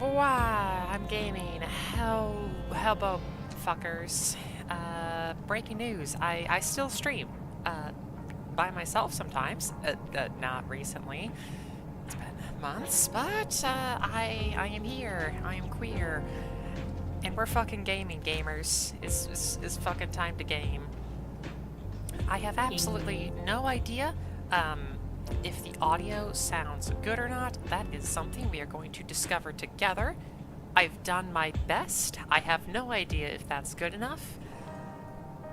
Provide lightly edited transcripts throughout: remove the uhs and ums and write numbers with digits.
Wow, I'm gaming. Helbo fuckers. Breaking news. I still stream. By myself sometimes. Not recently. It's been months, but I am here. I am queer. And we're fucking gaming, gamers. It's fucking time to game. I have absolutely no idea if the audio sounds good or not. That is something we are going to discover together. I've done my best. I have no idea if that's good enough.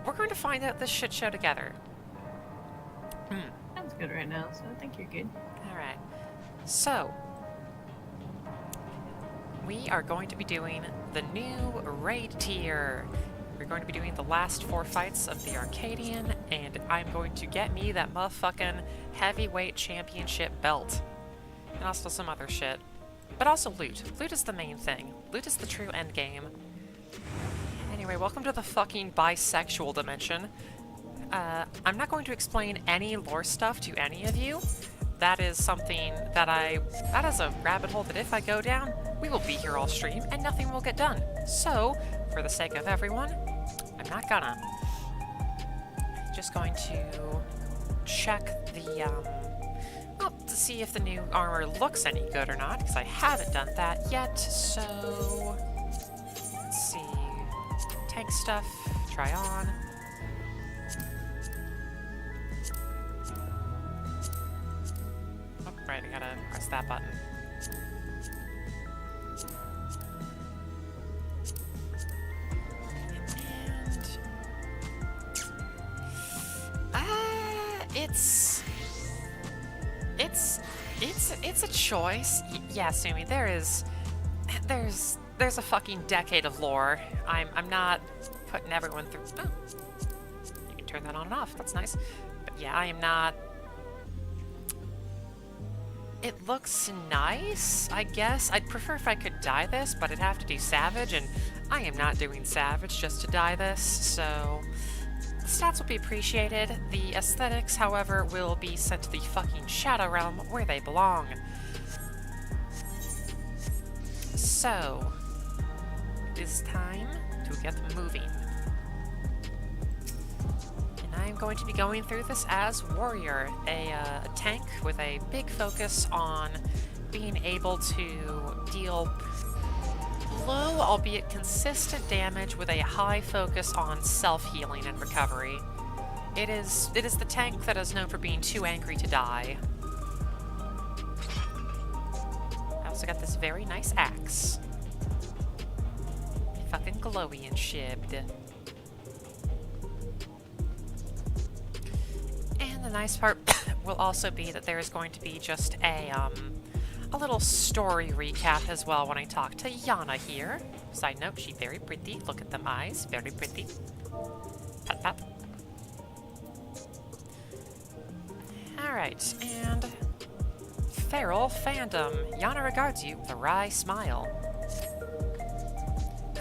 We're going to find out this shit show together. Sounds good right now, so I think you're good. Alright. So, we are going to be doing the new raid tier. We're going to be doing the last 4 fights of the Arcadian, and I'm going to get me that motherfucking heavyweight championship belt. And also some other shit. But also loot. Loot is the main thing. Loot is the true end game. Anyway, welcome to the fucking bisexual dimension. I'm not going to explain any lore stuff to any of you. That is something that that is a rabbit hole that if I go down, we will be here all stream and nothing will get done. So, for the sake of everyone, I'm not gonna. Just going to check the, to see if the new armor looks any good or not, because I haven't done that yet, so... Let's see... Tank stuff, try on. Oh, right, I gotta press that button. It's a choice. Yeah, Sumi, there's a fucking decade of lore. I'm not putting everyone through. Oh, you can turn that on and off. That's nice. But yeah, I am not. It looks nice, I guess. I'd prefer if I could dye this, but I'd have to do Savage, and I am not doing Savage just to dye this, so... The stats will be appreciated. The aesthetics, however, will be sent to the fucking Shadow Realm where they belong. So, it is time to get moving. And I am going to be going through this as Warrior, a tank with a big focus on being able to deal low, albeit consistent damage with a high focus on self-healing and recovery. It is the tank that is known for being too angry to die. I also got this very nice axe. Fucking glowy and shibbed. And the nice part will also be that there is going to be just a little story recap as well when I talk to Yana here. Side note, she's very pretty. Look at them eyes. Very pretty. Pat, pat. Alright, and... Feral Fandom. Yana regards you with a wry smile.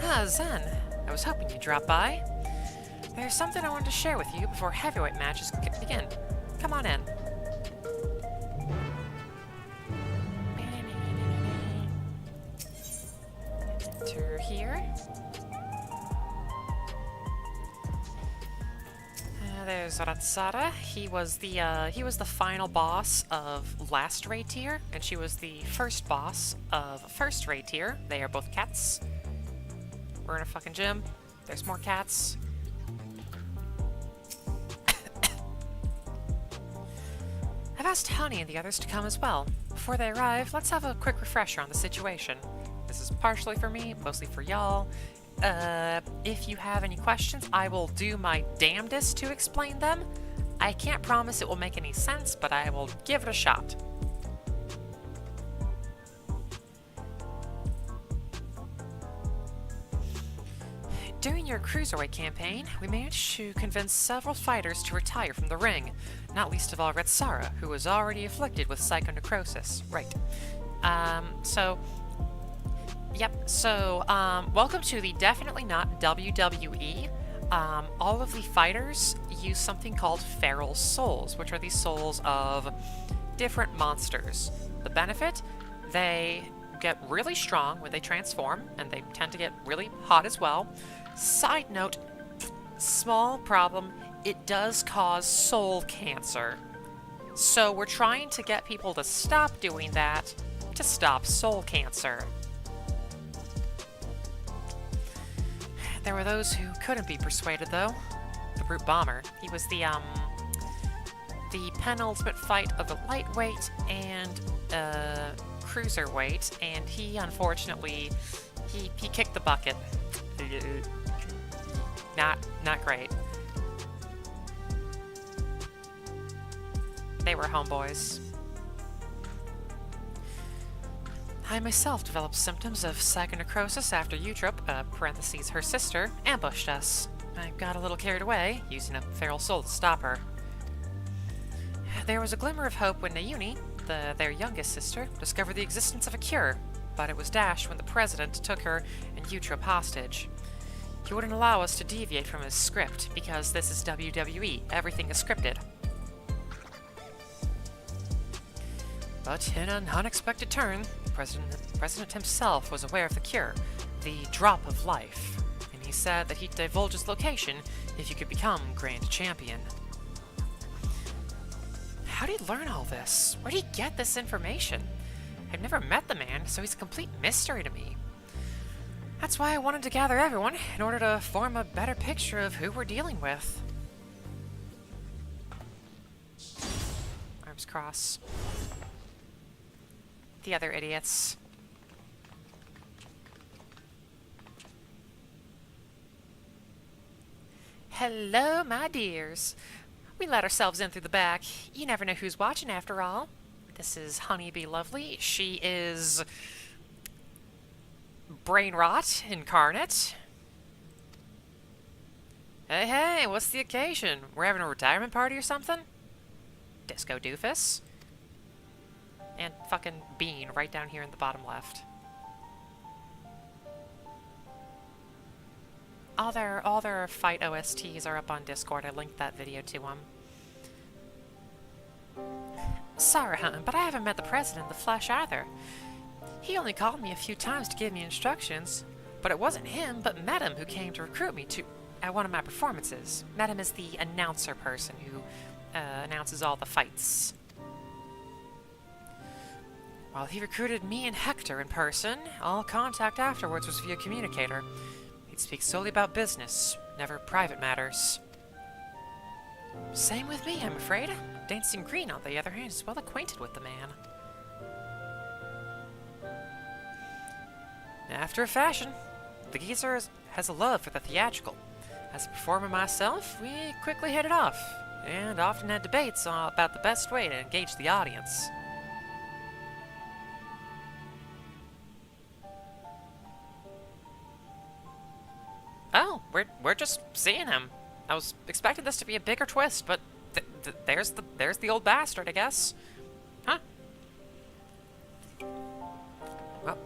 Ah, Zen. I was hoping you'd drop by. There's something I wanted to share with you before heavyweight matches begin. Come on in. Enter here. There's Ratsara. He was the final boss of last raid tier, and she was the first boss of first raid tier. They are both cats. We're in a fucking gym. There's more cats. I've asked Honey and the others to come as well. Before they arrive, let's have a quick refresher on the situation. This is partially for me, mostly for y'all. If you have any questions, I will do my damnedest to explain them. I can't promise it will make any sense, but I will give it a shot. During your Cruiserweight campaign, we managed to convince several fighters to retire from the ring, not least of all Retsara, who was already afflicted with psychonecrosis. Right. Welcome to the Definitely Not WWE. All of the fighters use something called feral souls, which are the souls of different monsters. The benefit? They get really strong when they transform, and they tend to get really hot as well. Side note, small problem, it does cause soul cancer. So we're trying to get people to stop doing that to stop soul cancer. There were those who couldn't be persuaded, though. The Brute Bomber. He was the penultimate fight of a lightweight and cruiserweight, and he, unfortunately, he kicked the bucket. Not great. They were homeboys. I myself developed symptoms of psychonecrosis after Eutrope, parentheses her sister, ambushed us. I got a little carried away, using a feral soul to stop her. There was a glimmer of hope when Nauni, their youngest sister, discovered the existence of a cure, but it was dashed when the president took her and Eutrope hostage. He wouldn't allow us to deviate from his script, because this is WWE, everything is scripted. But in an unexpected turn, the president himself was aware of the cure, the drop of life, and he said that he'd divulge his location if you could become Grand Champion. How did he learn all this? Where did he get this information? I've never met the man, so he's a complete mystery to me. That's why I wanted to gather everyone, in order to form a better picture of who we're dealing with. Arms crossed. The other idiots. Hello, my dears. We let ourselves in through the back. You never know who's watching after all. This is Honeybee Lovely. She is brain rot incarnate. Hey, what's the occasion? We're having a retirement party or something? Disco doofus. And fucking Bean right down here in the bottom left. All their fight OSTs are up on Discord. I linked that video to them. Sorry, hon, but I haven't met the president in the flesh either. He only called me a few times to give me instructions, but it wasn't him, but Medham who came to recruit me at one of my performances. Medham is the announcer person who announces all the fights. While he recruited me and Hector in person, all contact afterwards was via communicator. He'd speak solely about business, never private matters. Same with me, I'm afraid. Dancing Green, on the other hand, is well acquainted with the man. After a fashion, the geezer has a love for the theatrical. As a performer myself, we quickly hit it off, and often had debates about the best way to engage the audience. Oh, we're just seeing him. I was expecting this to be a bigger twist, but there's the old bastard, I guess. Huh? Well,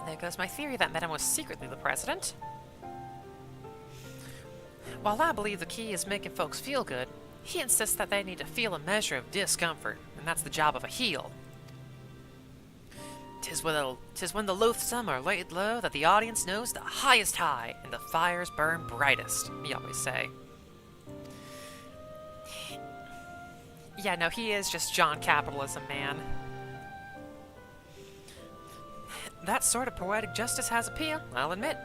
there goes my theory that Medham was secretly the president. While I believe the key is making folks feel good, he insists that they need to feel a measure of discomfort, and that's the job of a heel. 'Tis when the loathsome are laid low that the audience knows the highest high and the fires burn brightest, we always say. Yeah, no, he is just John Capitalism, man. That sort of poetic justice has appeal, I'll admit.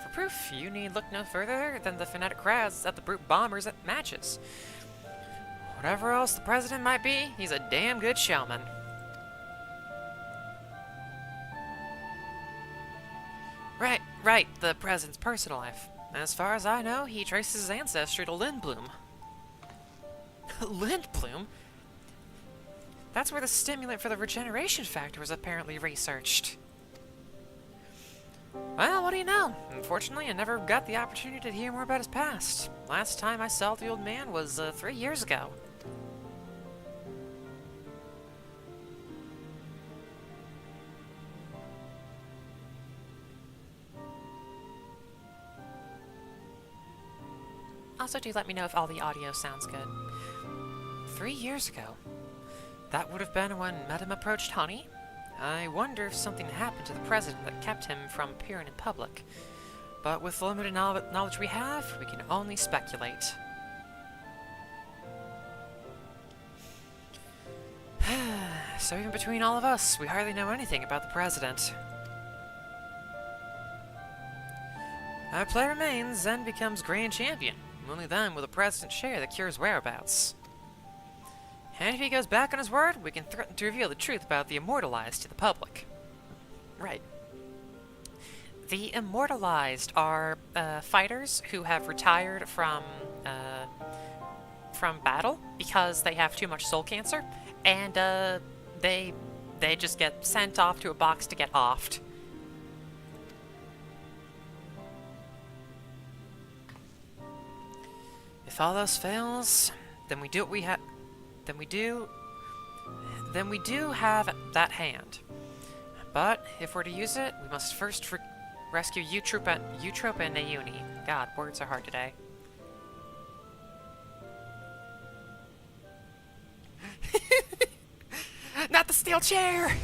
For proof, you need look no further than the fanatic crowds at the Brute Bombers at matches. Whatever else the president might be, he's a damn good showman. Right, the president's personal life. As far as I know, he traces his ancestry to Lindblom. Lindblom? That's where the stimulant for the regeneration factor was apparently researched. Well, what do you know? Unfortunately, I never got the opportunity to hear more about his past. Last time I saw the old man was 3 years ago. Also, do let me know if all the audio sounds good. 3 years ago. That would have been when Medham approached Honey. I wonder if something happened to the president that kept him from appearing in public. But with the limited knowledge we have, we can only speculate. So even between all of us, we hardly know anything about the president. Our play remains, Zen becomes Grand Champion. Only then will the president share the cure's whereabouts. And if he goes back on his word, we can threaten to reveal the truth about the Immortalized to the public. Right. The Immortalized are fighters who have retired from battle because they have too much soul cancer, and they just get sent off to a box to get offed. If all else fails, then we do have that hand. But if we're to use it, we must first rescue Eutrope and Nauni. God, words are hard today. Not the steel chair!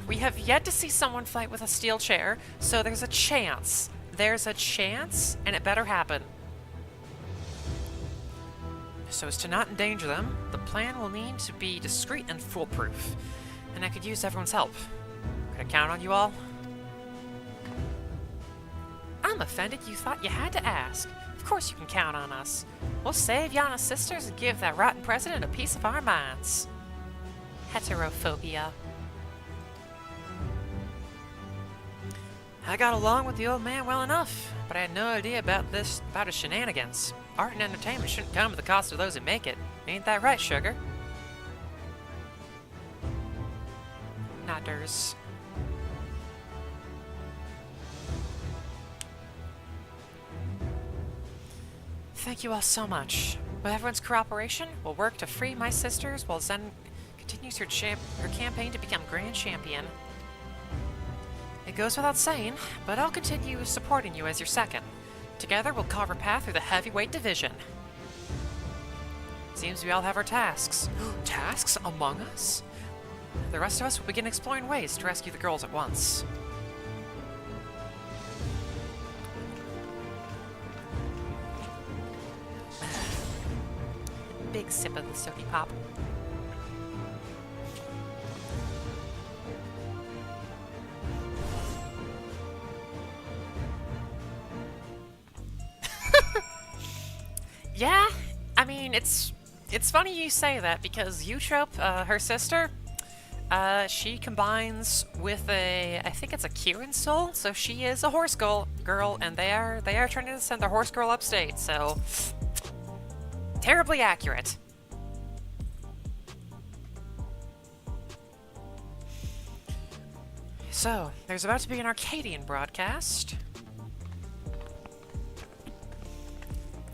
We have yet to see someone fight with a steel chair, so there's a chance. There's a chance, and it better happen. So as to not endanger them, the plan will need to be discreet and foolproof, and I could use everyone's help. Could I count on you all? I'm offended you thought you had to ask. Of course you can count on us. We'll save Yana's sisters and give that rotten president a piece of our minds. Heterophobia. I got along with the old man well enough, but I had no idea about his shenanigans. Art and entertainment shouldn't come at the cost of those who make it. Ain't that right, sugar? Nodders. Thank you all so much. With everyone's cooperation, we'll work to free my sisters while Zen continues her campaign to become Grand Champion. It goes without saying, but I'll continue supporting you as your second. Together, we'll carve our path through the heavyweight division. Seems we all have our tasks. Tasks among us? The rest of us will begin exploring ways to rescue the girls at once. Big sip of the soapy pop. Yeah, I mean, it's funny you say that because Eutrope, her sister, she combines with I think it's a Kieran soul, so she is a horse girl, and they are trying to send their horse girl upstate, so terribly accurate. So, there's about to be an Arcadian broadcast.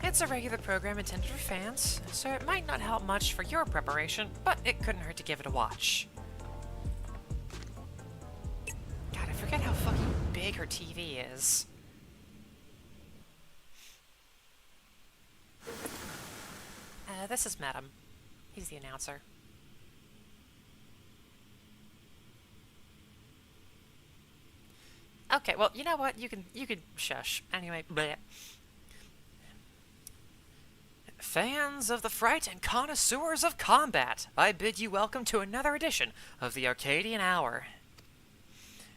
It's a regular program intended for fans, so it might not help much for your preparation, but it couldn't hurt to give it a watch. God, I forget how fucking big her TV is. This is Madam. He's the announcer. Okay, well, you know what? You can shush. Anyway, bleh. Fans of the fright and connoisseurs of combat, I bid you welcome to another edition of the Arcadian Hour.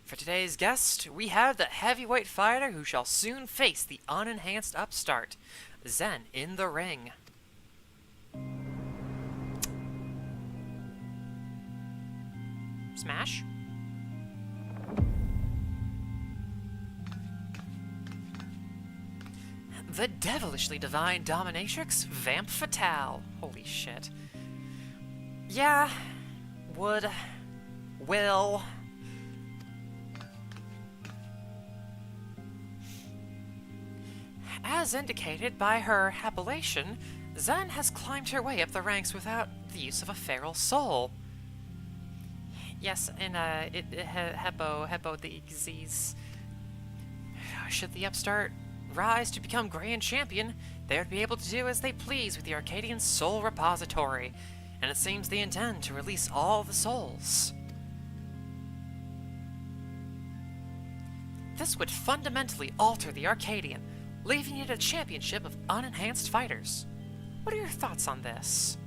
For today's guest, we have the heavyweight fighter who shall soon face the unenhanced upstart, Zen in the ring. Smash? The devilishly divine dominatrix, Vamp Fatale. Holy shit. Yeah. Would. Will. As indicated by her appellation, Zen has climbed her way up the ranks without the use of a feral soul. Yes, in Hebo the Xyz. Should the upstart rise to become Grand Champion, they would be able to do as they please with the Arcadian Soul Repository, and it seems they intend to release all the souls. This would fundamentally alter the Arcadian, leaving it a championship of unenhanced fighters. What are your thoughts on this?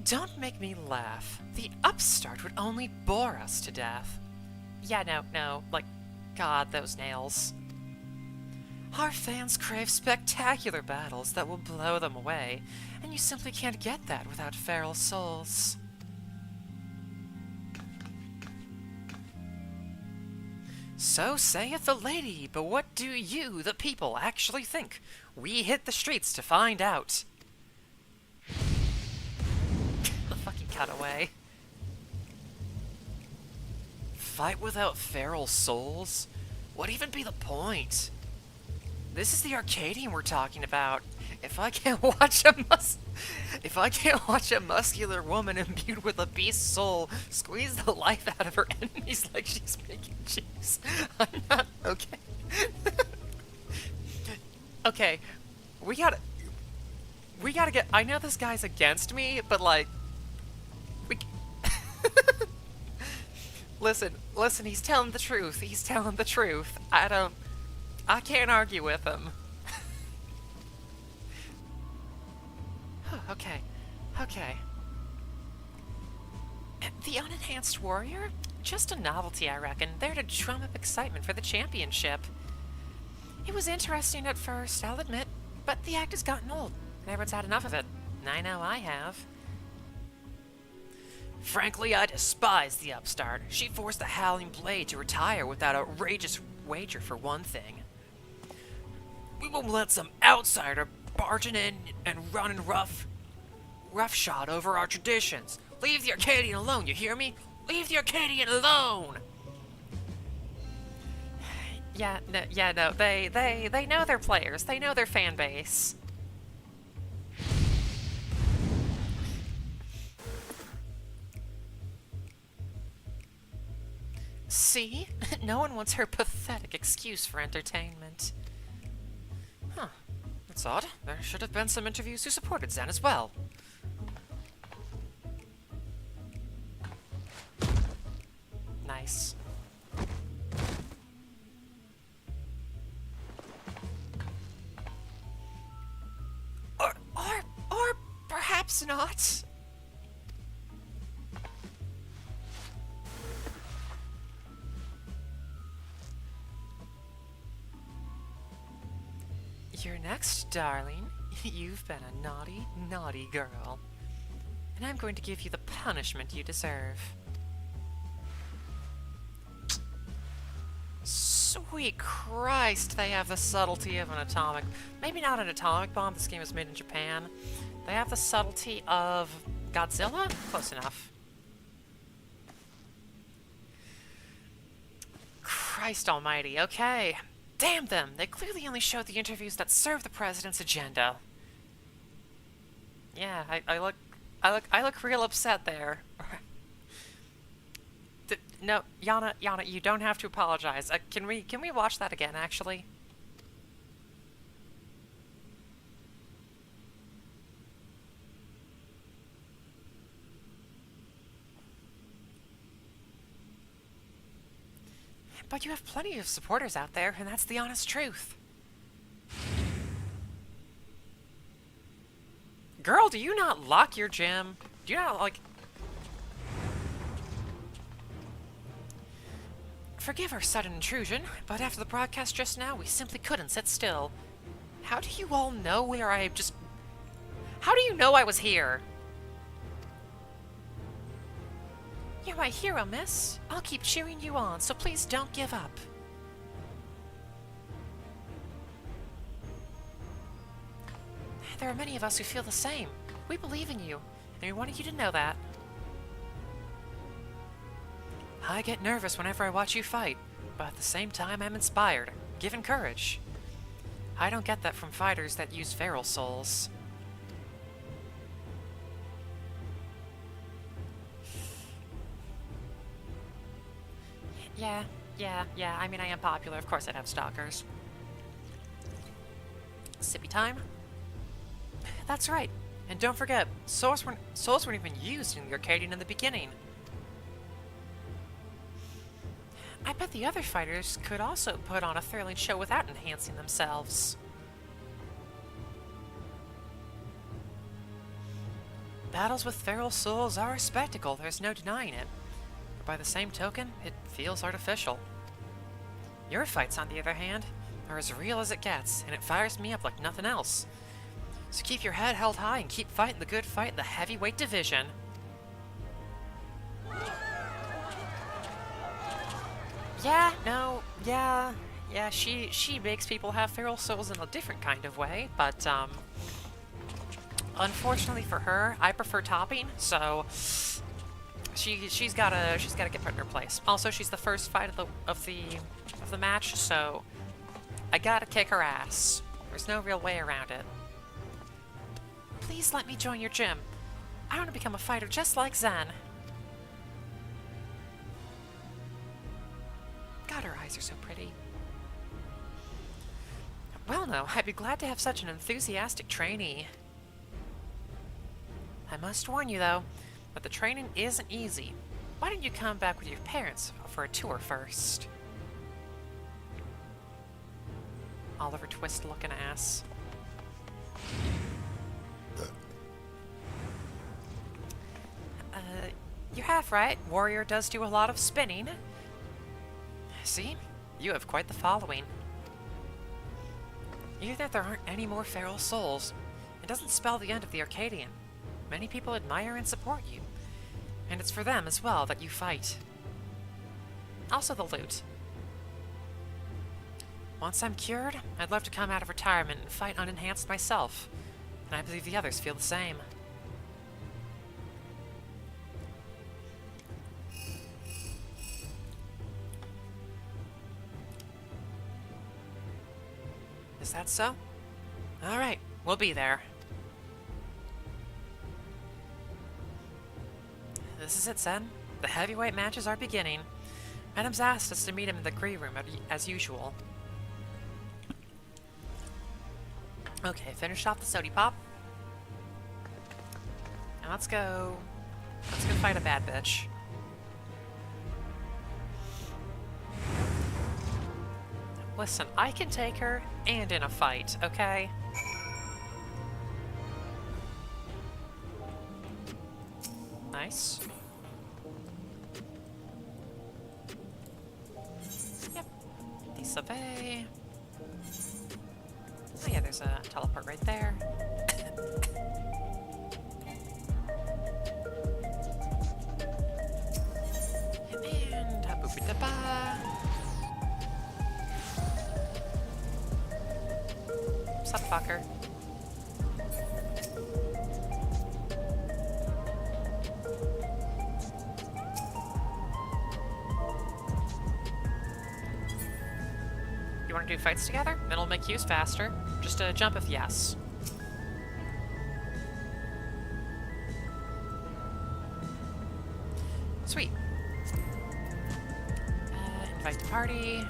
Don't make me laugh. The upstart would only bore us to death. Yeah, no, like, God, those nails. Our fans crave spectacular battles that will blow them away, and you simply can't get that without feral souls. So saith the lady, but what do you, the people, actually think? We hit the streets to find out. The fucking cutaway. Fight without feral souls? What even be the point? This is the Arcadian we're talking about. If I can't watch a muscular woman imbued with a beast soul squeeze the life out of her enemies like she's making juice, I'm not okay. Okay, we gotta get. I know this guy's against me, but like, listen. He's telling the truth. He's telling the truth. I can't argue with him. Okay. The unenhanced warrior? Just a novelty, I reckon. There to drum up excitement for the championship. It was interesting at first, I'll admit, but the act has gotten old, and everyone's had enough of it. I know I have. Frankly, I despise the upstart. She forced the Howling Blade to retire with that outrageous wager for one thing. We won't let some outsider barging in and running roughshod over our traditions. Leave the Arcadian alone, you hear me? Leave the Arcadian alone! Yeah, no, they know their players. They know their fan base. See? No one wants her pathetic excuse for entertainment. Huh. That's odd. There should have been some interviews who supported Zen as well. Nice. Or perhaps not. You're next, darling. You've been a naughty, naughty girl. And I'm going to give you the punishment you deserve. Sweet Christ, they have the subtlety of an atomic... Maybe not an atomic bomb, this game is made in Japan. They have the subtlety of Godzilla? Close enough. Christ almighty, okay. Damn them! They clearly only showed the interviews that serve the president's agenda. Yeah, I look real upset there. No, Yana, you don't have to apologize. Can we watch that again, actually? But you have plenty of supporters out there, and that's the honest truth. Girl, do you not lock your gym? Do you not, like... Forgive our sudden intrusion, but after the broadcast just now, we simply couldn't sit still. How do you all know where I just... How do you know I was here? You're my hero, miss. I'll keep cheering you on, so please don't give up. There are many of us who feel the same. We believe in you, and we wanted you to know that. I get nervous whenever I watch you fight, but at the same time I'm inspired, given courage. I don't get that from fighters that use feral souls. Yeah, I mean, I am popular. Of course I'd have stalkers. Sippy time. That's right. And don't forget, souls weren't even used in the Arcadian in the beginning. I bet the other fighters could also put on a thrilling show without enhancing themselves. Battles with feral souls are a spectacle, there's no denying it. But by the same token, it feels artificial. Your fights, on the other hand, are as real as it gets, and it fires me up like nothing else. So keep your head held high and keep fighting the good fight in the heavyweight division. Yeah, she makes people have feral souls in a different kind of way, but, unfortunately for her, I prefer topping, so she's gotta get put in her place. Also, she's the first fight of the match, so I gotta kick her ass. There's no real way around it. Please let me join your gym. I want to become a fighter just like Zen. God, her eyes are so pretty. Well, no, I'd be glad to have such an enthusiastic trainee. I must warn you, though, that the training isn't easy. Why don't you come back with your parents for a tour first? Oliver Twist-looking ass. You're half right. Warrior does do a lot of spinning. See? You have quite the following. Either that there aren't any more feral souls, it doesn't spell the end of the Arcadian. Many people admire and support you. And it's for them as well that you fight. Also the loot. Once I'm cured, I'd love to come out of retirement and fight unenhanced myself. And I believe the others feel the same. Is that so? Alright, we'll be there. This is it, Zen. The heavyweight matches are beginning. Madam's asked us to meet him in the green room as usual. Okay, finish off the sody pop. And let's go fight a bad bitch. Listen, I can take her and in a fight, okay? Nice. Yep. Disobey. Oh yeah, there's a teleport right there. And ha-boopy-da-ba. Sup, fucker? You want to do fights together? It'll make use faster. Just jump if yes. Sweet. Invite to party.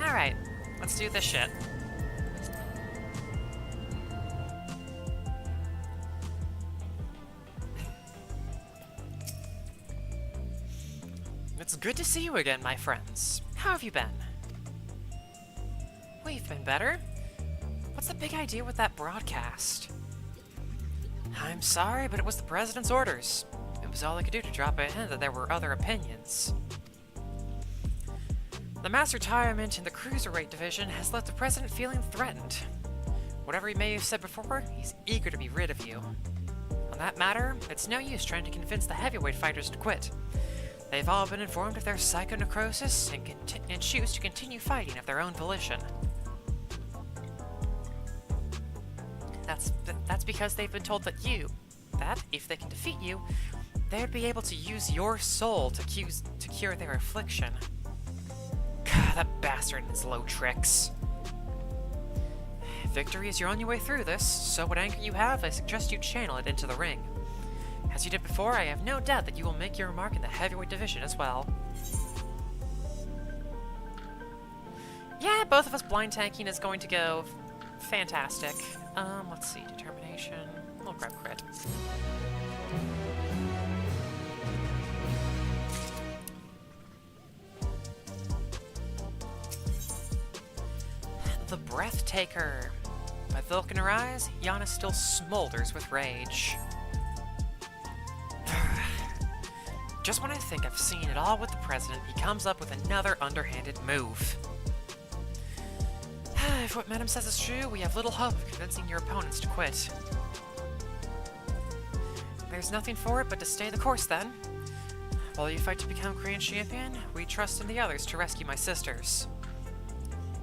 Alright, let's do this shit. It's good to see you again, my friends. How have you been? We've been better. What's the big idea with that broadcast? I'm sorry, but it was the president's orders. It was all I could do to drop a hint that there were other opinions. The mass retirement in the cruiserweight division has left the president feeling threatened. Whatever he may have said before, he's eager to be rid of you. On that matter, it's no use trying to convince the heavyweight fighters to quit. They've all been informed of their psychonecrosis and choose to continue fighting of their own volition. That's because they've been told that if they can defeat you, they'd be able to use your soul to cure their affliction. God, that bastard and his low tricks. Victory is your only way through this, so what anger you have, I suggest you channel it into the ring. As you did before, I have no doubt that you will make your mark in the heavyweight division as well. Yeah, both of us blind tanking is going to go Fantastic. Let's see, determination. We'll grab crit. The Breathtaker. By the look in her eyes, Yana still smolders with rage. Just when I think I've seen it all with the president, he comes up with another underhanded move. If what Madam says is true, we have little hope of convincing your opponents to quit. There's nothing for it but to stay the course, then. While you fight to become Korean champion, we trust in the others to rescue my sisters.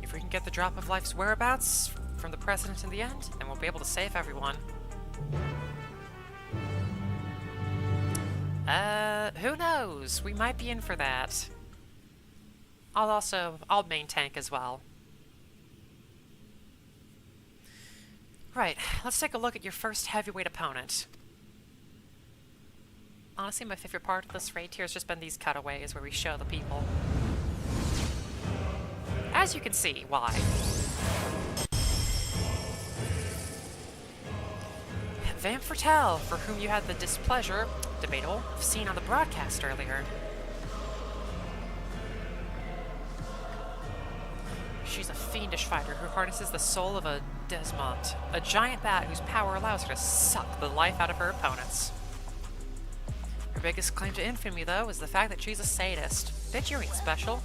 If we can get the drop of life's whereabouts from the president in the end, then we'll be able to save everyone. Who knows? We might be in for that. I'll main tank as well. Right, let's take a look at your first heavyweight opponent. Honestly, my favorite part of this raid here has just been these cutaways where we show the people. As you can see, why. Vamp Fertel, for whom you had the displeasure, debatable, of seeing on the broadcast earlier. She's a fiendish fighter who harnesses the soul of a Desmont, a giant bat whose power allows her to suck the life out of her opponents. Her biggest claim to infamy, though, is the fact that she's a sadist. Did you ain't special?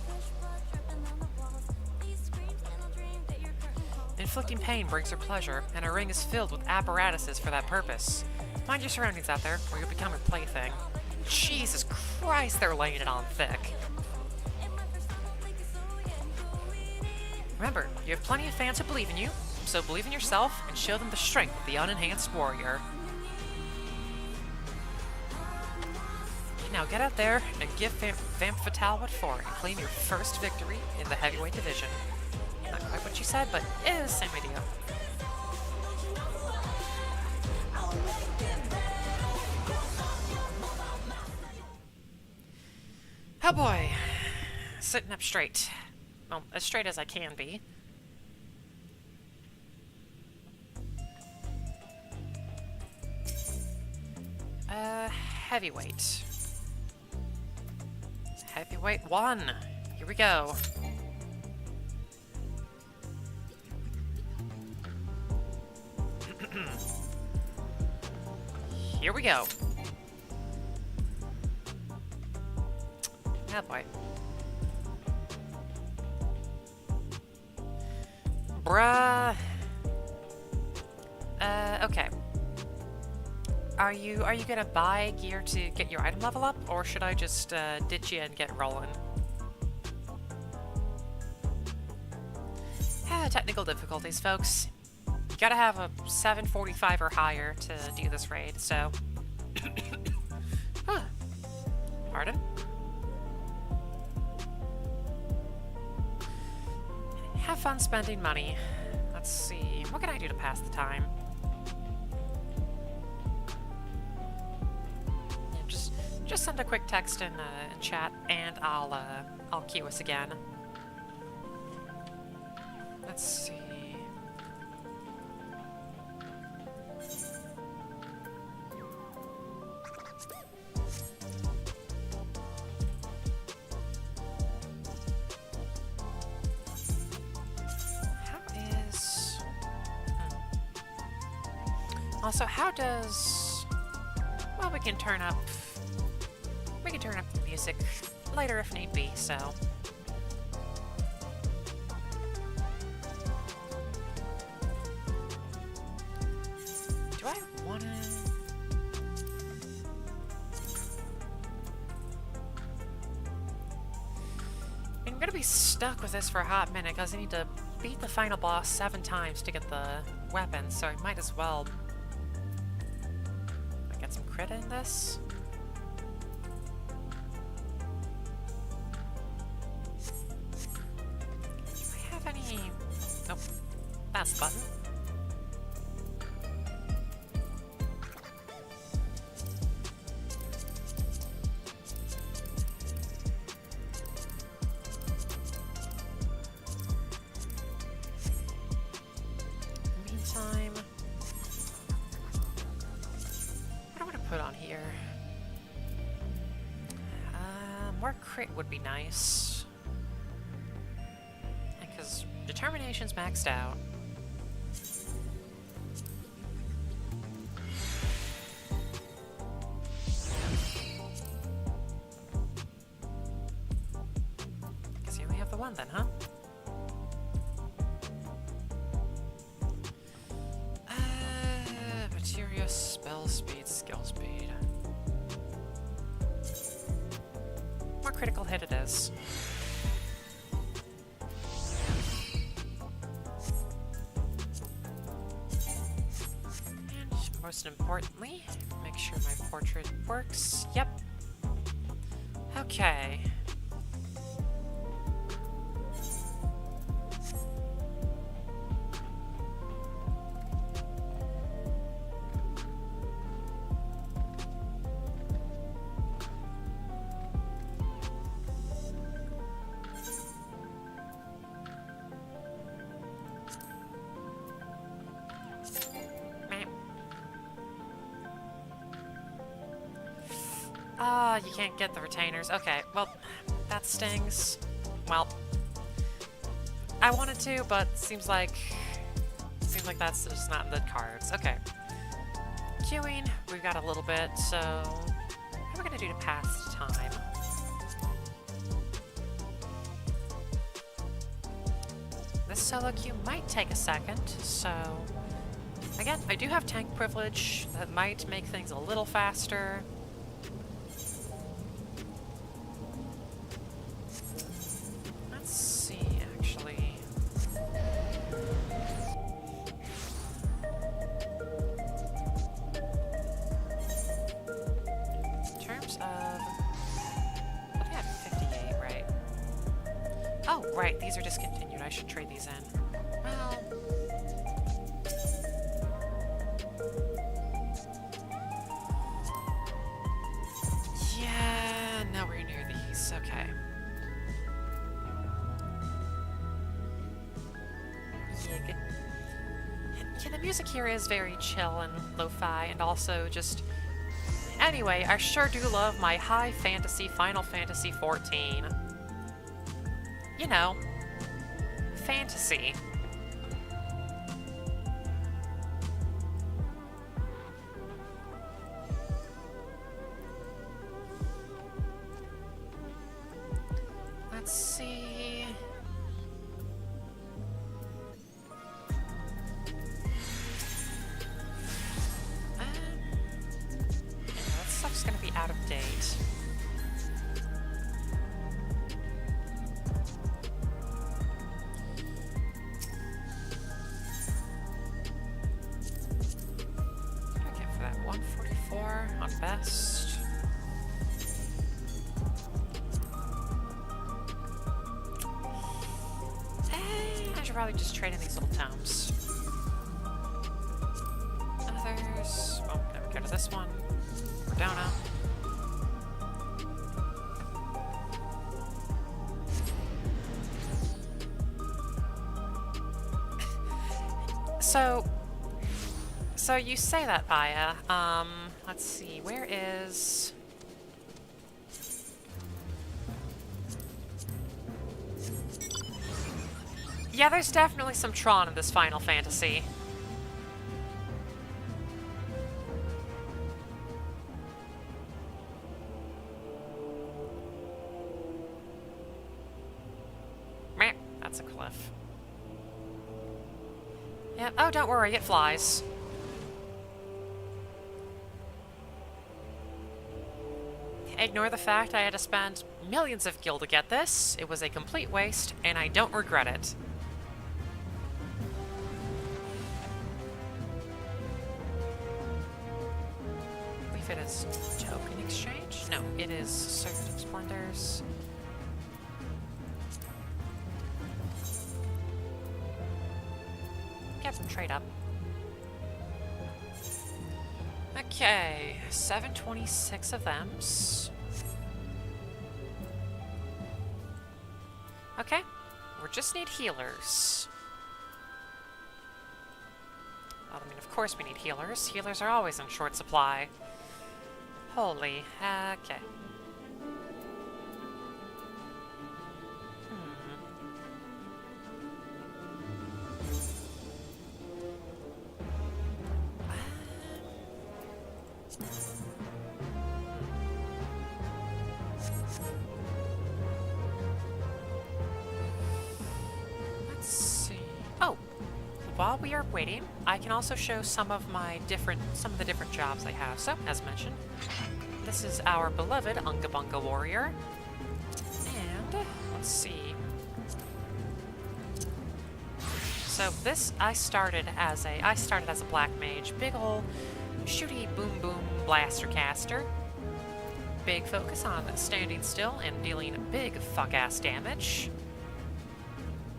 Inflicting pain brings her pleasure, and her ring is filled with apparatuses for that purpose. Mind your surroundings out there, or you'll become a plaything. Jesus Christ, they're laying it on thick. Remember, you have plenty of fans who believe in you, so believe in yourself and show them the strength of the unenhanced warrior. Now get out there and give Vamp Fatale what for and claim your first victory in the heavyweight division. Not quite what she said, but it is the same idea. Oh boy. Sitting up straight. Well, as straight as I can be. Heavyweight. Heavyweight 1. Here we go. Here we go. Oh boy. Bruh. Okay. Are you gonna buy gear to get your item level up, or should I just ditch you and get rolling? Technical difficulties, folks. You gotta have a 745 or higher to do this raid, so... Huh. Pardon? Have fun spending money. Let's see, what can I do to pass the time? Just send a quick text in chat, and I'll queue us again. Let's see. Also, how does... Well, we can turn up the music later if need be, so... Do I wanna... I'm gonna be stuck with this for a hot minute, because I need to beat the final boss 7 times to get the weapon, so I might as well... get some crit in this? Nope. That's the button. here. More crit would be nice. Because determination's maxed out. Guess you only have the one then, huh? Materia, spell speed, skill speed. More critical hit it is. And most importantly, make sure my portrait works. Yep. Okay. Ah, you can't get the retainers. Okay, well, that stings. Well, I wanted to, but seems like that's just not in the cards. Okay. Queuing, we've got a little bit, so what are we gonna do to pass time? This solo queue might take a second, so again, I do have tank privilege that might make things a little faster. Oh, right, these are discontinued. I should trade these in. Well... yeah, nowhere near these. Okay. Yig. Yeah, the music here is very chill and lo-fi, and also just... anyway, I sure do love my high fantasy Final Fantasy XIV. You know, fantasy. Let's see. Yeah, that stuff's gonna be out of date. On best. I should probably just trade in these little tomes. Others. Oh, never go to this one. Cordona. So you say that, Aya. Let's see, where is... yeah, there's definitely some Tron in this Final Fantasy. Meh, that's a cliff. Yeah, oh, don't worry, it flies. Ignore the fact I had to spend millions of gil to get this. It was a complete waste, and I don't regret it. I believe it is token exchange? No, it is Circuit of Splendors. Get some trade up. Okay, 726 of them. Okay, we just need healers. Well, I mean, of course we need healers. Healers are always in short supply. Holy, okay. Let's see. Oh, while we are waiting, I can also show some of the different jobs I have. So, as mentioned, this is our beloved Unga Bunga warrior, and let's see. So this I started as a black mage, big ol' shooty boom boom blaster caster. Big focus on standing still and dealing big fuck ass damage.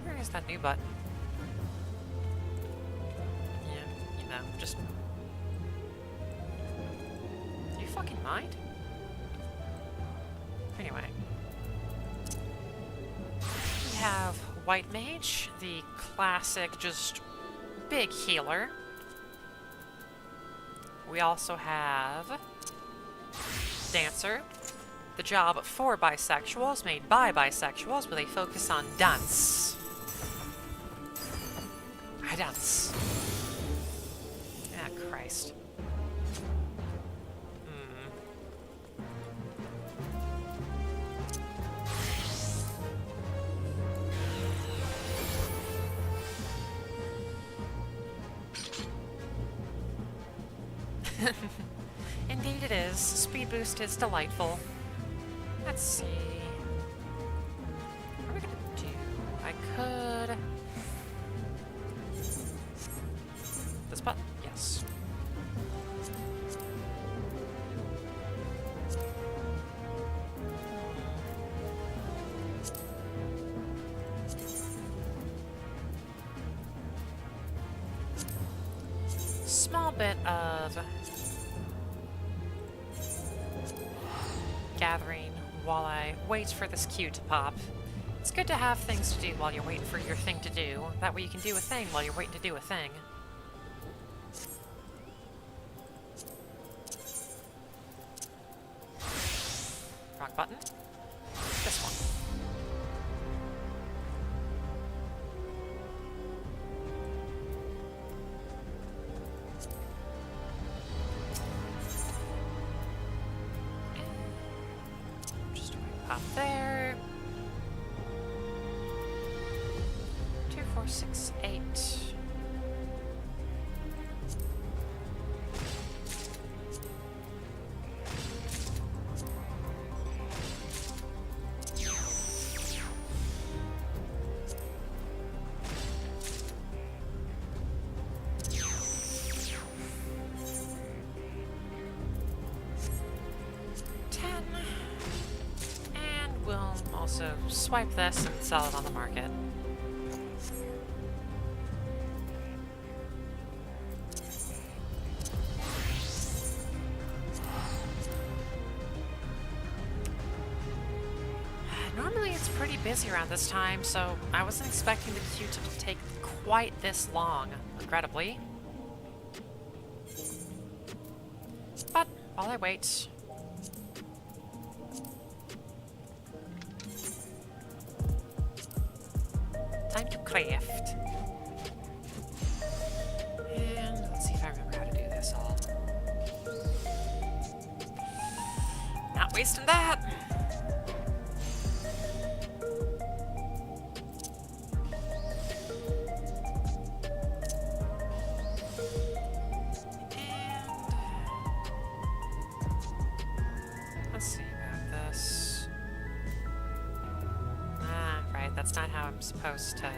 Where is that new button? Yeah, you know, just. Do you fucking mind? Anyway. We have White Mage, the classic, just big healer. We also have Dancer, the job for bisexuals, made by bisexuals with a focus on dance. I dance. Ah, Christ. Indeed it is. Speed boost is delightful. Let's see. What are we gonna do? I could... This button? Yes. Small bit of gathering while I wait for this queue to pop. It's good to have things to do while you're waiting for your thing to do. That way you can do a thing while you're waiting to do a thing. Wrong button. This one. Pop there. 2, 4, 6, 8. Also swipe this and sell it on the market. Normally it's pretty busy around this time, so I wasn't expecting the queue to take quite this long, regrettably. But while I wait... Time to craft. And let's see if I remember how to do this all. Not wasting that! And let's see about this. Right, that's not how I'm supposed to...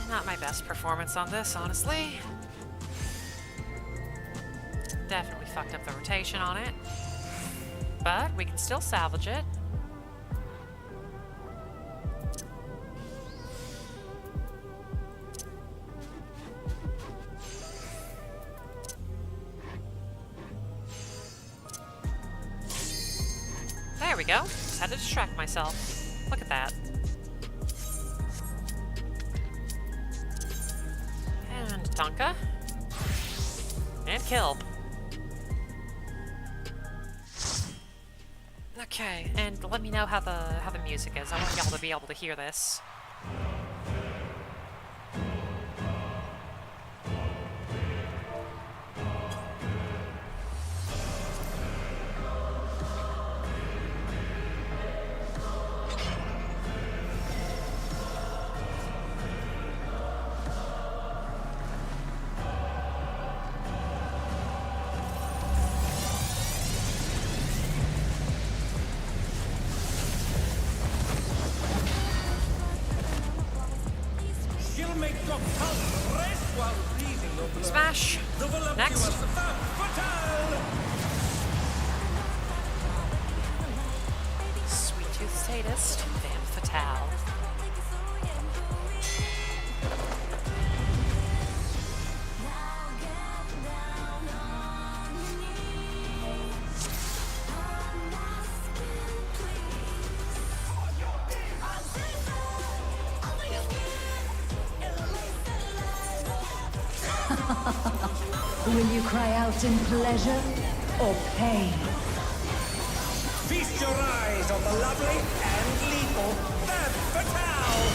Not my best performance on this, honestly. Definitely fucked up the rotation on it. But we can still salvage it. There we go. Just had to distract myself. Look at that. Stunka. And kill. Okay, and let me know how the music is. I want y'all to be able to hear this. Smash! Next! Sweet Tooth Sadist, Van Fatale. Will you cry out in pleasure or pain? Feast your eyes on the lovely and lethal Van Fatale!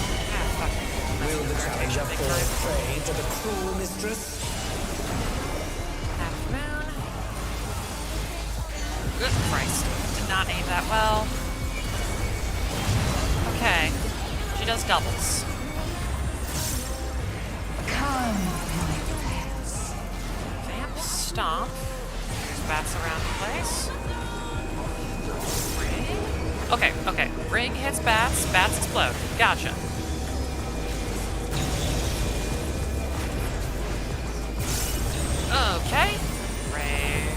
Will the challenger fall prey to the cruel mistress? Half Moon. Good Christ. Did not aim that well. Okay. She does doubles. Come, my friends. Vamp Stomp. There's bats around the place. Ring. Okay. Ring hits bats. Bats explode. Gotcha. Okay. Ring.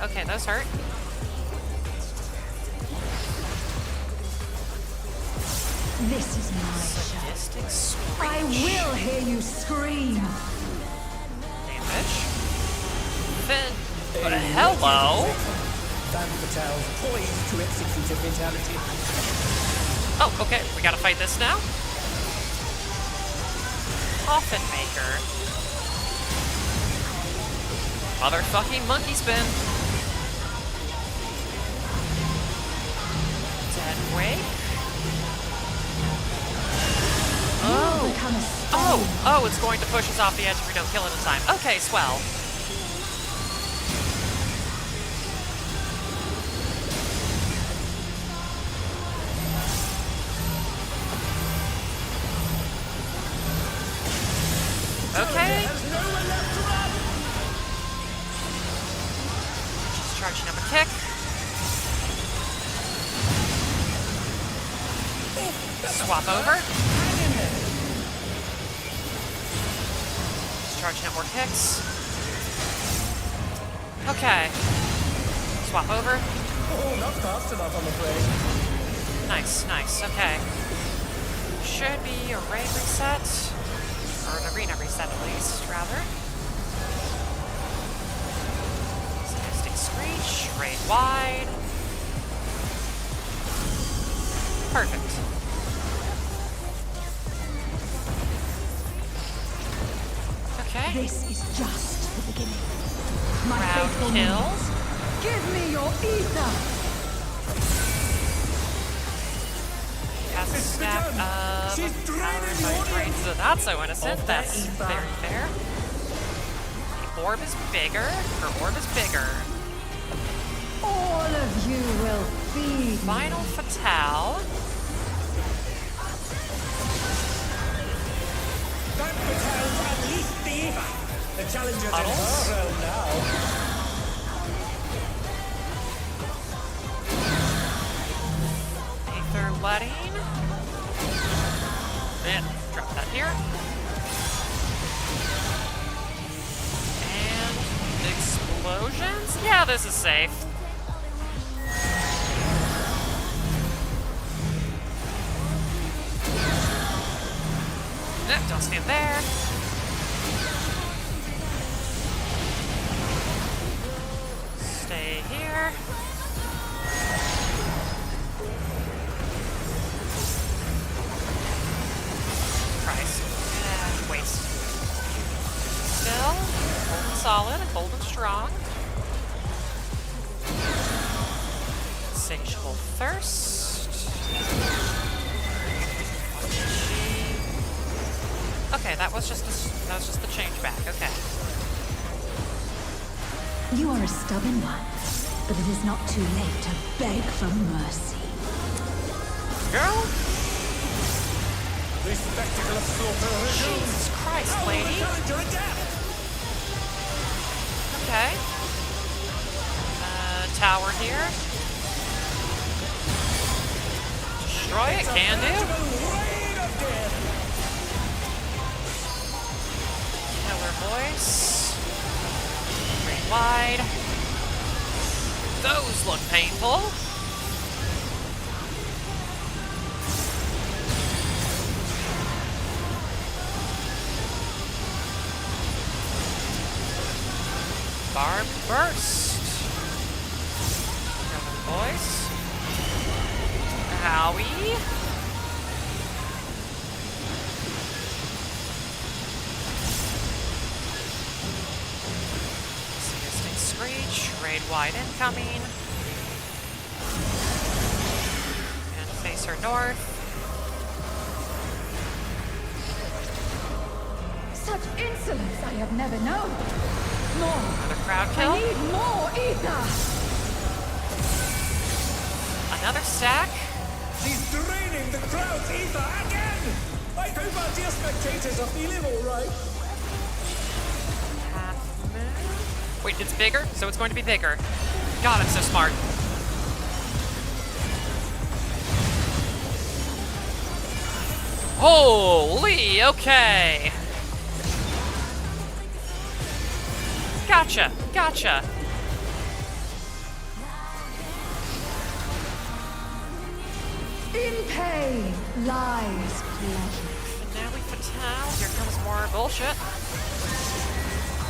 Okay, those hurt. This is my show. Sadistic Screech. I will hear you scream. Damage. Then, hello? Van Fatale's poised to execute a fatality. Oh, okay. We gotta fight this now. Coffin Maker. Motherfucking monkey spin. Dead Wake. Oh, it's going to push us off the edge if we don't kill it in time. Okay, swell. Okay. She's charging up a kick. Swap over. She's charging up more kicks. Okay. Swap over. Oh, not fast enough, I'm afraid. Nice. Okay. Should be a raid reset. Or an arena reset at least, rather. Sadistic Screech, raid wide. Perfect. Okay. This is just the beginning. My Round faithful kill. minions, give me your ether. Has a stack of power drains. That's so innocent. That's very fair. The orb is bigger. Her orb is bigger. All of you will feed me. Final Fatale. Van Fatale's unleashed the Eva. The challenger's in Puddles? her realm now. Aether Letting. And drop that here. And explosions? Yeah, this is safe. Don't stand there. Stay here. burst. Okay, that was just the change back. Okay. You are a stubborn one, but it is not too late to beg for mercy. Girl? The spectacle of slaughter resumes. Jesus Christ, How will the lady. challenger adapt? Okay. Tower here. Destroy it, can do. Rain of death. Killer voice. Very wide. Those look painful. Barb burst. Killer voice. Howie. Seisting Screech, raid wide incoming. And face her north. Such insolence I have never known. More. Another crowd I kill. need more ether. Another stack. She's draining the crowd's ether again. I hope our dear spectators are feeling all right. Half moon. Wait, it's bigger? So it's going to be bigger. God, I'm so smart. Holy, okay. Gotcha, gotcha. In pain lies pleasure. Finale Fatale. Here comes more bullshit.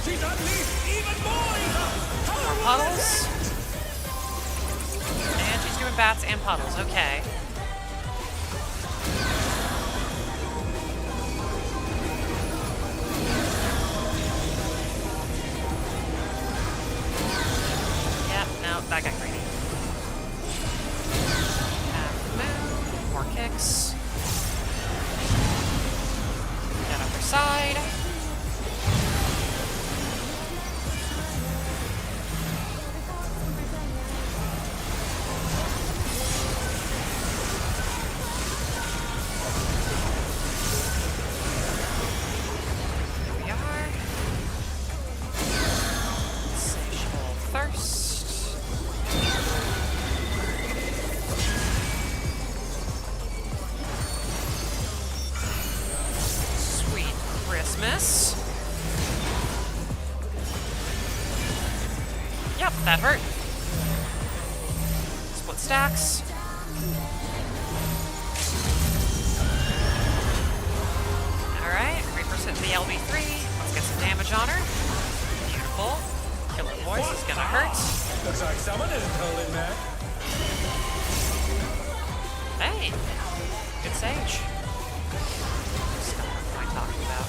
She's unleashed even more ether. More puddles. And she's doing bats and puddles. Okay. Yep, no, that got greedy. Half moon. More kicks. Get other side. Here we are. Insatiable thirst. Sweet Christmas. Yep, that hurt. Split stacks. Alright, Reaper's hitting the LB3. Let's get some damage on her. Beautiful. Killer voice is gonna hurt. Looks like someone isn't holding back. Hey, good sage. What am I talking about?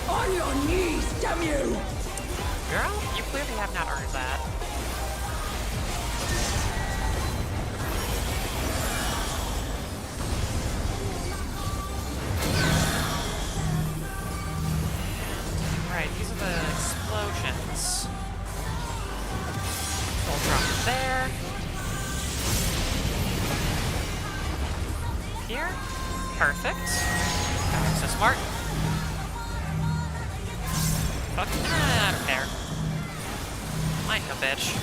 On your knees, damn you! Girl, you clearly have not earned that. Right, these are the explosions. Full drop it there. Here. Perfect. God, I'm so smart. Fuck. I don't care. Mine no bitch.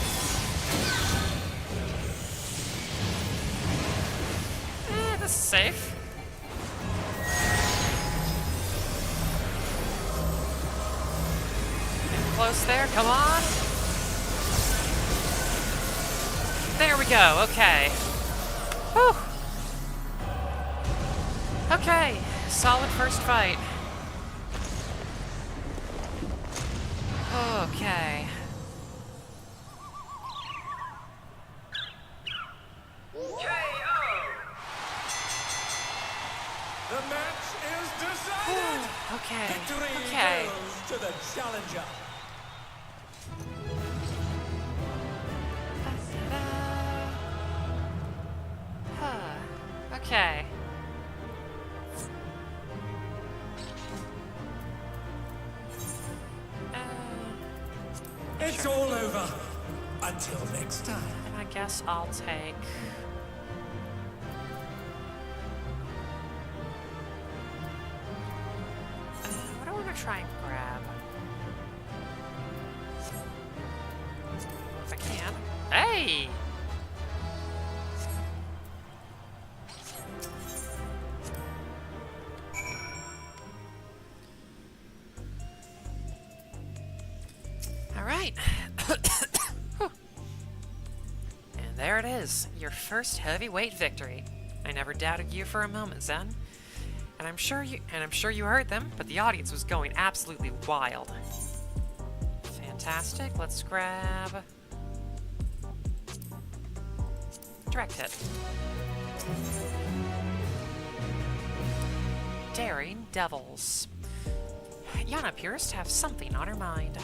This is safe. Getting close there, come on. There we go, okay. Whew. Okay, solid first fight. Okay. The match is decided. Okay. Victory Okay. goes to the challenger. Okay. It's all over. Until next time. And I guess I'll take... what do I want to try and grab? If I can. Hey! Alright. And there it is, your first heavyweight victory. I never doubted you for a moment, Zen. And I'm sure you heard them, but the audience was going absolutely wild. Fantastic. Let's grab direct hit. Daring Devils. Yana appears to have something on her mind.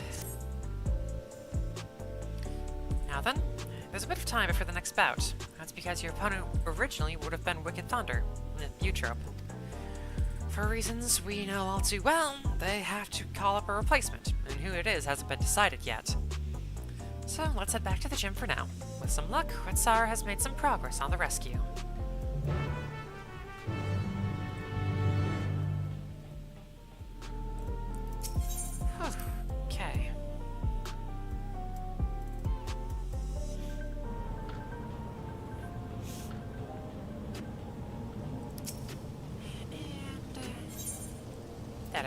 Now then, there's a bit of time before the next bout. That's because your opponent originally would have been Wicked Thunder, Eutrope. For reasons we know all too well, they have to call up a replacement, and who it is hasn't been decided yet. So let's head back to the gym for now. With some luck, Retsar has made some progress on the rescue. Okay.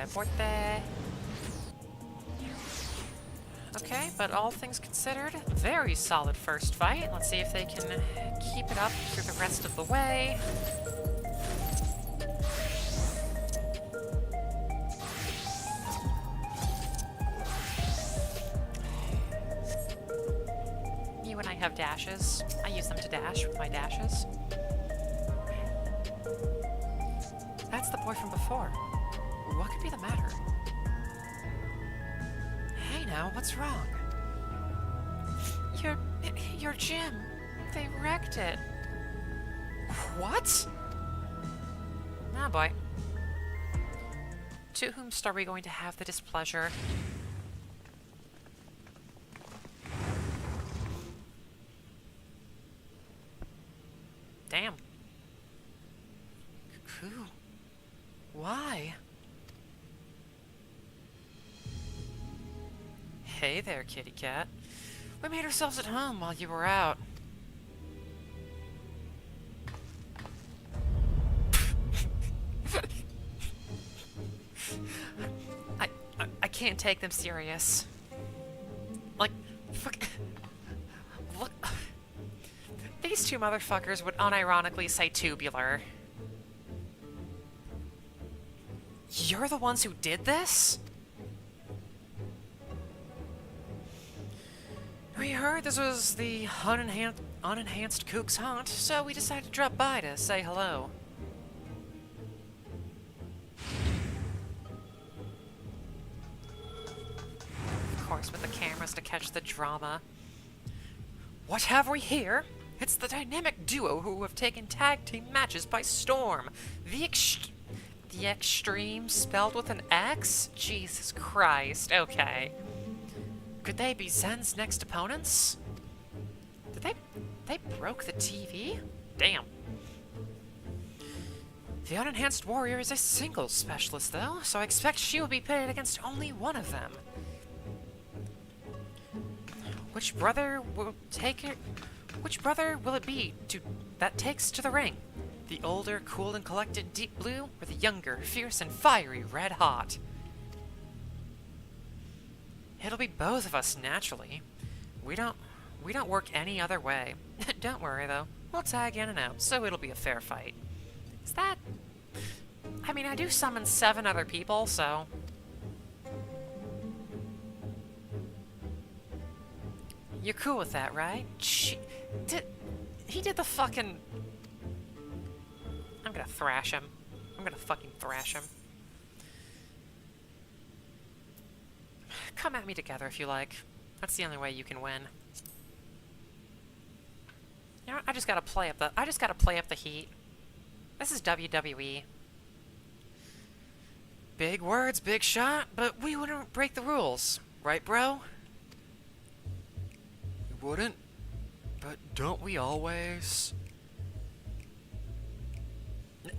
Forte. Okay, but all things considered, very solid first fight. Let's see if they can keep it up through the rest of the way. You and I have dashes. I use them to dash with my dashes. That's the boy from before. What could be the matter? Hey now, what's wrong? Your gym. They wrecked it. What? Oh boy. To whom are we going to have the displeasure? Damn. Cuckoo. Why? Hey there, kitty cat. We made ourselves at home while you were out. I can't take them serious. Like, fuck. Look. These two motherfuckers would unironically say tubular. You're the ones who did this? We heard this was the unenhanced Kook's haunt, so we decided to drop by to say hello. Of course, with the cameras to catch the drama. What have we here? It's the dynamic duo who have taken tag team matches by storm. The Extreme spelled with an X? Jesus Christ, okay. Could they be Zen's next opponents? They broke the TV? Damn. The unenhanced warrior is a singles specialist, though, so I expect she will be pitted against only one of them. Which brother will it be that takes to the ring? The older, cool and collected Deep Blue, or the younger, fierce and fiery Red Hot? It'll be both of us, naturally. We don't work any other way. Don't worry, though. We'll tag in and out, so it'll be a fair fight. Is that... I mean, I do summon 7 other people, so... You're cool with that, right? He did the fucking... I'm gonna thrash him. I'm gonna fucking thrash him. Come at me together if you like. That's the only way you can win. You know, I just gotta play up the heat. This is WWE. Big words, big shot, but we wouldn't break the rules. Right, bro? We wouldn't? But don't we always?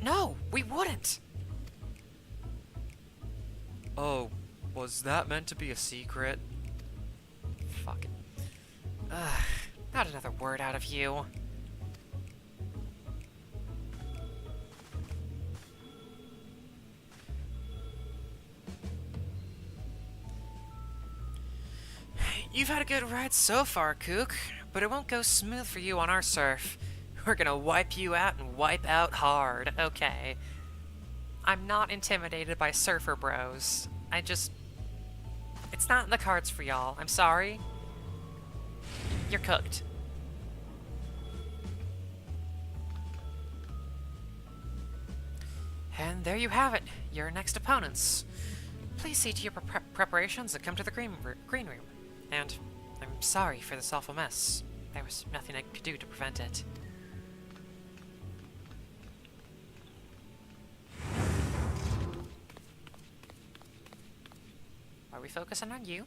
No, we wouldn't! Oh, was that meant to be a secret? Fuck it. Ugh, not another word out of you. You've had a good ride so far, Kook, but it won't go smooth for you on our surf. We're gonna wipe you out and wipe out hard, okay. I'm not intimidated by surfer bros. It's not in the cards for y'all. I'm sorry. You're cooked. And there you have it, your next opponents. Please see to your preparations and come to the green room. And I'm sorry for this awful mess. There was nothing I could do to prevent it. Are we focusing on you?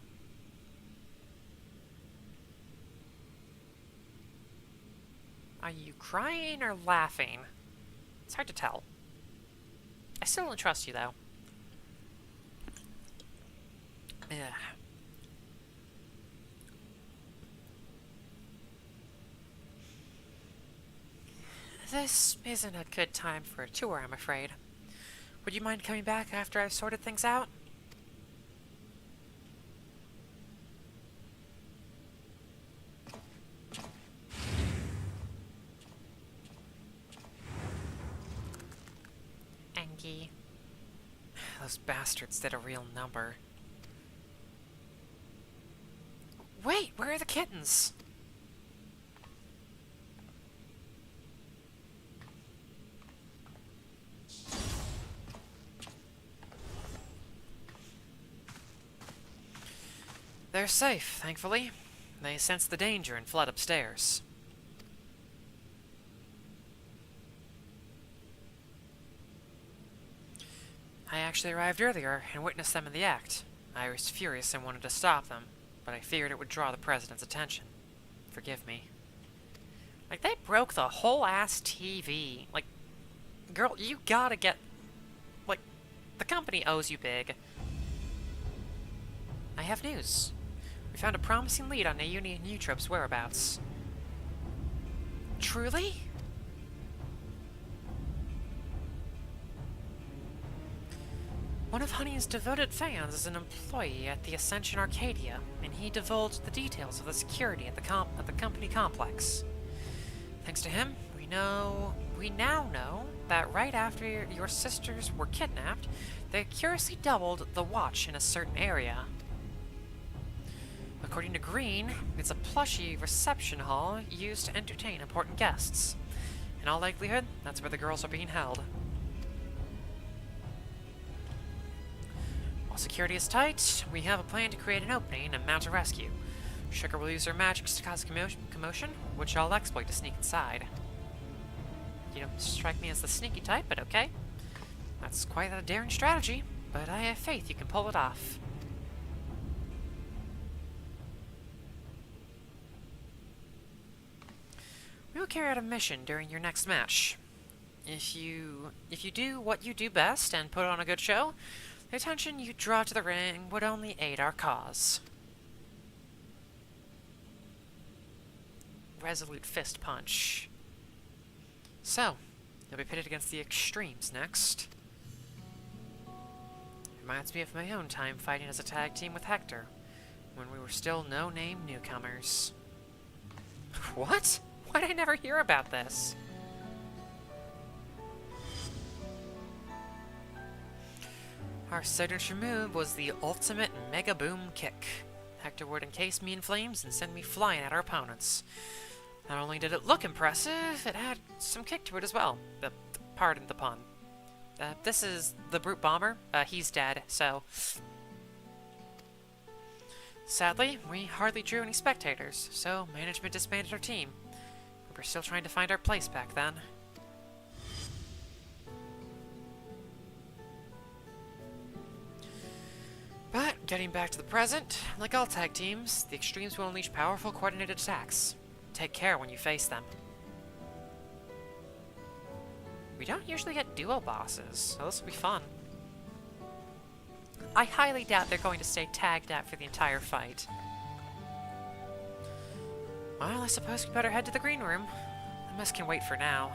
Are you crying or laughing? It's hard to tell. I still don't trust you, though. Ugh. This isn't a good time for a tour, I'm afraid. Would you mind coming back after I've sorted things out? Angie. Those bastards did a real number. Wait, where are the kittens? They're safe, thankfully. They sensed the danger and fled upstairs. I actually arrived earlier and witnessed them in the act. I was furious and wanted to stop them, but I feared it would draw the president's attention. Forgive me. Like, they broke the whole ass TV. Like, girl, you gotta get... Like, the company owes you big. I have news. We found a promising lead on Naomi and Eutrope's whereabouts. Truly? One of Honey's devoted fans is an employee at the Ascension Arcadia, and he divulged the details of the security at the company complex. Thanks to him, we now know that right after your sisters were kidnapped, they curiously doubled the watch in a certain area. According to Green, it's a plushy reception hall used to entertain important guests. In all likelihood, that's where the girls are being held. While security is tight, we have a plan to create an opening and mount a rescue. Sugar will use her magic to cause commotion, which I'll exploit to sneak inside. You don't strike me as the sneaky type, but okay. That's quite a daring strategy, but I have faith you can pull it off. We will carry out a mission during your next match. If you do what you do best and put on a good show, the attention you draw to the ring would only aid our cause. Resolute fist punch. So, you'll be pitted against the extremes next. Reminds me of my own time fighting as a tag team with Hector, when we were still no-name newcomers. What? Why did I never hear about this? Our signature move was the ultimate mega boom kick. Hector would encase me in flames and send me flying at our opponents. Not only did it look impressive, it had some kick to it as well. Pardon the pun. This is the Brute Bomber. He's dead, so... Sadly, we hardly drew any spectators, so management disbanded our team. We were still trying to find our place back then. Getting back to the present, like all tag teams, the Extremes will unleash powerful coordinated attacks. Take care when you face them. We don't usually get duo bosses, so this will be fun. I highly doubt they're going to stay tagged out for the entire fight. Well, I suppose we better head to the green room. The mess can wait for now.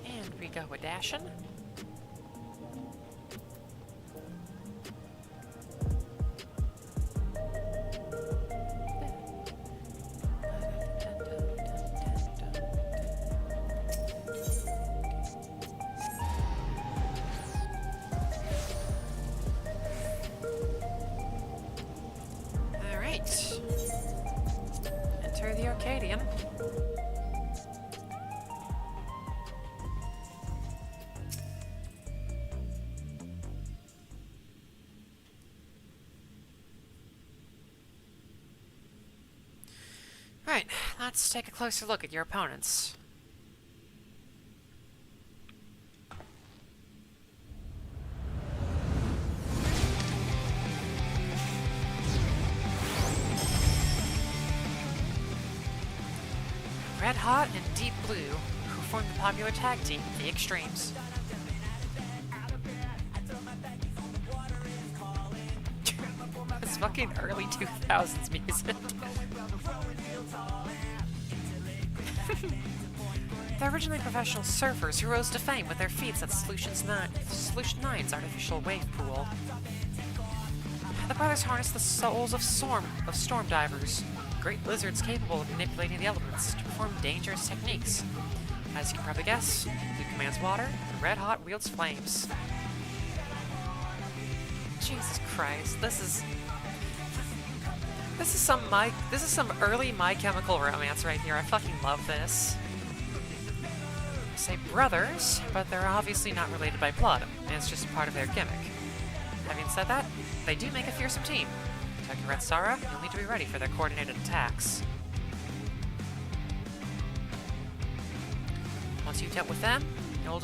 And we go with Dashin. Alright. Enter the Arcadian. Right, let's take a closer look at your opponents. Red Hot and Deep Blue, who form the popular tag team, the Extremes. It's fucking early 2000s music. They're originally professional surfers who rose to fame with their feats at Solution 9's artificial wave pool. The brothers harness the souls of storm divers, great lizards capable of manipulating the elements to perform dangerous techniques. As you can probably guess, Blue commands water, and Red Hot wields flames. Jesus Christ, this is some early My Chemical Romance right here. I fucking love this. I say brothers, but they're obviously not related by blood, and it's just part of their gimmick. Having said that, they do make a fearsome team. Protect your Red Sara, you'll need to be ready for their coordinated attacks. Once you've dealt with them, you'll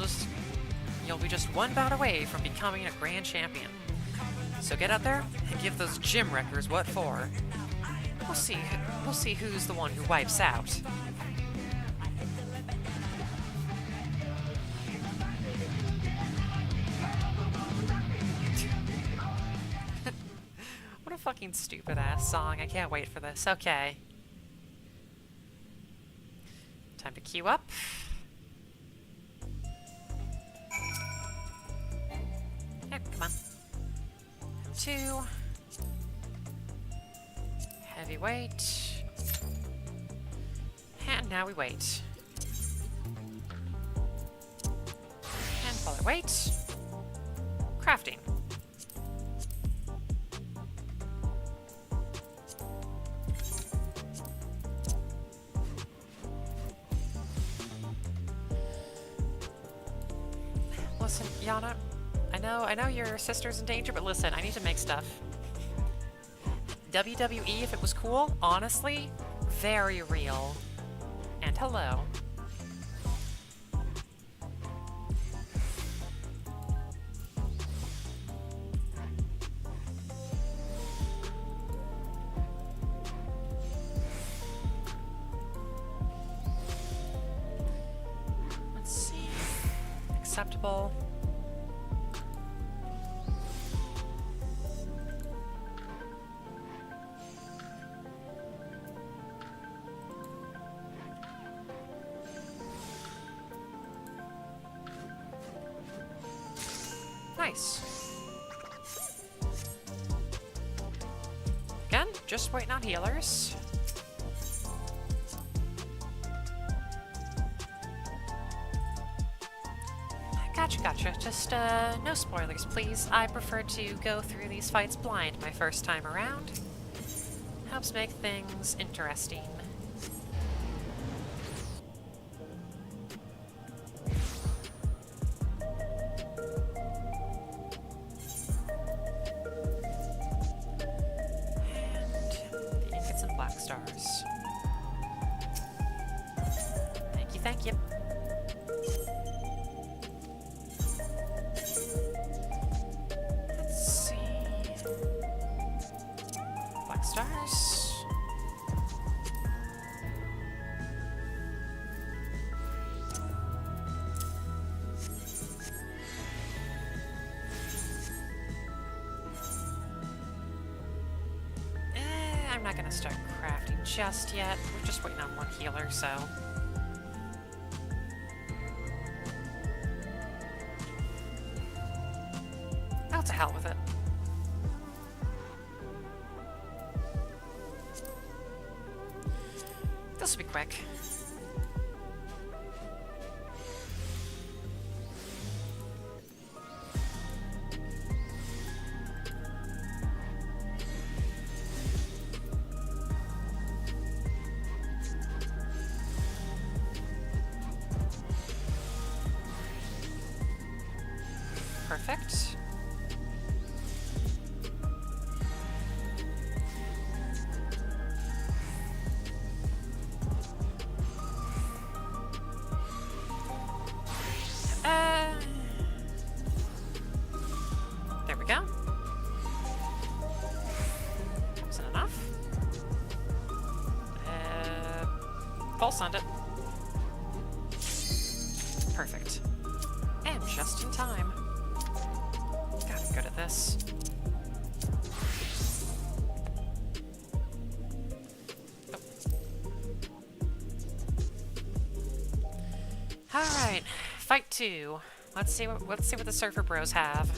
be just one bout away from becoming a grand champion. So get out there and give those gym wreckers what for. We'll see who's the one who wipes out. What a fucking stupid ass song. I can't wait for this. Okay. Time to queue up. Here, come on. M2. Heavyweight. And now we wait. And while I wait, crafting. Listen, Yana, I know your sister's in danger, but listen, I need to make stuff. WWE, if it was cool, honestly, very real. And hello. Let's see. Acceptable. Nice. Again, just waiting on healers. Gotcha. Just, no spoilers, please. I prefer to go through these fights blind my first time around. Helps make things interesting. thank you. Let's see. Black stars. I'm not gonna start crafting just yet. We're just waiting on one healer, so. Oh, to hell with it. This will be quick. Perfect. There we go. Wasn't enough. Pulse on it. Perfect. And just in time. God, I'm good at this. Oh. All right, fight 2. Let's see what the surfer bros have.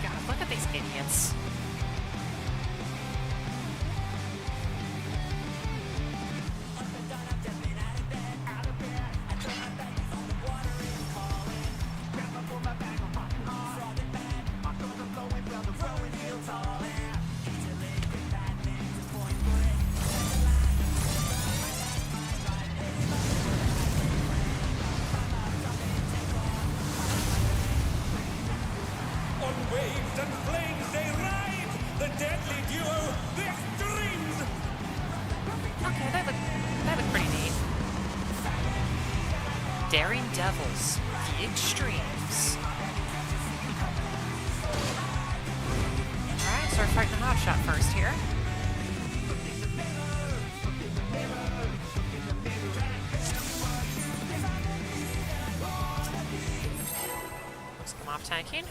God, look at these idiots. On waves and flames they ride! The deadly duo, the extremes! Okay, they look pretty neat. Daring Devils, the extremes. Alright, so we're fighting the hotshot first here. Looks like I'm off tanking.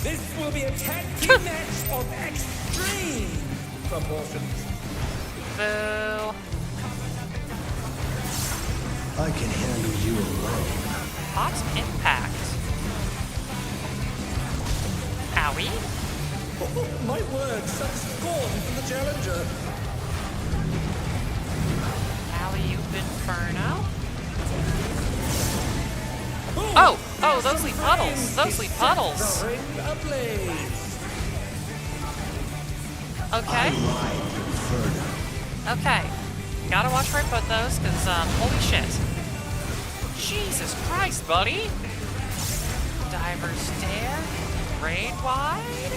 This will be a tag team match of extreme proportions. Boo. I can handle you alone. Hot impact. Owie. Oh, my word, such scorn from the challenger. Alley-oop Inferno. Oh, those leave puddles. Those leave puddles. The ring ablaze. Okay. Okay. Gotta watch where I put those, because, holy shit. Jesus Christ, buddy. Diver's Dare. Raid Wide.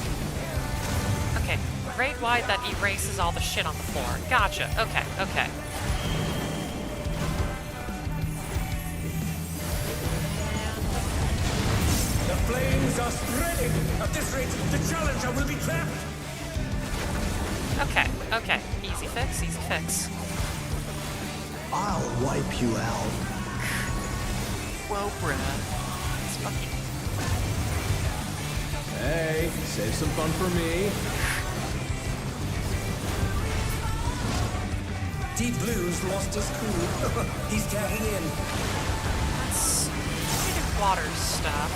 Okay. Raid Wide that erases all the shit on the floor. Gotcha. Okay, okay. The flames are spreading. At this rate, the challenger will be trapped. Okay, okay. Easy fix, easy fix. I'll wipe you out. Whoa, bruh. It's fucking... Hey, save some fun for me. Deep Blue's lost his cool. He's tagging in. Let's do water stuff.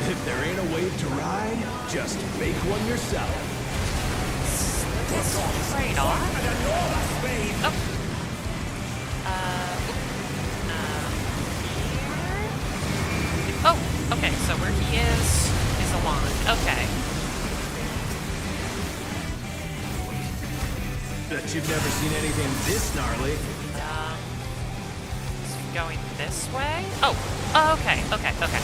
If there ain't a wave to ride, just make one yourself. Right on. An enormous wave. Oh. Here. Oh, okay, so where he is aligned. Okay. Bet you've never seen anything this gnarly. It's going this way? Oh, okay, okay, okay.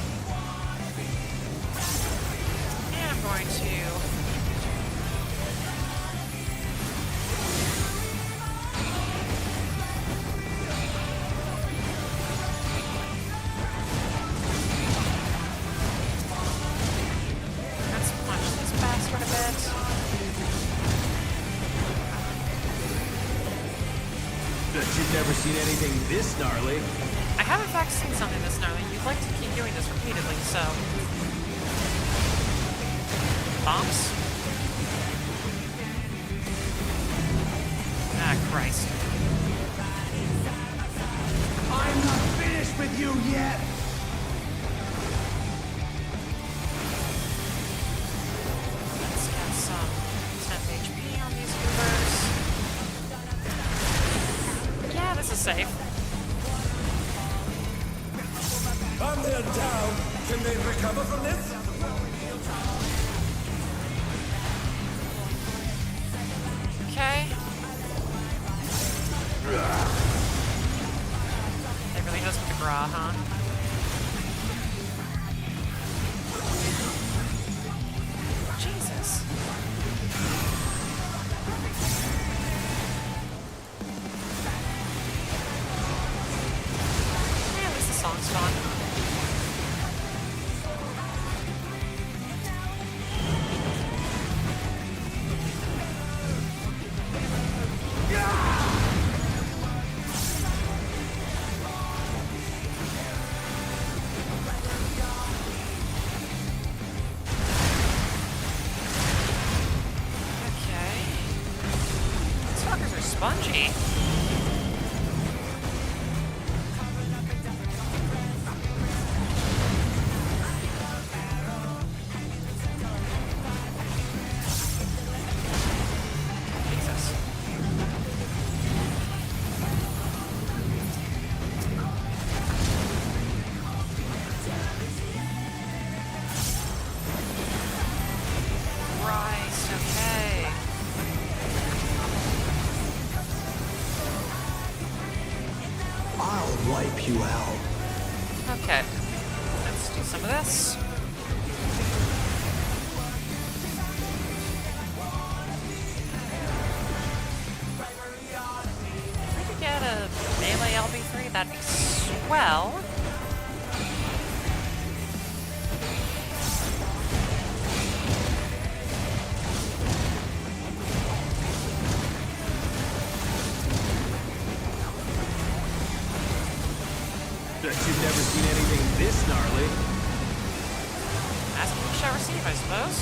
going to... Let's punch this bastard a bit. Bet you've never seen anything this gnarly. I have in fact seen something this gnarly. You'd like to keep doing this repeatedly, so... Bombs? Ah, Christ. I'm not finished with you yet! Let's get some temp HP on these goobers. Yeah, this is safe. On their down, can they recover from this? Okay. It really does with the gra, huh? Jesus. Yeah, at least the song's fun. Okay. These fuckers are spongy. Jesus. Christ, okay. I'll wipe you out. Okay. Let's do some of this. If we could get a melee LB3, that'd be swell. Bet you've never seen anything this gnarly. Ask what we shall receive, I suppose.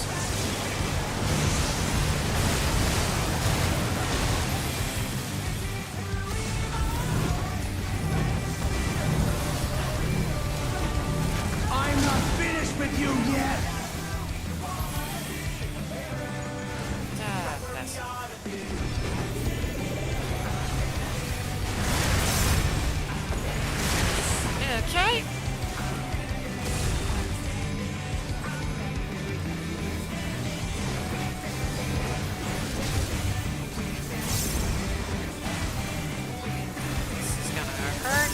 I'm not finished with you yet! Ah, this. Okay. This is gonna hurt.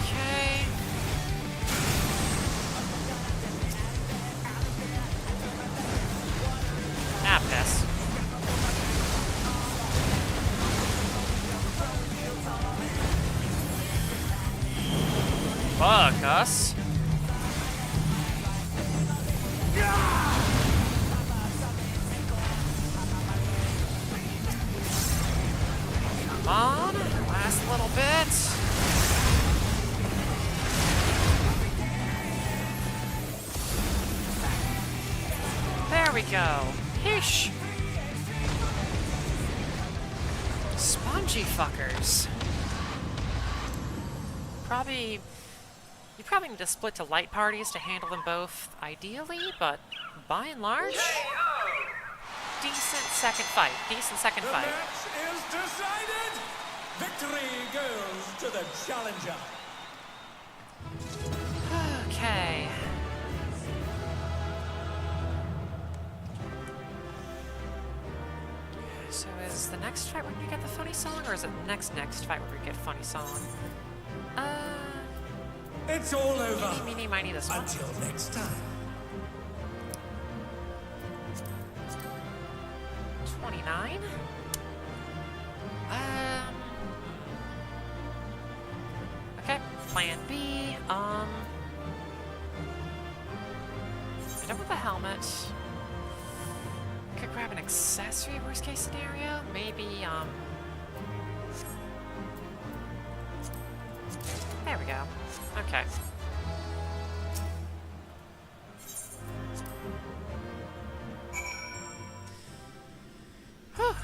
Okay. Ah, piss. Fuck us. Come on, last little bit. There we go. Heesh. Spongy fuckers. You probably need to split to light parties to handle them both, ideally, but by and large, decent second fight. Decent second The fight. match is decided! Victory goes to the challenger! Okay. So is the next fight when you get the funny song, or is it the next fight where we get funny song? It's all over. Meeny, miny, this one. Until next time. 29. Okay, plan B. I don't have a helmet. Could grab an accessory, worst case scenario. Maybe, there we go. Okay. Whew.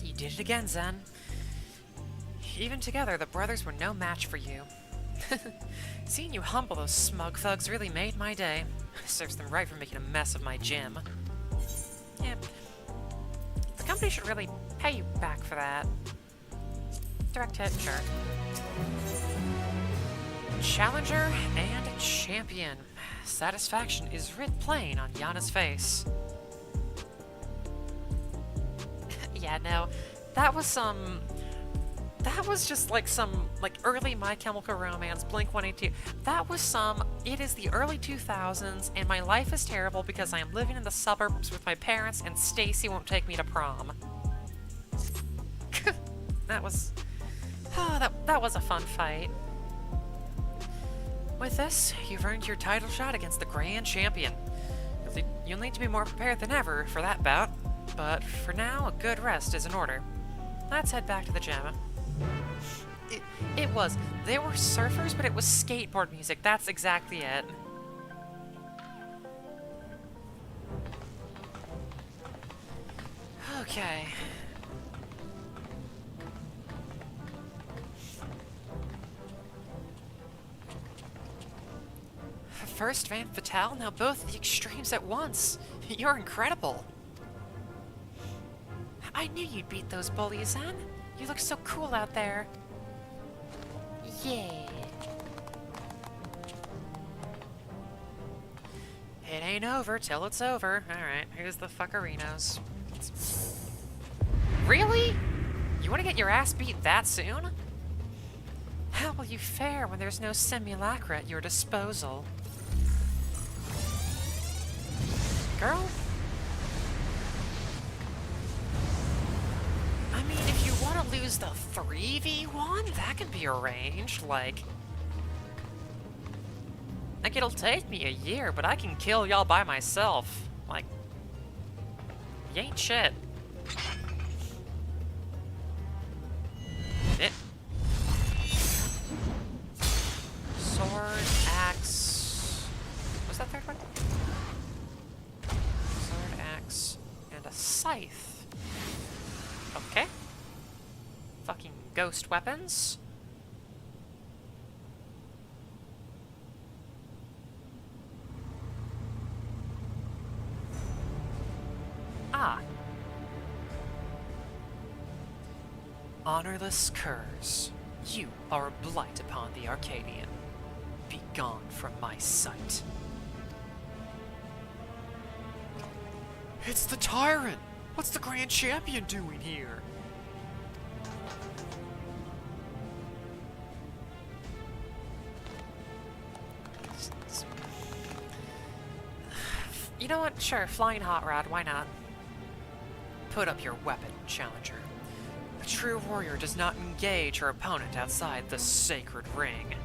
You did it again, Zen. Even together, the brothers were no match for you. Seeing you humble those smug thugs really made my day. Serves them right for making a mess of my gym. Yeah. The company should really pay you back for that. Direct hit, sure. Challenger and champion. Satisfaction is writ plain on Yana's face. Yeah, no. That was just like some, early My Chemical Romance, Blink-182. That was it is the early 2000s, and my life is terrible because I am living in the suburbs with my parents, and Stacy won't take me to prom. That was a fun fight. With this, you've earned your title shot against the Grand Champion. You'll need to be more prepared than ever for that bout, but for now, a good rest is in order. Let's head back to the gym. They were surfers, but it was skateboard music. That's exactly it. Okay. First Van Fatale, now both the extremes at once. You're incredible. I knew you'd beat those bullies, Zen. You look so cool out there. Yeah. It ain't over till it's over. Alright, here's the fuckerinos. Really? You want to get your ass beat that soon? How will you fare when there's no simulacra at your disposal? Girl? I mean, if you want to lose the 3v1, that can be arranged, like, it'll take me a year, but I can kill y'all by myself. Like, you ain't shit. Sword, axe... What's that third one? Sword, axe, and a scythe. Okay. Fucking ghost weapons. Ah. Honorless curs, you are a blight upon the Arcadian. Be gone from my sight. It's the tyrant! What's the Grand Champion doing here? You know what? Sure, flying hot rod, why not? Put up your weapon, Challenger. A true warrior does not engage her opponent outside the sacred ring.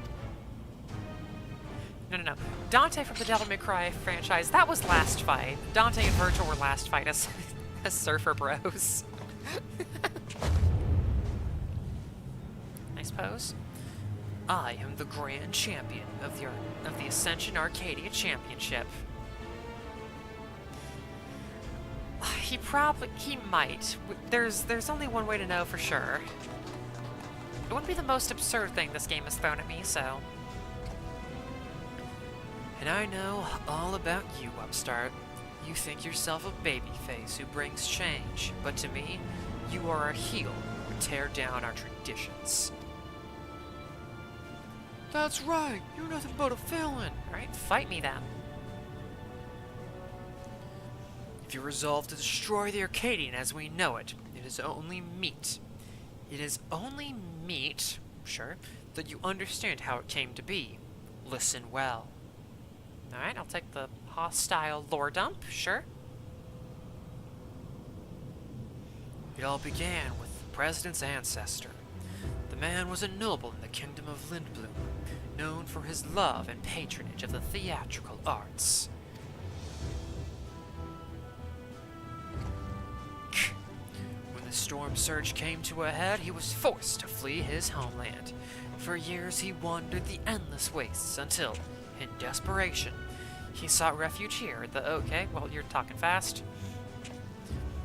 No. Dante from the Devil May Cry franchise, that was last fight. Dante and Virgil were last fight as surfer bros. Nice pose. I am the Grand Champion of the Ascension Arcadia Championship. He might. There's only one way to know for sure. It wouldn't be the most absurd thing this game has thrown at me, so. And I know all about you, upstart. You think yourself a babyface who brings change, but to me, you are a heel who would tear down our traditions. That's right, you're nothing but a villain. Alright, fight me then. If you resolve to destroy the Arcadian as we know it, it is only meet. It is only meet, sure, that you understand how it came to be. Listen well. Alright, I'll take the hostile lore dump, sure. It all began with the president's ancestor. The man was a noble in the kingdom of Lindblum, known for his love and patronage of the theatrical arts. When the storm surge came to a head, he was forced to flee his homeland. For years he wandered the endless wastes until, in desperation, he sought refuge here at the... Okay, well, you're talking fast.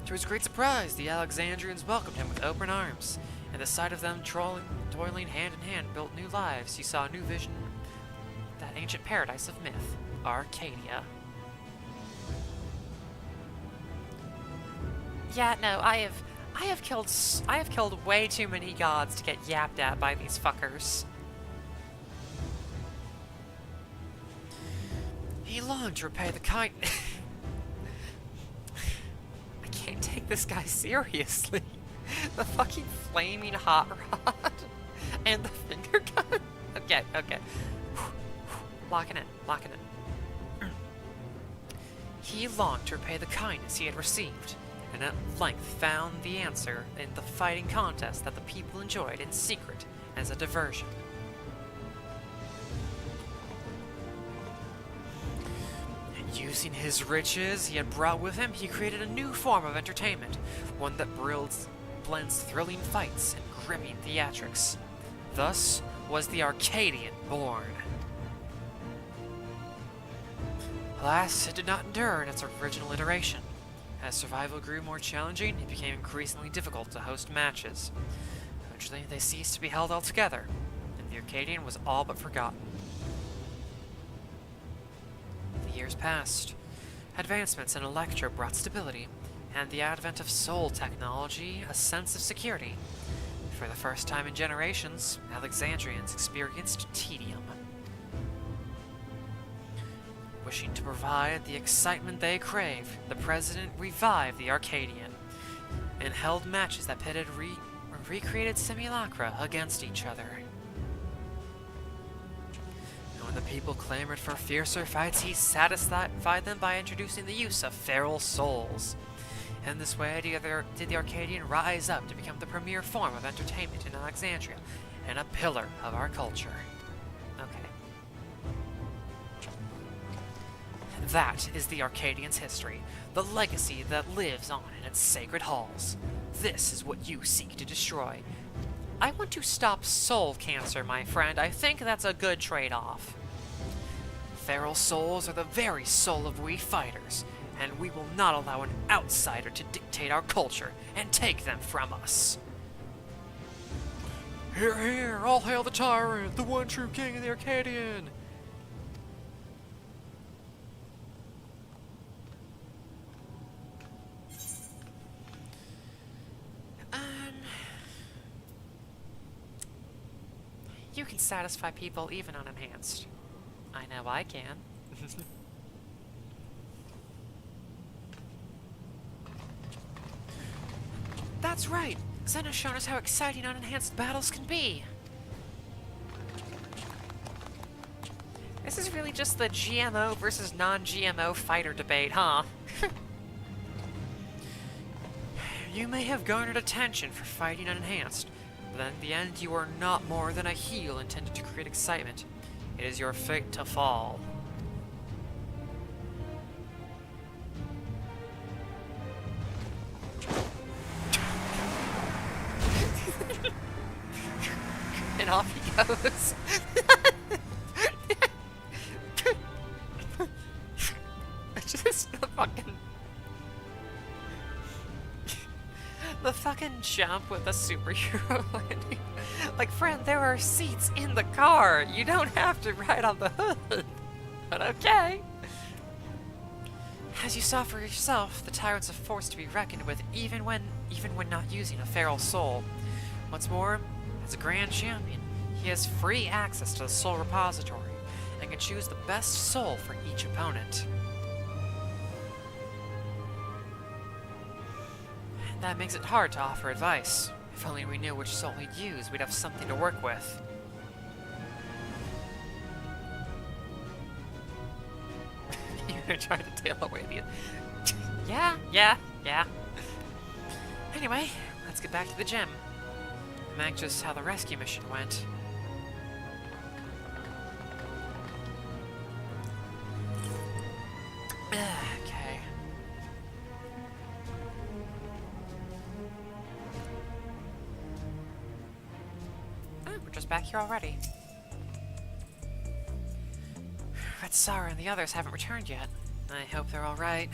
To his great surprise, the Alexandrians welcomed him with open arms, and the sight of them toiling hand in hand built new lives. He saw a new vision, that ancient paradise of myth, Arcadia. Yeah, no, I have killed way too many gods to get yapped at by these fuckers. He longed to repay the kindness. I can't take this guy seriously. The fucking flaming hot rod and the finger gun. Okay. Locking in. He longed to repay the kindness he had received, and at length found the answer in the fighting contest that the people enjoyed in secret as a diversion. And using his riches he had brought with him, he created a new form of entertainment, one that blends thrilling fights and gripping theatrics. Thus was the Arcadian born. Alas, it did not endure in its original iteration. As survival grew more challenging, it became increasingly difficult to host matches. Eventually, they ceased to be held altogether, and the Arcadian was all but forgotten. The years passed. Advancements in electro brought stability, and the advent of soul technology a sense of security. For the first time in generations, Alexandrians experienced tedium. Wishing to provide the excitement they craved, the president revived the Arcadian and held matches that pitted recreated simulacra against each other. And when the people clamored for fiercer fights, he satisfied them by introducing the use of feral souls. In this way did the Arcadian rise up to become the premier form of entertainment in Alexandria and a pillar of our culture. Okay. That is the Arcadian's history, the legacy that lives on in its sacred halls. This is what you seek to destroy. I want to stop soul cancer, my friend. I think that's a good trade-off. Feral souls are the very soul of we fighters, and we will not allow an outsider to dictate our culture and take them from us. Hear, hear! All hail the tyrant, the one true king of the Arcadian! You can satisfy people even unenhanced. I know I can. That's right! Zen has shown us how exciting unenhanced battles can be. This is really just the GMO versus non-GMO fighter debate, huh? You may have garnered attention for fighting unenhanced, but in the end you are not more than a heel intended to create excitement. It is your fate to fall. And off he goes. Just the fucking jump with the superhero landing. Like, friend, there are seats in the car. You don't have to ride on the hood. But okay. As you saw for yourself, the tyrant's a force to be reckoned with, even when not using a feral soul. What's more, as a grand champion, he has free access to the soul repository and can choose the best soul for each opponent. That makes it hard to offer advice. If only we knew which soul he'd use, we'd have something to work with. You're gonna try to tail away the... Yeah. Anyway, let's get back to the gym. I'm anxious how the rescue mission went. Okay. Oh, we're just back here already. But Sarah and the others haven't returned yet. I hope they're alright.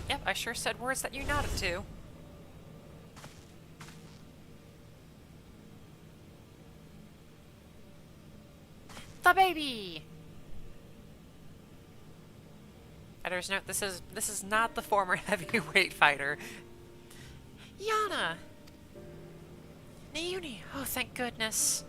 Yep, I sure said words that you nodded to. The baby! Editor's note, this is not the former heavyweight fighter. Yana! Naomi! Oh, thank goodness.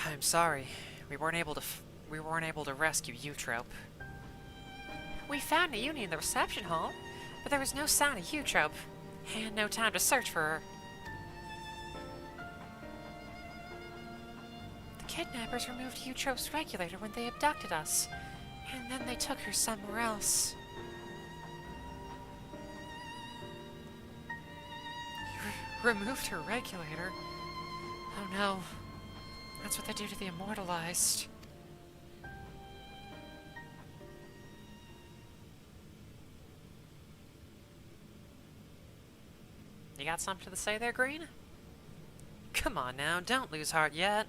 I'm sorry. We weren't able to rescue Eutrope. We found Naomi in the reception hall, but there was no sign of Eutrope, and no time to search for her. The kidnappers removed Eutrope's regulator when they abducted us, and then they took her somewhere else. Removed her regulator? Oh no. That's what they do to the immortalized. You got something to say there, Green? Come on now, don't lose heart yet.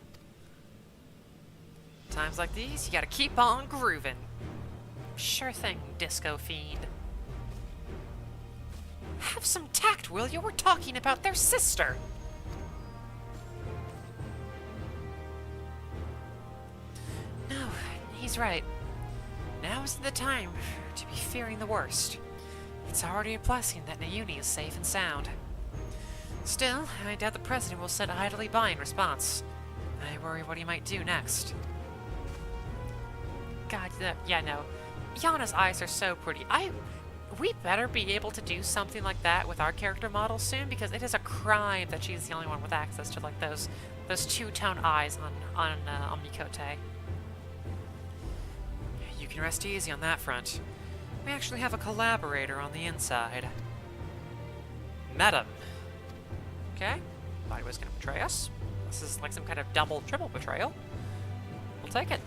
Times like these, you gotta keep on grooving. Sure thing, Disco Fiend. Have some tact, will you? We're talking about their sister. No, he's right. Now isn't the time to be fearing the worst. It's already a blessing that Naomi is safe and sound. Still, I doubt the President will sit idly by in response. I worry what he might do next. God, yeah, no. Yana's eyes are so pretty. We better be able to do something like that with our character model soon, because it is a crime that she's the only one with access to like those two-tone eyes on Mikote. You can rest easy on that front. We actually have a collaborator on the inside. Met him. Okay, thought he was going to betray us. This is like some kind of double, triple betrayal. We'll take it.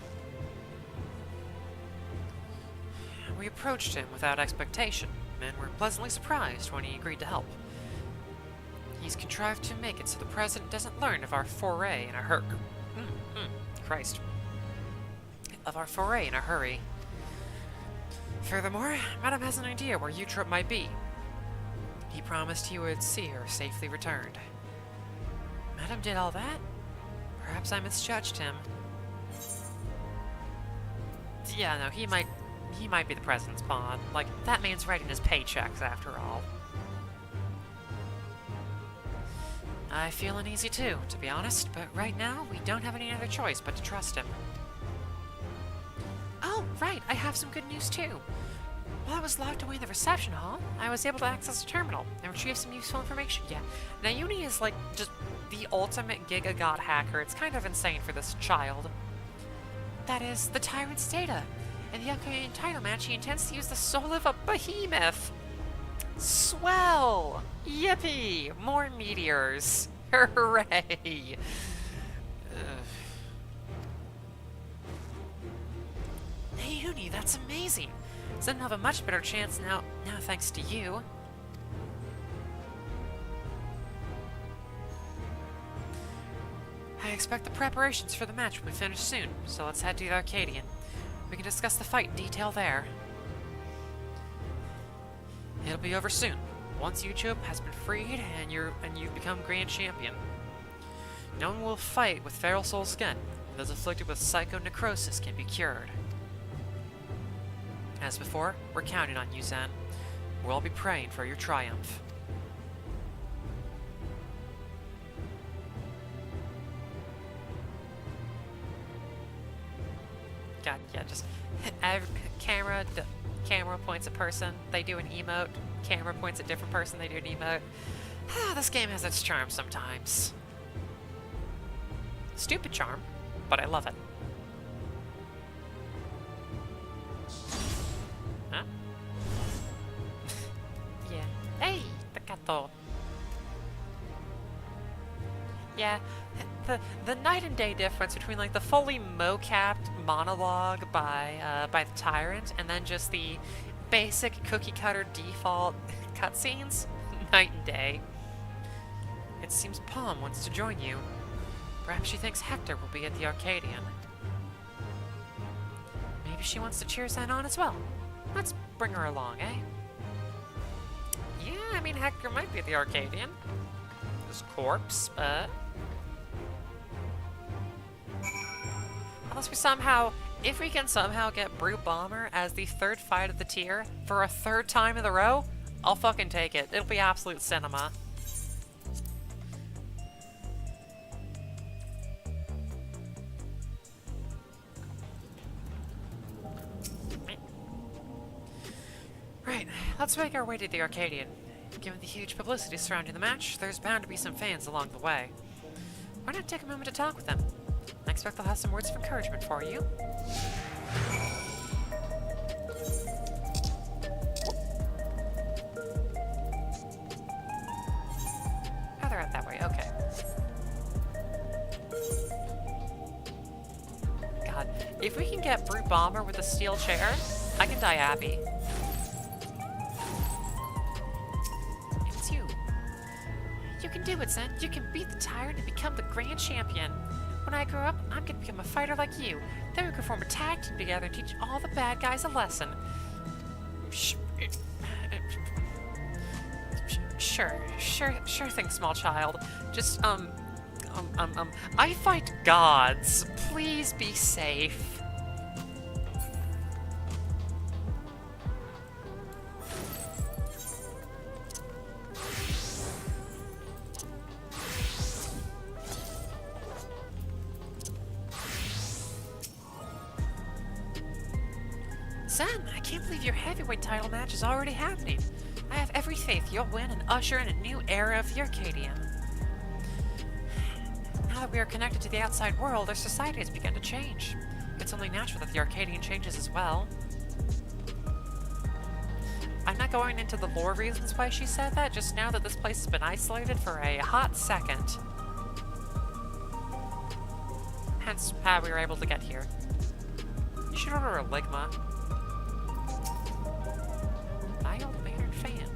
We approached him without expectation, and were pleasantly surprised when he agreed to help. He's contrived to make it so the President doesn't learn of our foray in a hurry. Of our foray in a hurry. Furthermore, Madam has an idea where Eutrope might be. He promised he would see her safely returned. Madam did all that? Perhaps I misjudged him. Yeah, no, he might be the President's pawn. Like, that man's writing his paychecks, after all. I feel uneasy too, to be honest, but right now, we don't have any other choice but to trust him. Oh, right, I have some good news too. While I was locked away in the reception hall, I was able to access the terminal and retrieve some useful information. Yeah, Naomi is like just the ultimate Giga God hacker. It's kind of insane for this child. That is the Tyrant's data. In the upcoming title match, he intends to use the soul of a behemoth. Swell! Yippee! More meteors. Hooray! Naomi, that's amazing. Zen have a much better chance now thanks to you. I expect the preparations for the match will be finished soon, so let's head to the Arcadian. We can discuss the fight in detail there. It'll be over soon, once YouTube has been freed and you've become Grand Champion. No one will fight with feral soul skin. Those afflicted with psychonecrosis can be cured. As before, we're counting on you, Zen. We'll all be praying for your triumph. God, yeah, just camera points at person, they do an emote. Camera points at different person, they do an emote. This game has its charm sometimes. Stupid charm, but I love it. Huh? Yeah. Hey, peccato. Yeah, the night and day difference between like the fully mo-capped monologue by the tyrant and then just the basic cookie cutter default cutscenes, night and day. It seems Palm wants to join you. Perhaps she thinks Hector will be at the Arcadian. Maybe she wants to cheer Zen on as well. Let's bring her along, eh? Yeah, I mean Hector might be at the Arcadian. His corpse, but unless we somehow, if we can somehow get Brute Bomber as the third fight of the tier for a third time in a row, I'll fucking take it. It'll be absolute cinema. Right, let's make our way to the Arcadian. Given the huge publicity surrounding the match, there's bound to be some fans along the way. Why not take a moment to talk with them? I expect they'll have some words of encouragement for you. Oh, they're out that way, okay. God, if we can get Brute Bomber with a steel chair, I can die happy. It's you. You can do it, Zen. You can beat the tyrant and become the Grand Champion. When I grow up, I'm gonna become a fighter like you. Then we can form a tag team together and teach all the bad guys a lesson. Sure thing, small child. Just, I fight gods. Please be safe. Zen, I can't believe your heavyweight title match is already happening. I have every faith you'll win and usher in a new era of the Arcadian. Now that we are connected to the outside world, our society has begun to change. It's only natural that the Arcadian changes as well. I'm not going into the lore reasons why she said that, just now that this place has been isolated for a hot second. Hence how we were able to get here. You should order a Ligma. Mild Maynard fan.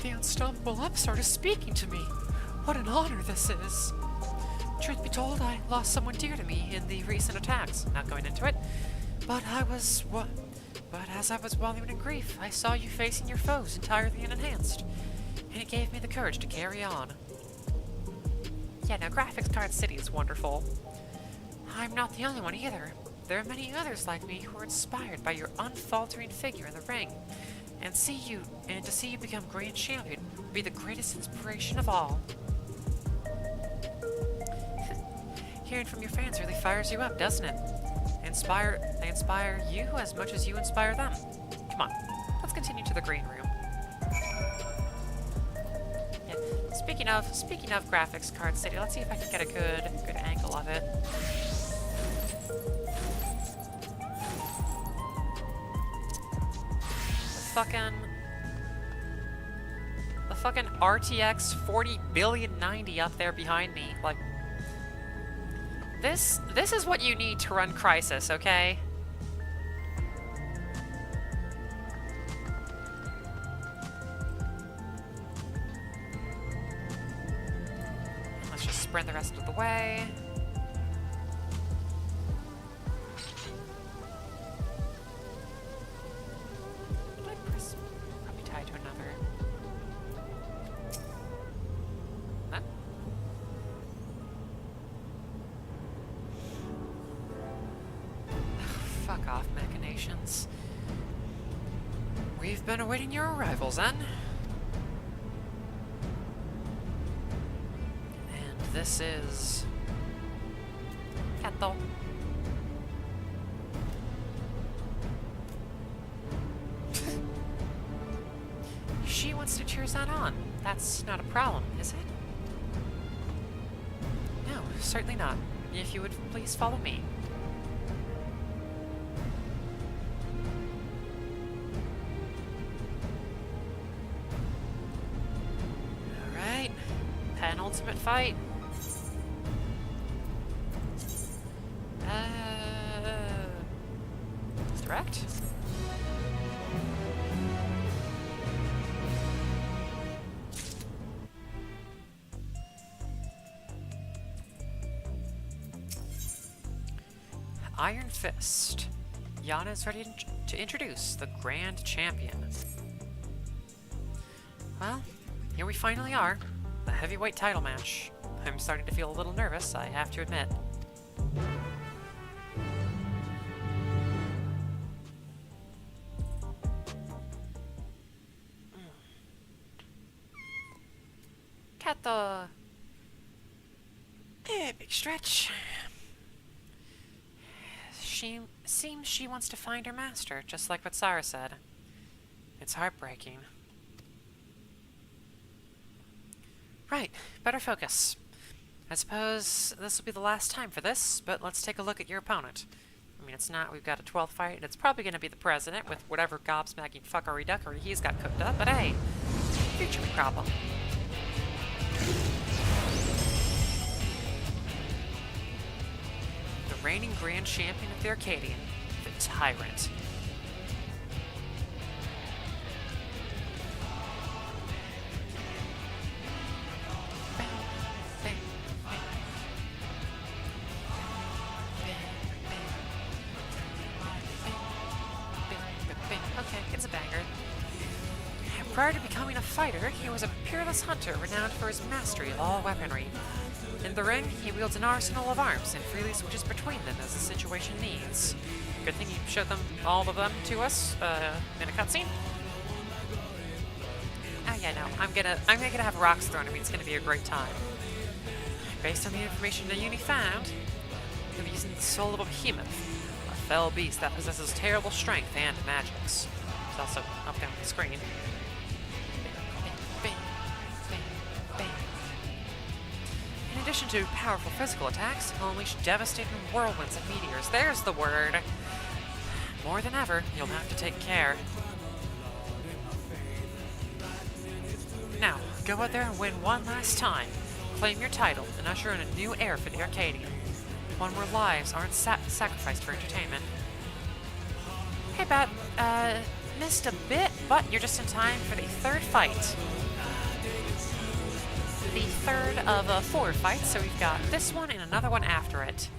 The unstoppable upstart is speaking to me. What an honor this is. Truth be told, I lost someone dear to me in the recent attacks. Not going into it, but as I was wallowing in grief, I saw you facing your foes entirely unenhanced, and it gave me the courage to carry on. Yeah, now Graphics Card City is wonderful. I'm not the only one either. There are many others like me who are inspired by your unfaltering figure in the ring, and to see you become Grand Champion would be the greatest inspiration of all. Hearing from your fans really fires you up, doesn't it? They inspire you as much as you inspire them. Come on, let's continue to the green room. Yeah, speaking of Graphics Card City, let's see if I can get a good angle of it. The fucking RTX 4090 up there behind me, like. This is what you need to run Crisis, okay? Let's just spread the rest of the way. Did I press? Probably tied to another. Huh? Fuck off, machinations. We've been awaiting your arrivals, then. And this is... Kato. She wants to cheer us on. That's not a problem, is it? No, certainly not. If you would please follow me. Alright. Penultimate fight. Direct? Iron Fist. Yana is ready to introduce the Grand Champion. Well, here we finally are. The heavyweight title match. I'm starting to feel a little nervous, I have to admit. Kato! Big stretch. Seems she wants to find her master, just like what Sarah said. It's heartbreaking. Right, better focus. I suppose this will be the last time for this, but let's take a look at your opponent. I mean, it's not, we've got a 12th fight, and it's probably going to be the president with whatever gobsmacking fuckery-duckery he's got cooked up, but hey, future problem. The reigning Grand Champion of the Arcadian, the Tyrant. Okay, it's a banger. Prior to becoming a fighter, he was a peerless hunter renowned for his mastery of all weaponry. In the ring, he wields an arsenal of arms and freely switches between them as the situation needs. Good thing you showed them all of them to us in a cutscene. Oh yeah, no, I'm gonna have rocks thrown at me. It's gonna be a great time. Based on the information the Uni found, he'll be using the soul of a behemoth, a fell beast that possesses terrible strength and magics. It's also up down the screen. In addition to powerful physical attacks, he'll unleash devastating whirlwinds and meteors. There's the word! More than ever, you'll have to take care. Now, go out there and win one last time. Claim your title and usher in a new era for the Arcadian. One where lives aren't sacrificed for entertainment. Hey, Bat, missed a bit, but you're just in time for the third fight. The third of 4 fights, so we've got this one and another one after it.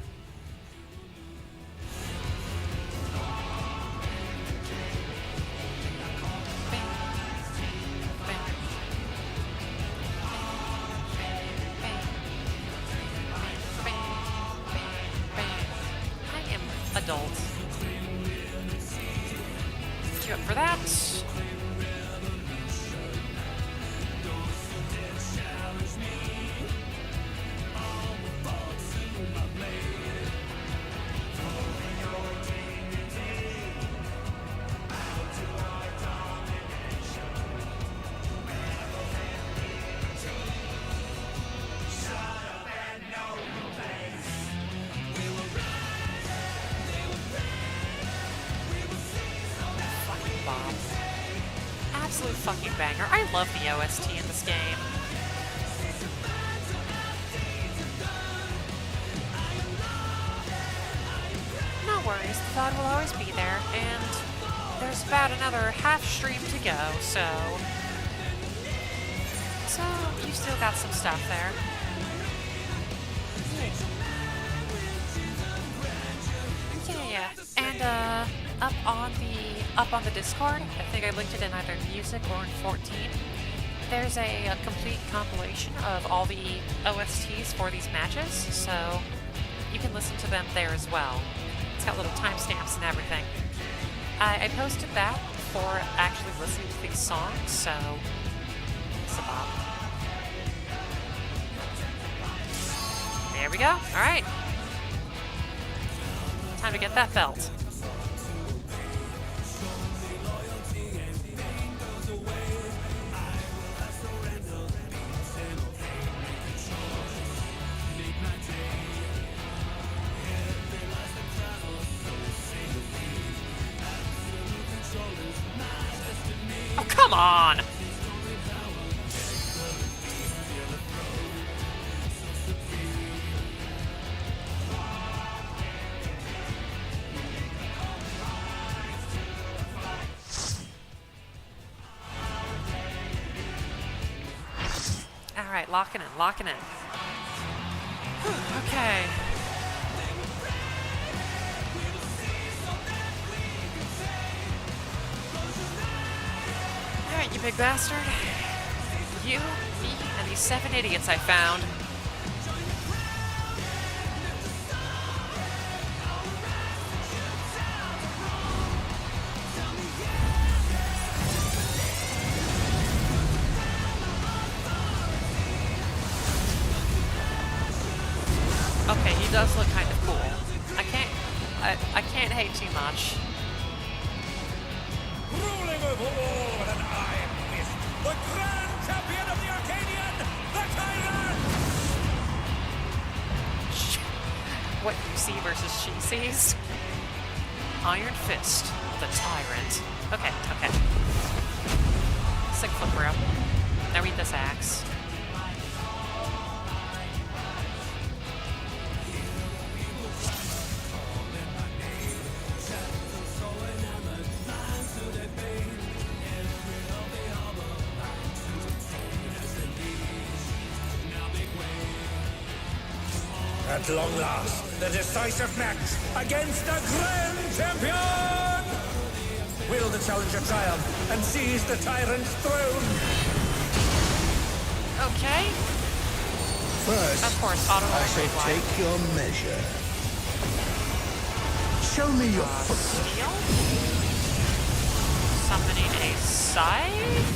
I am adult. Queue up for that. Absolute fucking banger. I love the OST in this game. No worries, the thought will always be there, and there's about another half stream to go, so you still got some stuff there. up on the Discord. I think I linked it in either music or in 14. There's a complete compilation of all the OSTs for these matches, so you can listen to them there as well. It's got little timestamps and everything. I posted that before actually listening to these songs, so it's a bop. There we go. All right. Time to get that belt. Oh, come on! Alright, locking in, locking in. Whew, okay. Alright, you big bastard. You, me, and these 7 idiots I found. Okay, he does look kind of cool. I can't hate too much. Ruling over all with an iron fist, the grand champion of the Arcadian, the Tyrant! What you see versus she sees. Iron Fist, the Tyrant. Okay, okay. Sick flip, bro. Now read this axe. At long last, the decisive match against the Grand Champion! Will the challenger triumph and seize the Tyrant's throne? Okay. First, Of course, auto I shall replay. take your measure. Show me your footwork. Steel. Summoning a scythe.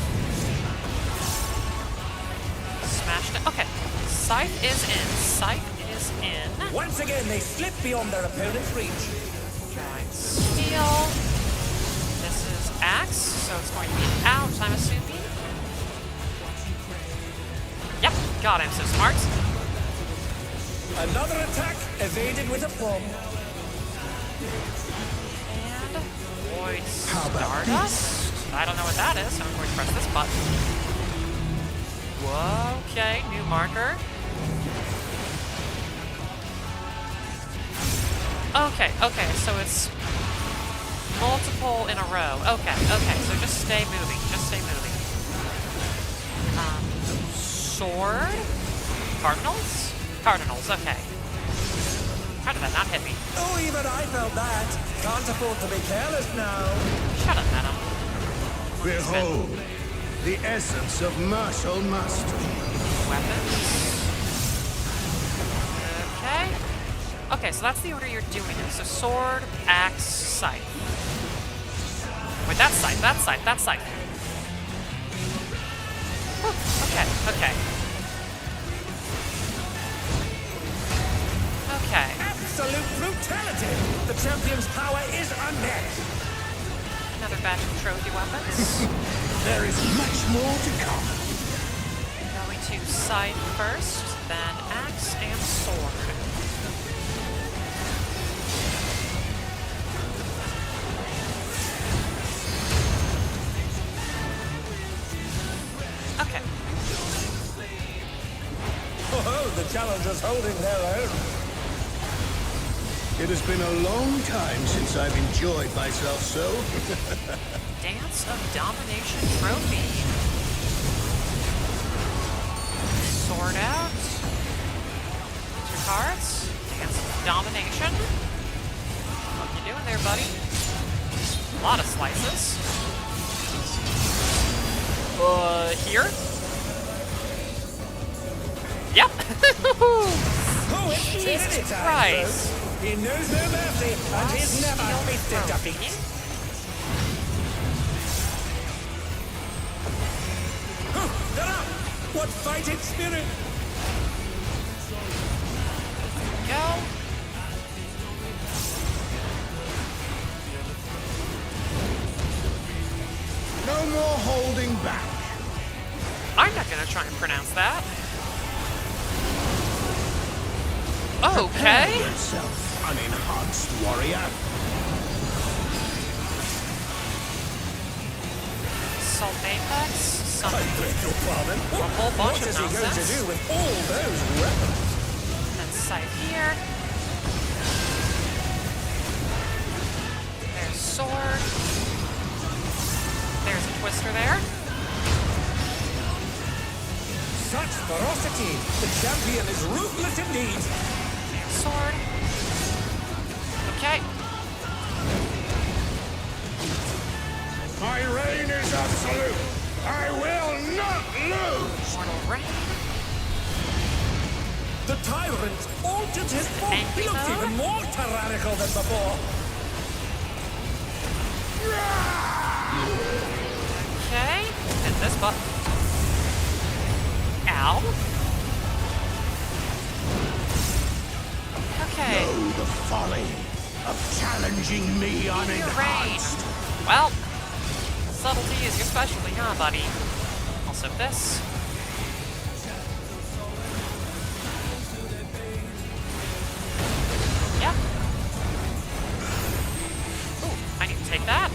Smashed it. Okay. Scythe is in. Scythe is in. Once again, they slip beyond their opponent's reach. Drawing steel. This is axe, so it's going to be out, I'm assuming. Yep. God, I'm so smart. Another attack evaded with aplomb. And Void How about Stardust. I don't know what that is, so I'm going to press this button. Whoa, okay, new marker. Okay, okay, so it's multiple in a row. Okay, okay, so just stay moving, just stay moving. Sword? Cardinals? Cardinals, okay. How did that not hit me? Oh, even I felt that. Can't afford to be careless now. Shut up, Venom. Behold, the essence of martial mastery. Weapons. Okay. Okay, so that's the order you're doing it. So sword, axe, scythe. Wait, that's scythe, that's scythe, that's scythe. Whew, okay, okay. Okay. Absolute brutality! The champion's power is unmatched. Another batch of trophy weapons. There is much more to come. Going to scythe first, then axe and sword. Okay. Oh, the challenger's holding their own. It has been a long time since I've enjoyed myself so. Dance of Domination trophy. Sword out. 2 cards. Dance of Domination. What you doing there, buddy? A lot of slices. Here? Yep. Jesus Christ. He knows no mercy, and he's never tasted defeat. They're up! What fighting spirit! Go. No more holding back. I'm not gonna try and pronounce that. Okay. Prepare yourself, unenhanced warrior. Salt Apex. Some I beg your pardon. a whole bunch What of is he going to nonsense. do with all those weapons? And scythe here. There's sword. There's a twister there. Such ferocity! The champion is ruthless indeed! There's sword. Okay. My reign is absolute. I will not lose. Mortal Rain. The tyrant altered his form. Thank He you, looks sir. even more tyrannical than before. Okay. Hit this button. Ow. Okay. Know the folly of challenging me Your reign. unenhanced. Well, subtlety is your specialty, huh, buddy? Also this. Yep. Ooh, I need to take that.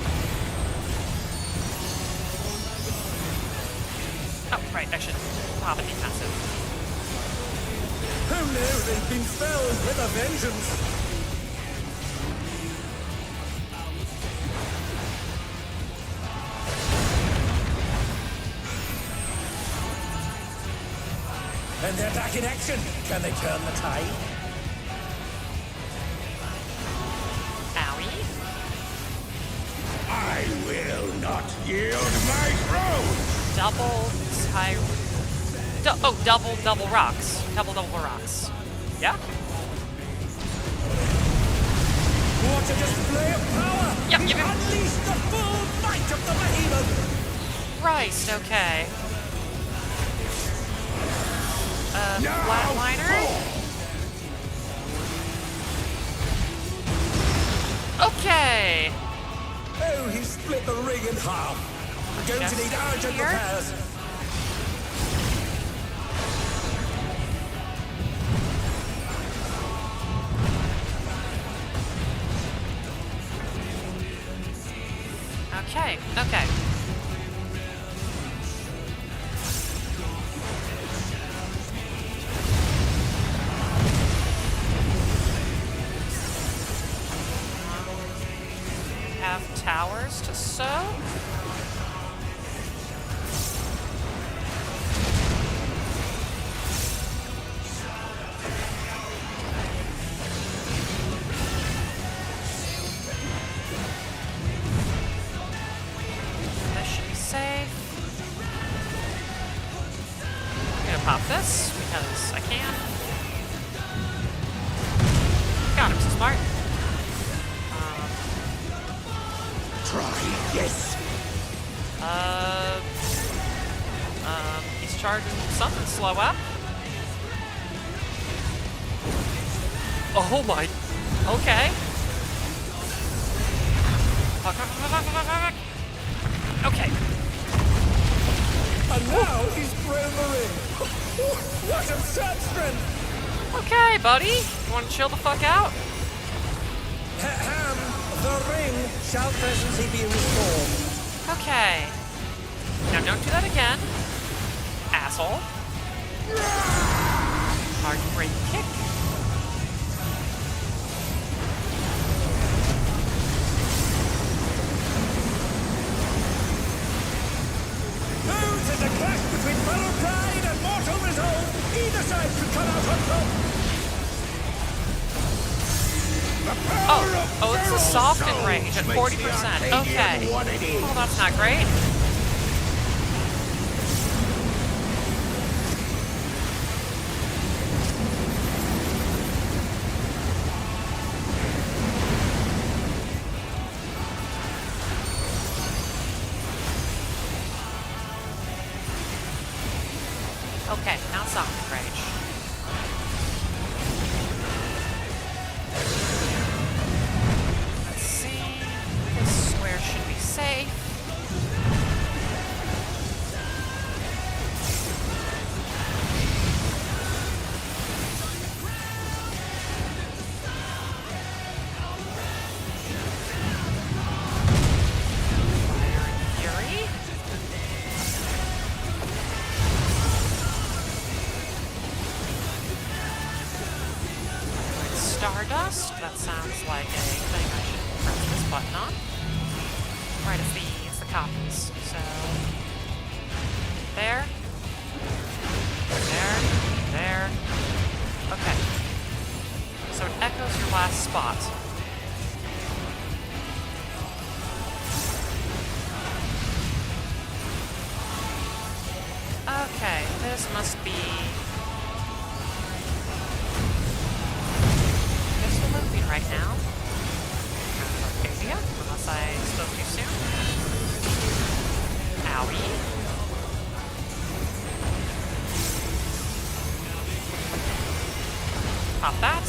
Oh, right, I should pop a defensive. Oh no, they've been felled with a vengeance. And they're back in action. Can they turn the tide? Owie. I will not yield my throne. Double double rocks. Double rocks. Yeah? What a display of power! Yep, He's yep, yep. unleashed the full might of the behemoth! Christ, okay. Now Flatliner? Okay! Oh, he split the ring in half. We're going to Just need urgent here? repairs. Okay, okay. Have towers to sew. This should be safe. I'm gonna pop this because I can. God, I'm so smart. Try this. He's charging something slow up. Oh my. Okay. Okay. And now he's thrown the ring. What absurd strength! Okay, buddy. You want to chill the fuck out? The ring shall presently be restored. Okay. Now don't do that again. Asshole. Hard break kick. Oh, there's a clash between fellow pride and mortal resolve. Either side could come out on top. Oh, Oh, it's a softened range at 40%. Okay. Well, that's not great. Okay, now softened range. Let's see. This square should be safe. Fire and Fury. Stardust. That sounds like a thing I should press this button on. Right, it's the copies. So there. There. Okay. So it echoes your last spot. Okay, this must be right now. Arcadia, unless I spoke too soon. Owie. Pop that.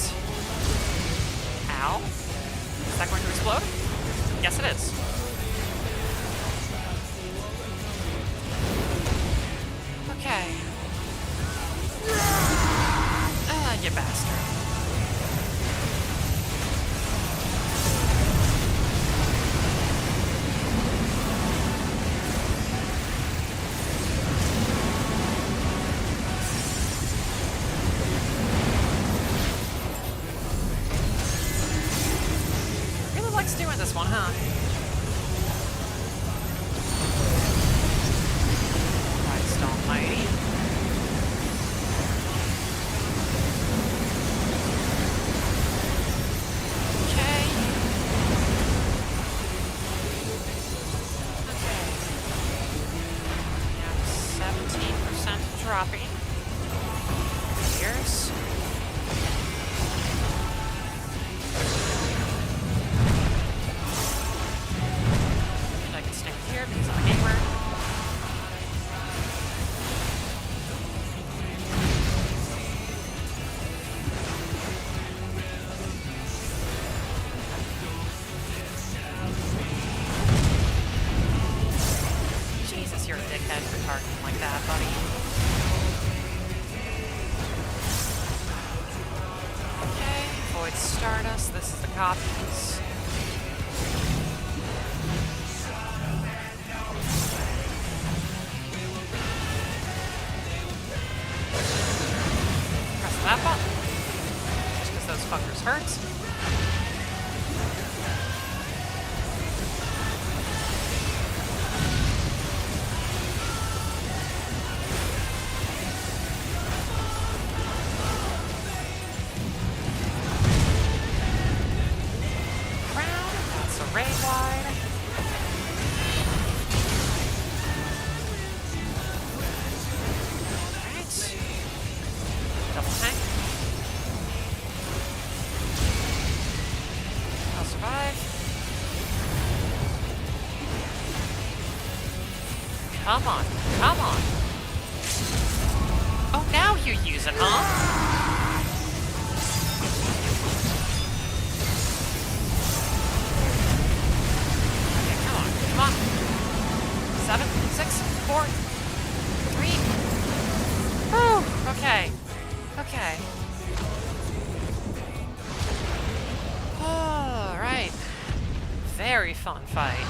Ow. Is that going to explode? Yes, it is. Okay. You bastard. Doing this one, huh? Christ almighty. Okay. Now 17% dropping. Here's. Because I'm a gamer. Jesus, you're a dickhead for targeting like that, buddy. Okay, Void Stardust, this is the copies. That button. Just because those fuckers hurt. Crown, that's a raid wide. Alright. Double tank. I'll survive. Come on, come on. Oh, now you use it, huh? Okay, come on. 7, 6, 4, 3. Whew, okay. Okay. Alright. Very fun fight.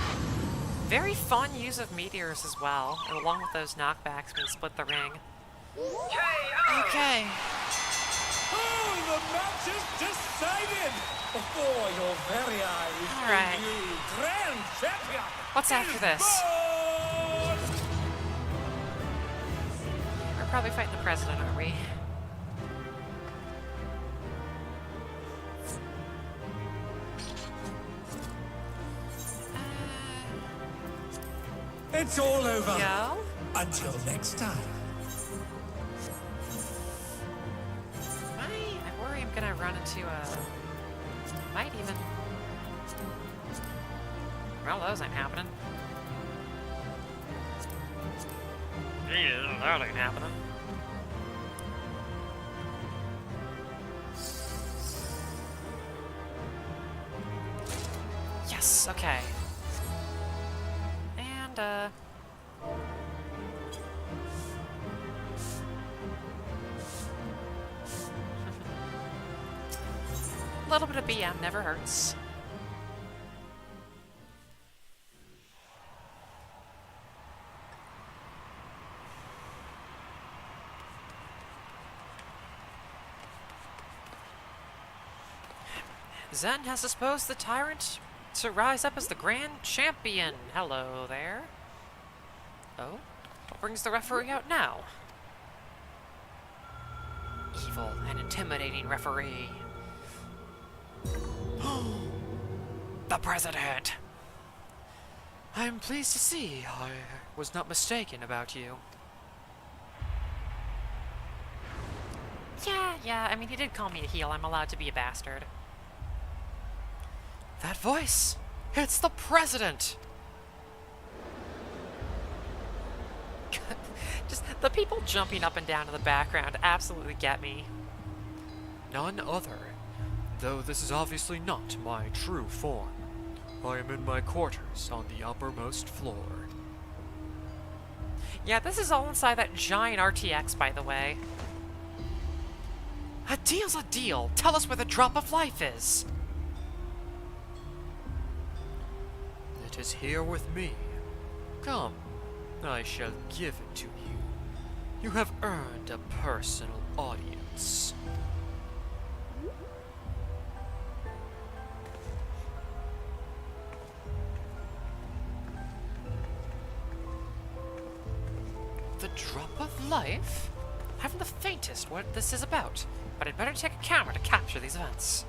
Very fun use of meteors as well, and along with those knockbacks when you split the ring. Okay. Oh, the match is decided before your very eyes. All right. The new Grand Champion. What's after this? Born! We're probably fighting the president, aren't we? It's all over. Yo? Until next time. I worry I'm gonna run into a... Might even... Well, those ain't happening. Yeah, that ain't happening. Yes, okay. And, a little bit of BM never hurts. Zen has disposed the tyrant to rise up as the grand champion. Hello there. Oh? What brings the referee out now? Evil and intimidating referee. The president! I am pleased to see I was not mistaken about you. Yeah, I mean, he did call me a heel. I'm allowed to be a bastard. That voice! It's the president! Just the people jumping up and down in the background absolutely get me. None other, though this is obviously not my true form. I am in my quarters on the uppermost floor. Yeah, this is all inside that giant RTX, by the way. A deal's a deal. Tell us where the drop of life is. It is here with me. Come, I shall give it to you. You have earned a personal audience. The drop of life? I haven't the faintest what this is about, but I'd better take a camera to capture these events.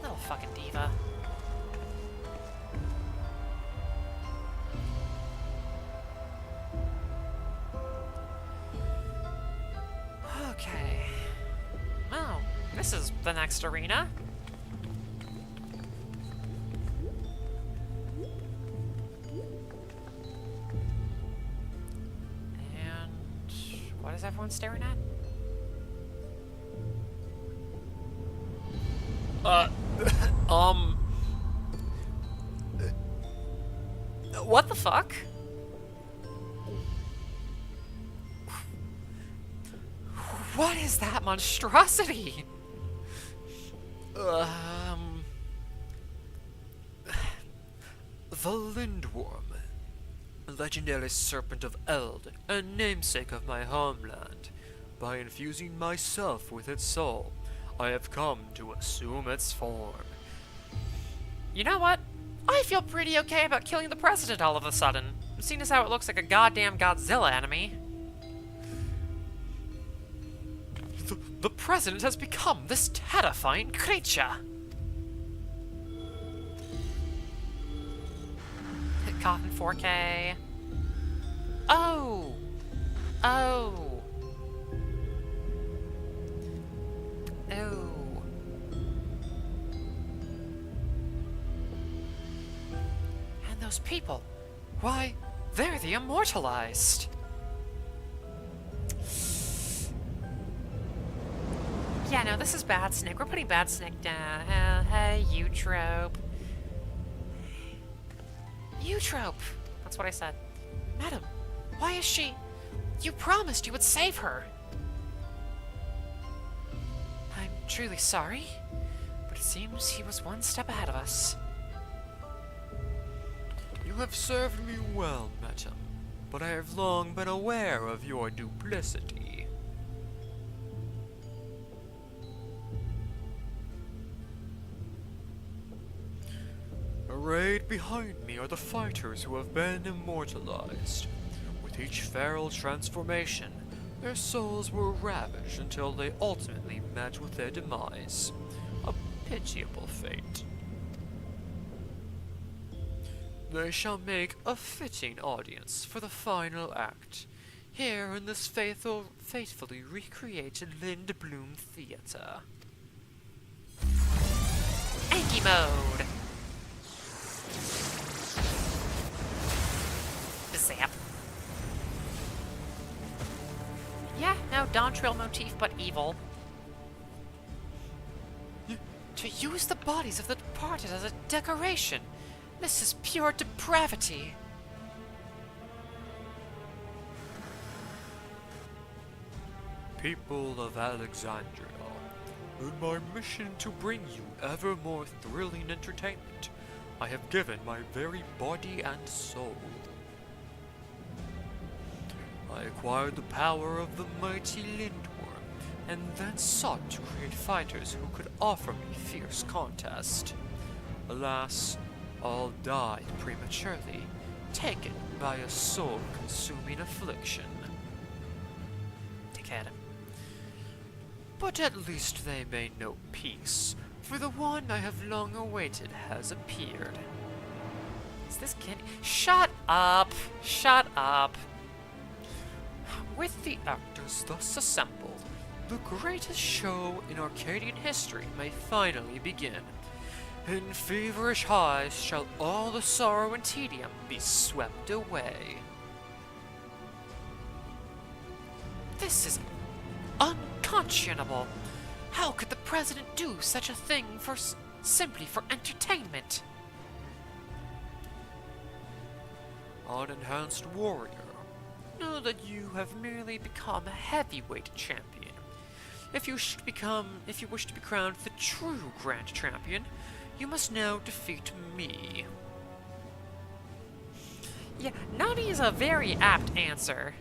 Little fucking diva. Okay. Oh, this is the next arena. And what is everyone staring at? What the fuck? What is that monstrosity? The Lindworm, legendary serpent of Eld, and namesake of my homeland. By infusing myself with its soul, I have come to assume its form. You know what? I feel pretty okay about killing the president all of a sudden, seeing as how it looks like a goddamn Godzilla enemy. The president has become this terrifying creature. Caught in 4K. Oh! Oh! Oh. And those people, why, they're the immortalized. Yeah, no, this is Bad Snake. We're putting Bad Snake down. Hey, Eutrope. Eutrope! That's what I said. Madam, why is she... You promised you would save her. I'm truly sorry, but it seems he was one step ahead of us. You have served me well, madam, but I have long been aware of your duplicity. Arrayed behind me are the fighters who have been immortalized. With each feral transformation, their souls were ravaged until they ultimately met with their demise. A pitiable fate. they shall make a fitting audience for the final act, here in this faithfully recreated Lindblom Theatre. Anki mode! Zap. Yeah, no Dawn Trail motif, but evil. To use the bodies of the departed as a decoration! This is pure depravity! People of Alexandria, in my mission to bring you ever more thrilling entertainment, I have given my very body and soul. I acquired the power of the mighty Lindworm, and then sought to create fighters who could offer me fierce contest. Alas, all died prematurely, taken by a soul-consuming affliction. Dickhead. But at least they may know peace, for the one I have long awaited has appeared. Is this kid? Shut up! Shut up! With the actors thus assembled, the greatest show in Arcadian history may finally begin. In feverish highs shall all the sorrow and tedium be swept away. This is unconscionable! How could the president do such a thing simply for entertainment? Unenhanced warrior, know that you have merely become a heavyweight champion. If you wish to be crowned the true Grand Champion, you must now defeat me. Yeah, Nani is a very apt answer.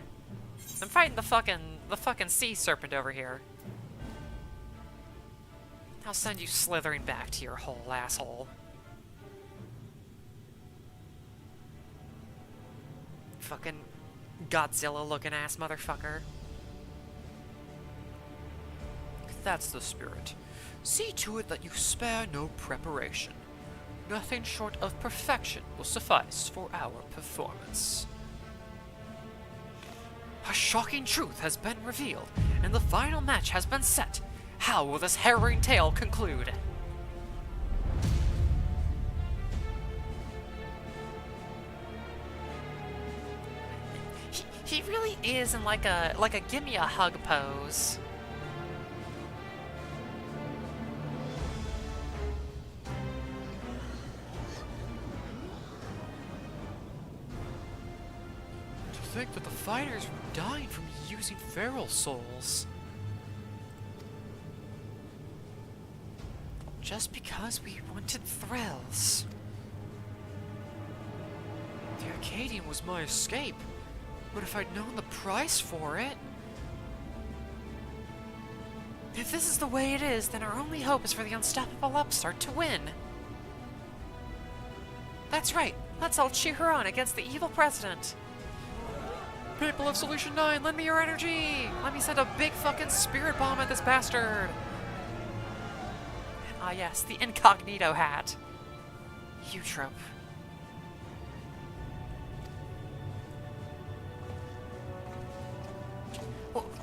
I'm fighting the fucking sea serpent over here. I'll send you slithering back to your hole, asshole. Fucking Godzilla-looking ass motherfucker. That's the spirit. See to it that you spare no preparation. Nothing short of perfection will suffice for our performance. A shocking truth has been revealed, and the final match has been set. How will this harrowing tale conclude? He really is in like a give me a hug pose. To think that the fighters were dying from using feral souls. Just because we wanted thrills. The Arcadian was my escape, but if I'd known the price for it... If this is the way it is, then our only hope is for the unstoppable upstart to win. That's right, let's all cheer her on against the evil president. People of Solution 9, lend me your energy! Let me send a big fucking spirit bomb at this bastard! Ah yes, the incognito hat. Eutrope.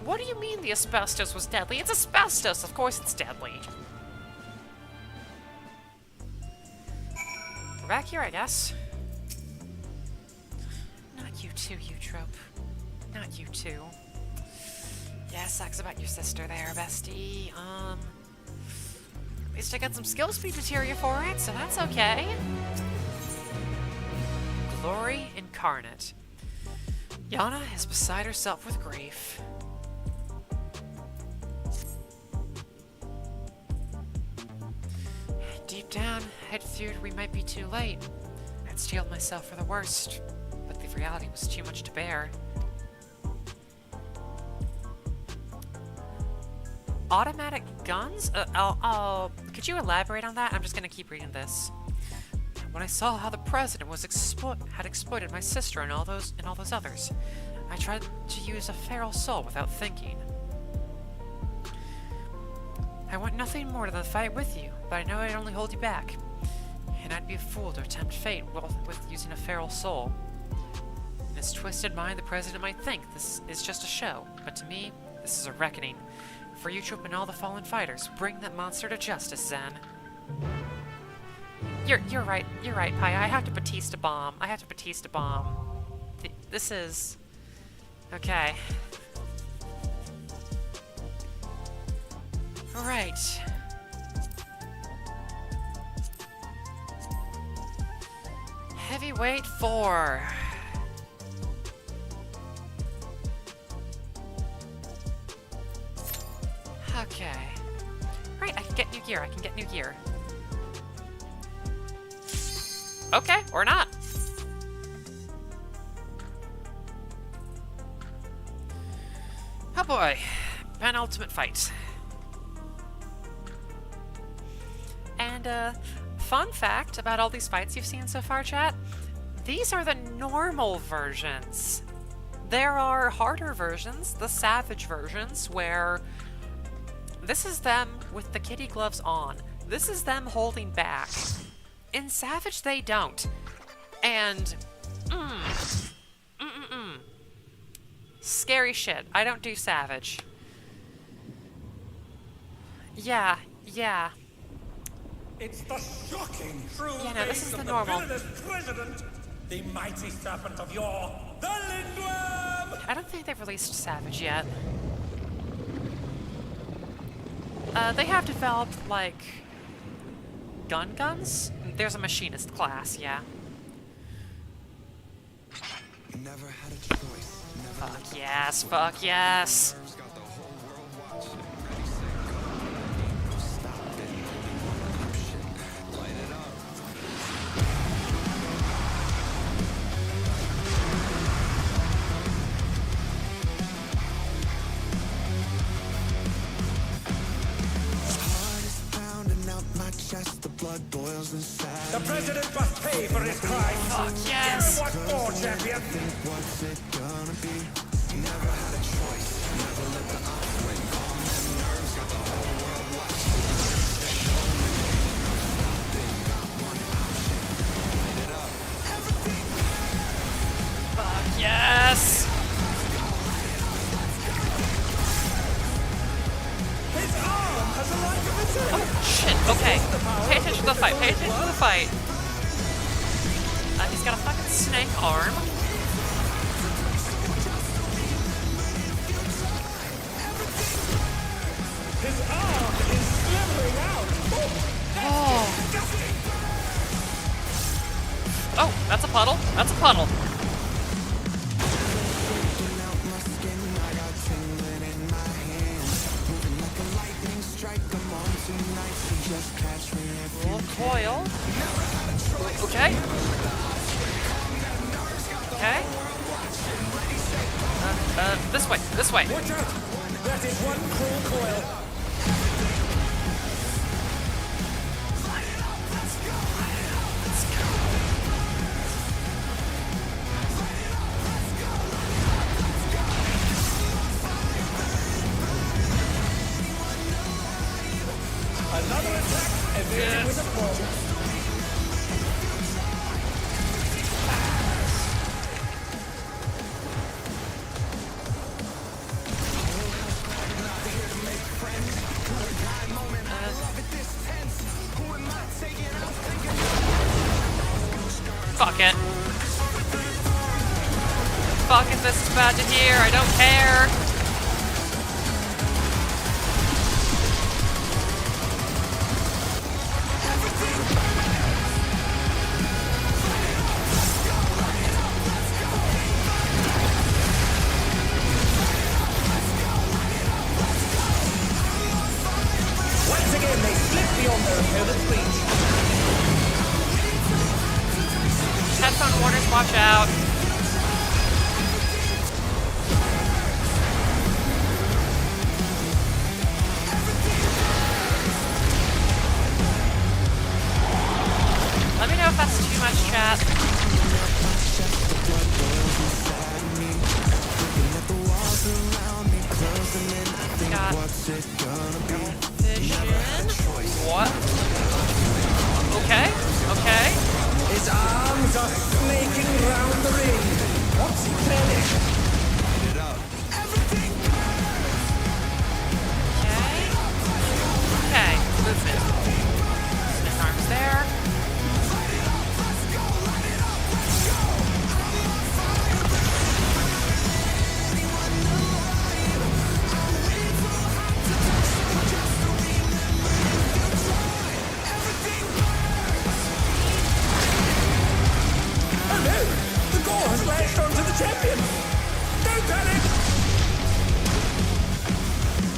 What do you mean the asbestos was deadly? It's asbestos! Of course it's deadly. We're back here, I guess. Not you too, Eutrope. Not you too. Yeah, sucks about your sister there, bestie. At least I got some skill speed materia for it, so that's okay. Glory incarnate. Yana is beside herself with grief. Deep down, I'd feared we might be too late. I'd steeled myself for the worst, but the reality was too much to bear. Automatic guns? Could you elaborate on that? I'm just gonna keep reading this. When I saw how the president was had exploited my sister and all those others, I tried to use a feral soul without thinking. I want nothing more than the fight with you, but I know I'd only hold you back. and I'd be a fool to tempt fate with using a feral soul. In his twisted mind, the president might think this is just a show, but to me, this is a reckoning. For you to open all the fallen fighters, bring that monster to justice, Zen. You're right, Pi. I have to Batista bomb. This is... Okay. Alright. Heavyweight 4. Okay. Right, I can get new gear. Okay, or not. Oh boy. Penultimate fight. And, fun fact about all these fights you've seen so far, chat, these are the normal versions. There are harder versions, the savage versions, where this is them with the kitty gloves on. This is them holding back. In Savage, they don't. And, scary shit. I don't do Savage. Yeah. It's the shocking true Yeah, no, this face is of the the normal. villainous president, the mighty serpent of yore, the Lindworm! I don't think they've released Savage yet. They have developed, like, guns? There's a machinist class, yeah. Never had a choice. Fuck yes. The president must pay for his crime. Fuck yes. What for, champion? What's it gonna be? Never had a choice. Never let the odds win. Calm them nerves, got the whole world watching. Got one option. Light it up. Everything. Fuck yes. His arm has a life of its own. Shit, okay. Pay attention to the fight. He's got a fucking snake arm. His arm is slithering out. Oh, that's a puddle. Breaking out my skin, I got tingling in my hands. Moving like a lightning strike, I'm on tonight, so just catch me if you Little coil. Okay. This way. Watch out! That is one cruel coil. Another attack, evaded with a blow. Fuck it. Fuck if this is bad to hear, I don't care. Once again, they slip beyond their opponent's reach. Headphone warners, watch out. Let me know if that's too much, chat. Got vision. What? Okay. movement. Snake arms there. Oh no! The gore has latched onto the champion! Don't panic!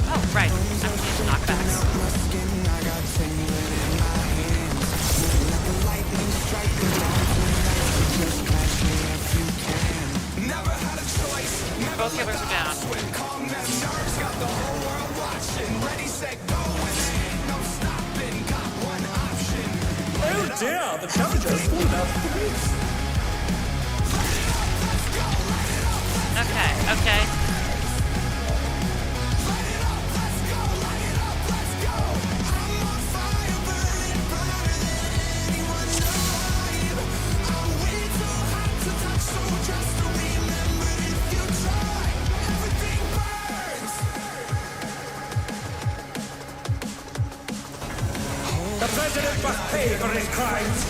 Oh, right. I'm using knockbacks. My skin, I got tingling in my hands. Moving like a lightning strike along tonight. Just catch me if you can. Never had a choice. Both healers are down. Calm them nerves, got the whole world watching. Ready, set, go, and there ain't no stopping. Got one option. Oh dear, the challenger has fallen out of the race. Okay, okay. The president must pay for his crimes.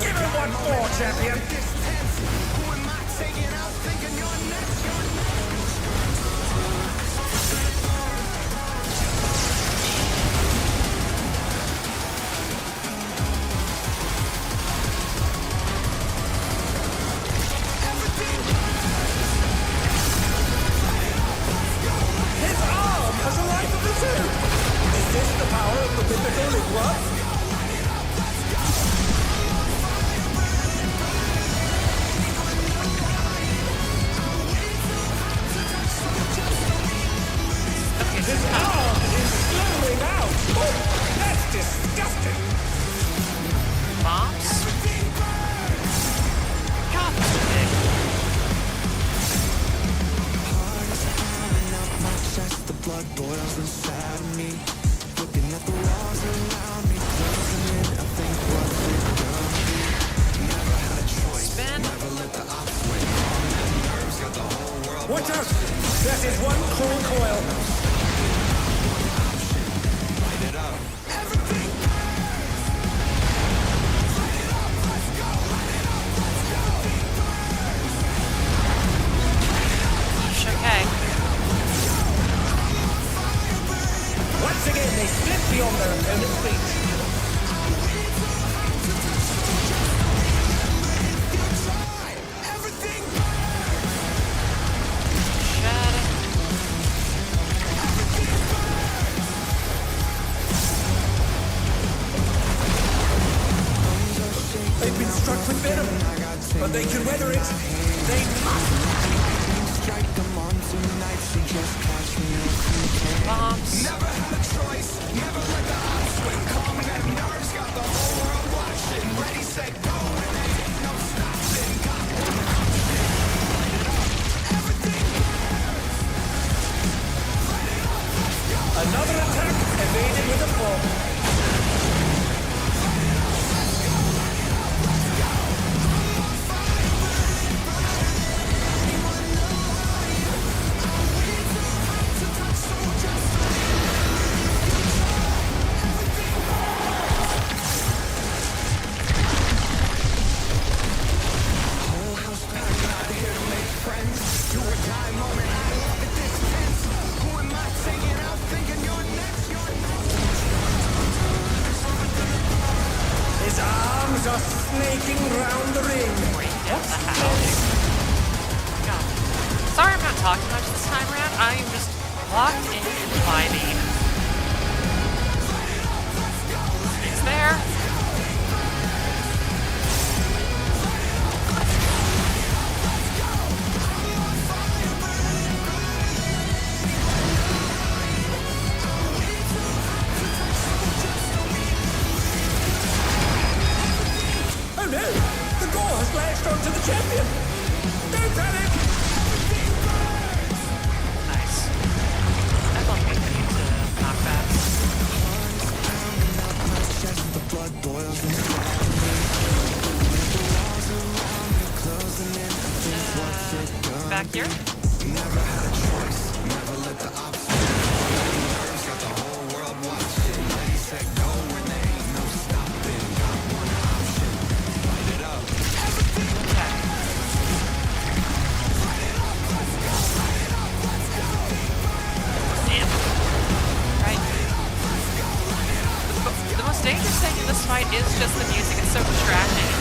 Give him one more, champion. Who am I taking out? Thinking you're next, His arm has a life of its own. Is this the power of the mythical in one? His arm is slowing out. Oh, that's disgusting. Bombs? God, that's big. my chest, the blood boils inside of me. Looking at the walls around me, closing in. I think what's it gonna be? Never had a choice. Spin. Never let the ops win. Calm them nerves, got the whole world. Watch out! That is one cruel coil. Light it up. Everything Okay. Once again, they slip beyond their opponent's reach. everything They've been struck with venom, but they can weather it. They must. strike them on tonight. She just catch me if you can. Bombs. Never had a choice. Never let the odds win. Calm them nerves, got the whole world watching. Ready, set, go, and there ain't no stopping. Got one option. Light it up. Everything Another attack evaded with a fall. His arms are snaking round the ring. Wait, get the house. God. Sorry I'm not talking much this time around. I am just locked in and vibing. It's there. Oh no! The gore has latched onto the champion! Don't panic! Nice. I love making into knockbacks. the blood boils inside me. The walls around me closing in. I think what's it gonna Back here. Never had a choice. Never let the ops win. Nerves got the whole world watching. Ready, set, go. dangerous thing in this fight is just the music. It's so distracting.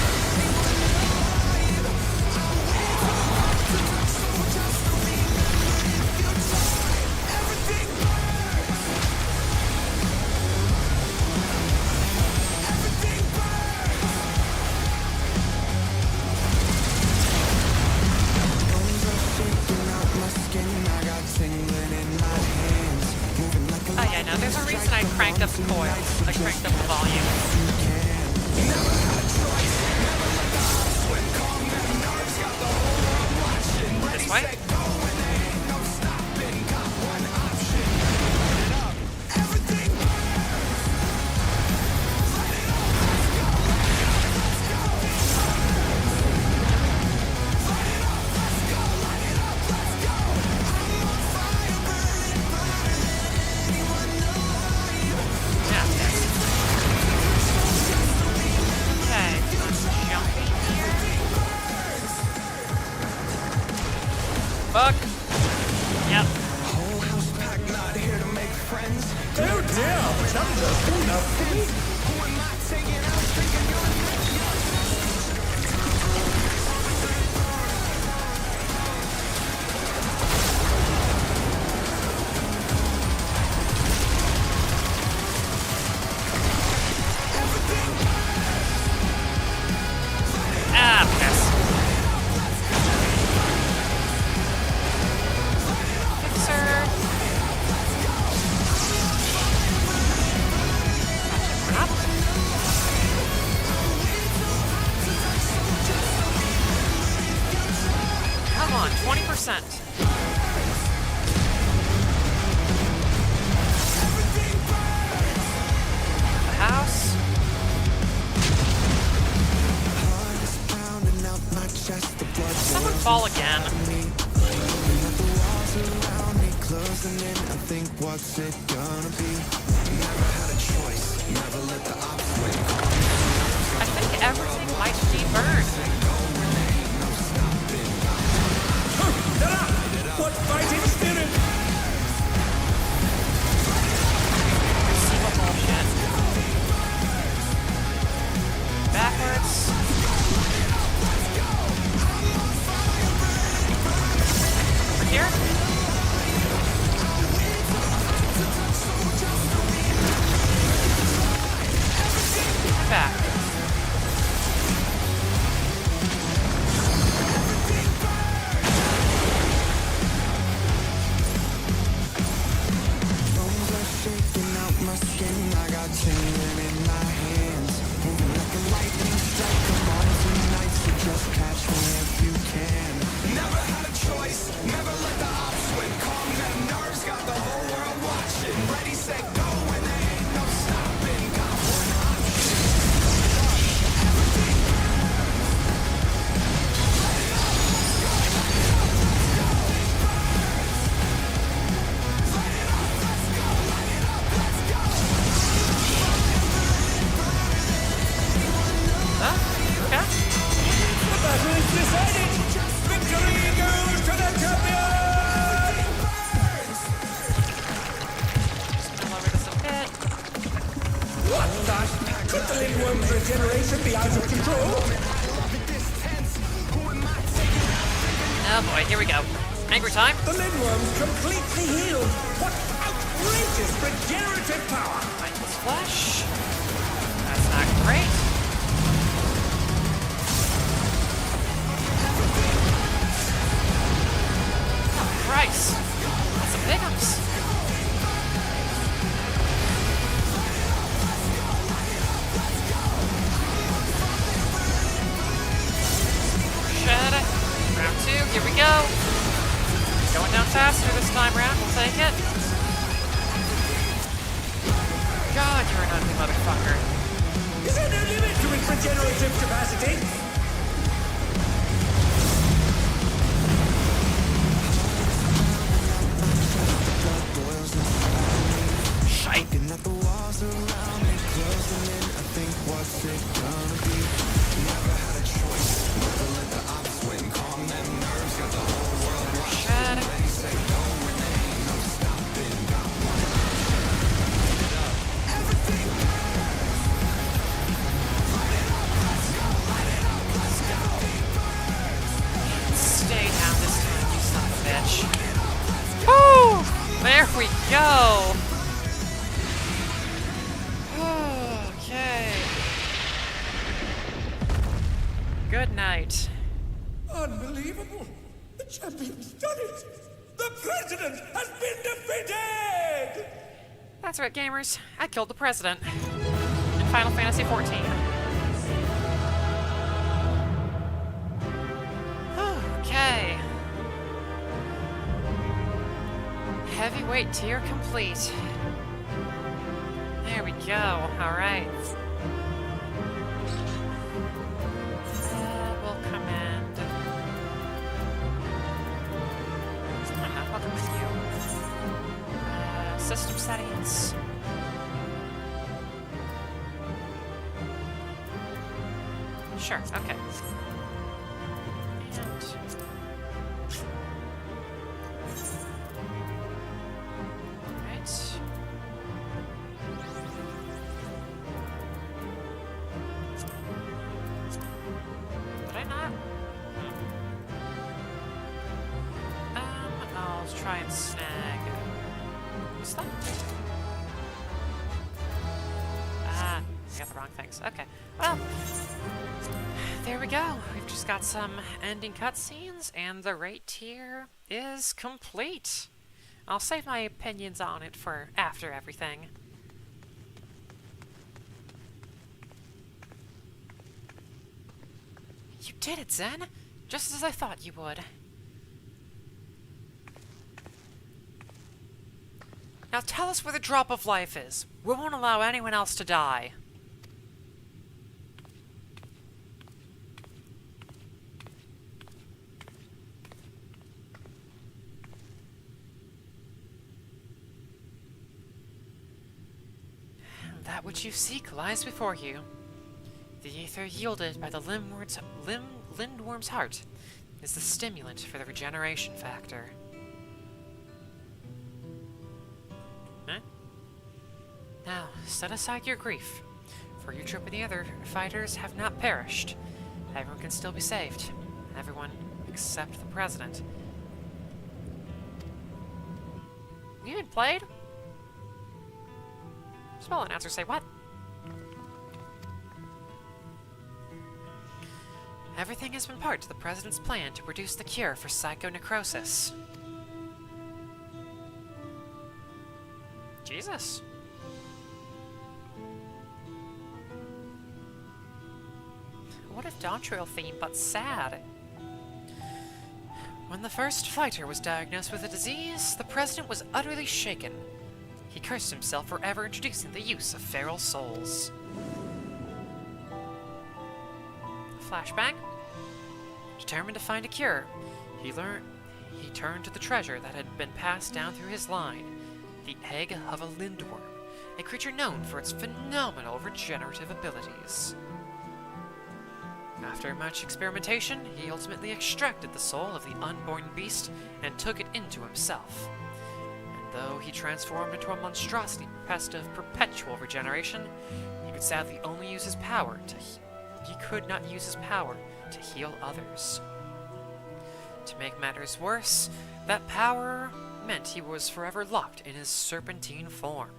Oh yeah, no, there's a reason I cranked up the coils. I cranked up the volume. This way? Fuck. Yep. Oh dear, numbers enough for me. Ah, piss. Fixer. Up. Come on, 20%. The house. Someone fall again. I think everything might be burned. What fighting spirit! See what bullshit. Backwards. Over here. Back. The battle is decided! Victory goes to the champion! Just gonna lower this a bit. What the? Could the Lindworm's regeneration be out of control? Oh boy, here we go. Angry time. The Lindworm's completely healed! What outrageous regenerative power! Mindless flesh. That's not great. Oh Christ. That's some pickups. Shit. Round 2, here we go. Going down faster this time round, we'll take it. God, you're an ugly motherfucker. Is there no limit to its regenerative capacity? Shite. Shit. Good night. Unbelievable! The champion's done it! The president has been defeated! That's right, gamers. I killed the president in Final Fantasy XIV. Okay. Heavyweight tier complete. There we go. Alright. We'll command. I'm not fucking with you. System settings. Sure, okay. And right. Did I not? I'll try and snag. What's that? Ah, I got the wrong things. Okay. Well, there we go. We've just got some ending cutscenes, and the rate tier is complete. I'll save my opinions on it for after everything. You did it, Zen! Just as I thought you would. Now tell us where the drop of life is. We won't allow anyone else to die. That which you seek lies before you. The ether yielded by the lindworm's heart is the stimulant for the regeneration factor. Huh? Now, set aside your grief, for Utrip and the other fighters have not perished. Everyone can still be saved. Everyone except the president. You even played? Spell announcer say what? Everything has been part of the president's plan to produce the cure for psychonecrosis. Jesus. What a Dawntrail theme, but sad. When the first fighter was diagnosed with the disease, the president was utterly shaken. He cursed himself for ever introducing the use of feral souls. Flashbang. Determined to find a cure, he turned to the treasure that had been passed down through his line, the egg of a lindworm, a creature known for its phenomenal regenerative abilities. After much experimentation, he ultimately extracted the soul of the unborn beast and took it into himself. And though he transformed into a monstrosity pest of perpetual regeneration, he could sadly only use his power to he could not use his power to heal others. To make matters worse, that power meant he was forever locked in his serpentine form.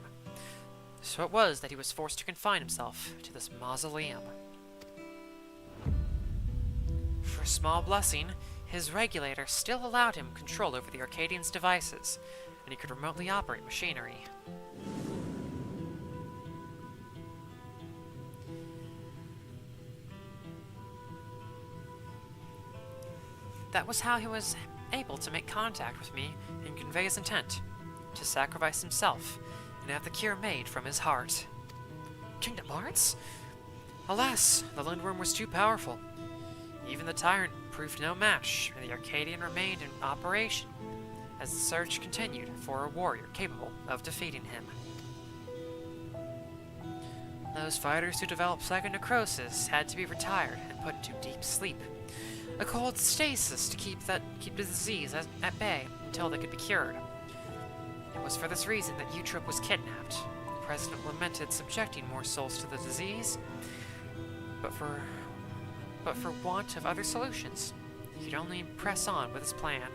So it was that he was forced to confine himself to this mausoleum. For a small blessing, his regulator still allowed him control over the Arcadian's devices, and he could remotely operate machinery. That was how he was able to make contact with me and convey his intent, to sacrifice himself and have the cure made from his heart. Kingdom Hearts? Alas, the Lindworm was too powerful. Even the Tyrant proved no match, and the Arcadian remained in operation as the search continued for a warrior capable of defeating him. Those fighters who developed psychonecrosis had to be retired and put into deep sleep, a cold stasis to keep the disease at bay until they could be cured. It was for this reason that Utrip was kidnapped. The president lamented subjecting more souls to the disease, but for want of other solutions, he could only press on with his plan.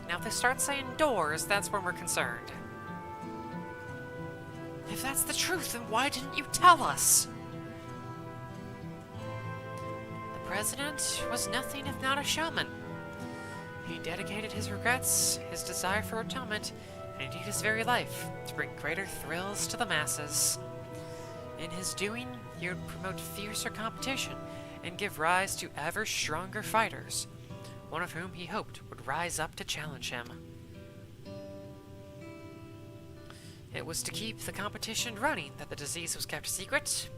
Now, if they start saying doors, that's when we're concerned. If that's the truth, then why didn't you tell us? president was nothing if not a showman. He dedicated his regrets, his desire for atonement, and indeed his very life to bring greater thrills to the masses. In his doing, he would promote fiercer competition and give rise to ever stronger fighters, one of whom he hoped would rise up to challenge him. It was to keep the competition running that the disease was kept secret,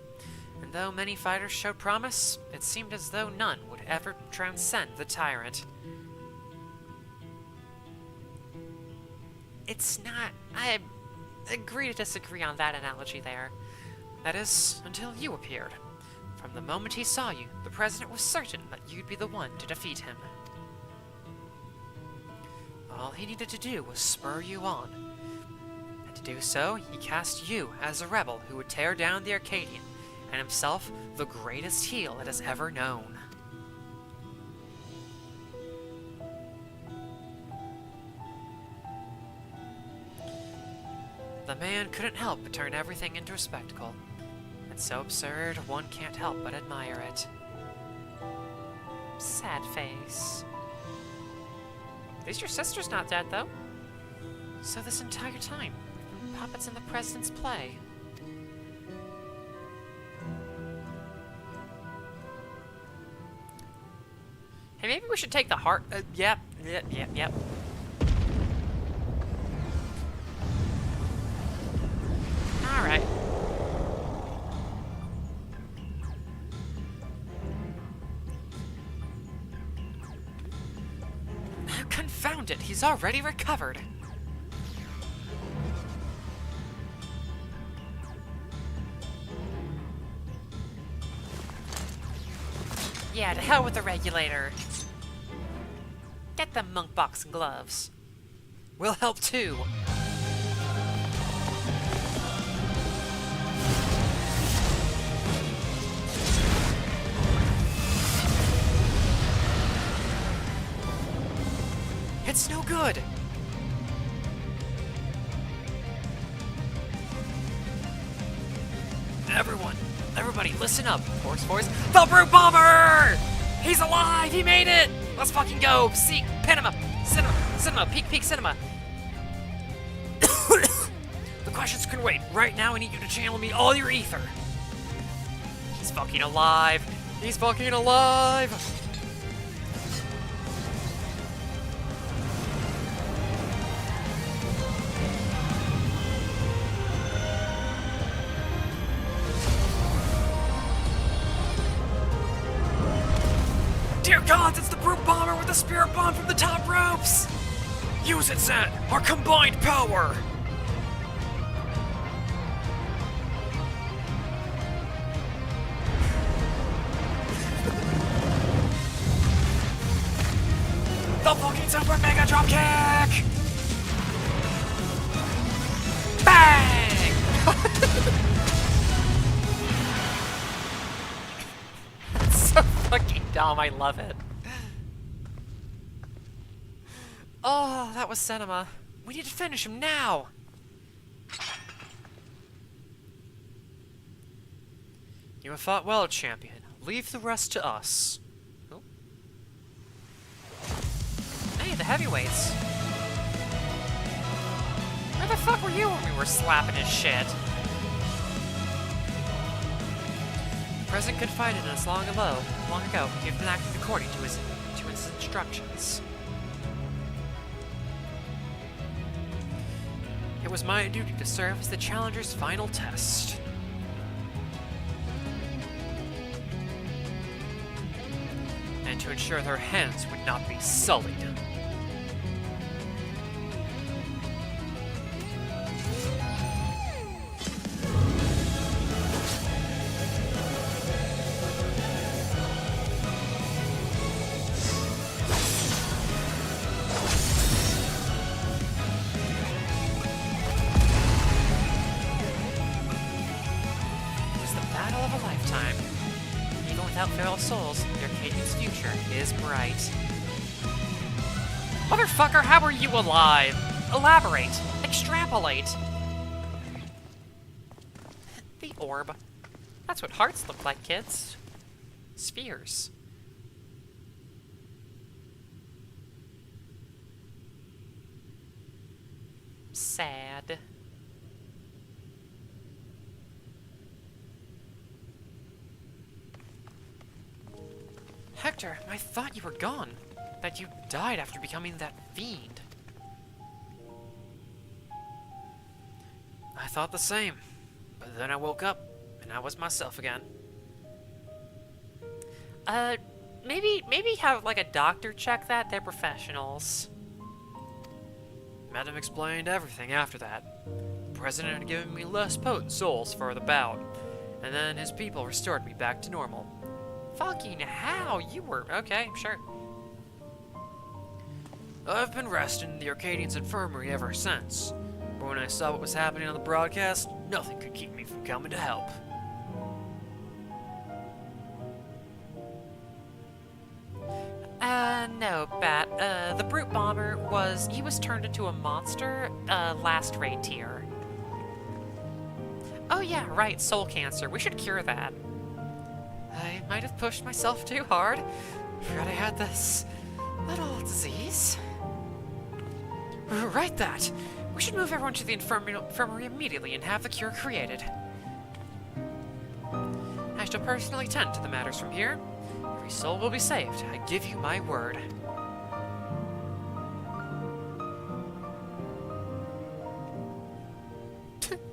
and though many fighters showed promise, it seemed as though none would ever transcend the tyrant. It's not... I agree to disagree on that analogy there. That is, until you appeared. From the moment he saw you, the president was certain that you'd be the one to defeat him. All he needed to do was spur you on. And to do so, he cast you as a rebel who would tear down the Arcadian, and himself the greatest heel it has ever known. The man couldn't help but turn everything into a spectacle. It's so absurd, one can't help but admire it. Sad face. At least your sister's not dead, though. So this entire time, puppets in the president's play. Hey, maybe we should take the heart. Yep. Alright. Confound it, he's already recovered. Yeah, to hell with the regulator. Get them monk box and gloves. We'll help too. It's no good! Everybody, listen up! Force, the Brute Bomber! He's alive! He made it! Let's fucking go! See, pin him up! Cinema! Peek, cinema! The questions can wait. Right now, I need you to channel me all your ether. He's fucking alive! He's fucking alive! Dear gods, it's the Brute Bomber with the Spirit Bomb from the top ropes! Use it, Zed! Our combined power! The fucking Super Mega Drop Kick! Bang! That's so fucking dumb, I love it. Oh, that was cinema. We need to finish him now! You have fought well, champion. Leave the rest to us. Oh. Hey, the heavyweights. Where the fuck were you when we were slapping his shit? The president could fight it as long ago. He'd been acting according to his instructions. It was my duty to serve as the challenger's final test. And to ensure their hands would not be sullied. Without feral souls, the Arcadian's future is bright. Motherfucker, how are you alive? Elaborate. Extrapolate. The orb. That's what hearts look like, kids. Spheres. sad. Hector, I thought you were gone. That you died after becoming that fiend. I thought the same. But then I woke up, and I was myself again. Maybe have, like, a doctor check that. They're professionals. Madam explained everything after that. The president had given me less potent souls for the bout, and then his people restored me back to normal. Fucking how? You were... okay, sure. I've been resting in the Arcadian's infirmary ever since, but when I saw what was happening on the broadcast, nothing could keep me from coming to help. No, Bat. The Brute Bomber he was turned into a monster, last raid tier. Oh yeah, right, soul cancer. We should cure that. I might have pushed myself too hard. Forgot I had this little disease. Right that! We should move everyone to the infirmary immediately and have the cure created. I shall personally tend to the matters from here. Every soul will be saved, I give you my word.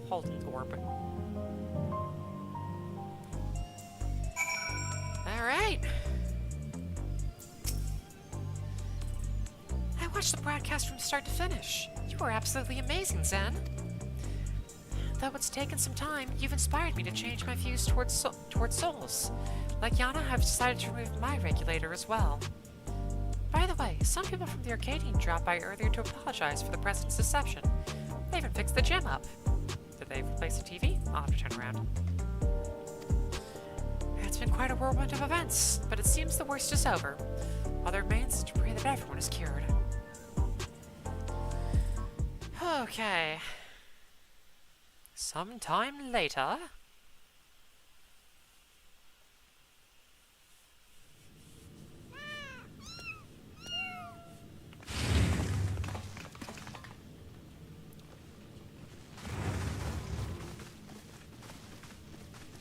Holy orb. Alright. I watched the broadcast from start to finish. You were absolutely amazing, Zen. Though it's taken some time, you've inspired me to change my views towards souls. Like Yana, I've decided to remove my regulator as well. By the way, some people from the Arcadian dropped by earlier to apologize for the president's deception. They even fixed the gym up. Did they replace the TV? I'll have to turn around. It's been quite a whirlwind of events, but it seems the worst is over. All that remains is to pray that everyone is cured. Okay. Sometime later...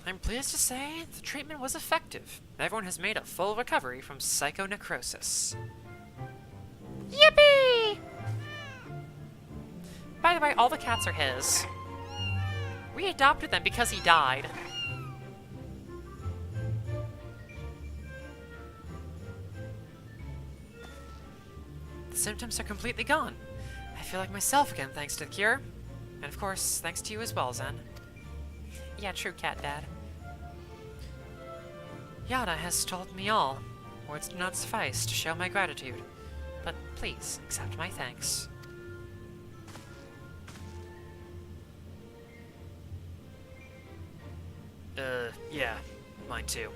I'm pleased to say the treatment was effective. Everyone has made a full recovery from psychonecrosis. Yippee! By the way, all the cats are his. We adopted them because he died. The symptoms are completely gone. I feel like myself again thanks to the cure. And of course, thanks to you as well, Zen. Yeah, true, Cat Dad. Yada has told me all. Words do not suffice to show my gratitude, but please accept my thanks. Yeah, mine too.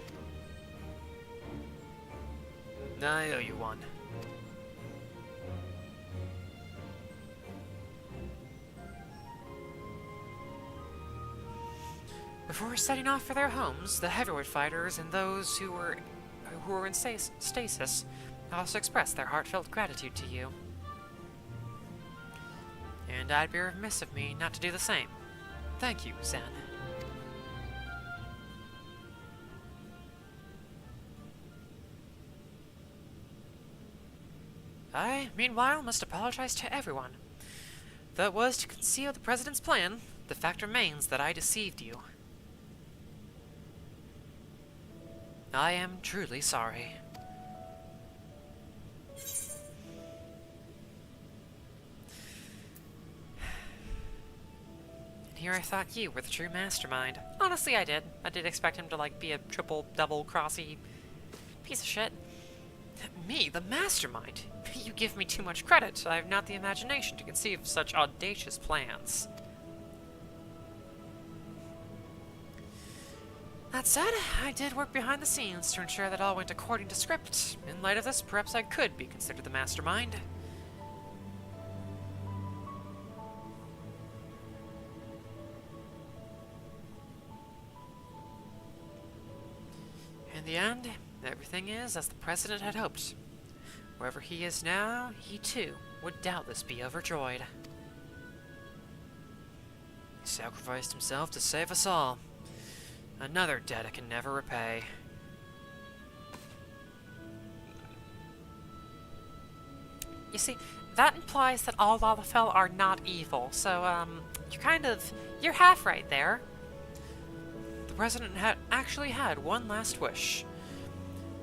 I owe you one. Before setting off for their homes, the heavyweight fighters and those who were in stasis also expressed their heartfelt gratitude to you. And I'd be remiss of me not to do the same. Thank you, Zen. I, meanwhile, must apologize to everyone. Though it was to conceal the President's plan, the fact remains that I deceived you. I am truly sorry. And here I thought you were the true mastermind. Honestly, I did. I did expect him to, like, be a triple, double, crossy piece of shit. Me, the mastermind? You give me too much credit. I have not the imagination to conceive such audacious plans. That said, I did work behind the scenes to ensure that all went according to script. In light of this, perhaps I could be considered the mastermind. In the end, everything is as the President had hoped. Wherever he is now, he too would doubtless be overjoyed. sacrificed himself to save us all. Another debt I can never repay. You see, that implies that all Lalafell are not evil, so, you're half right there. The President had actually had one last wish.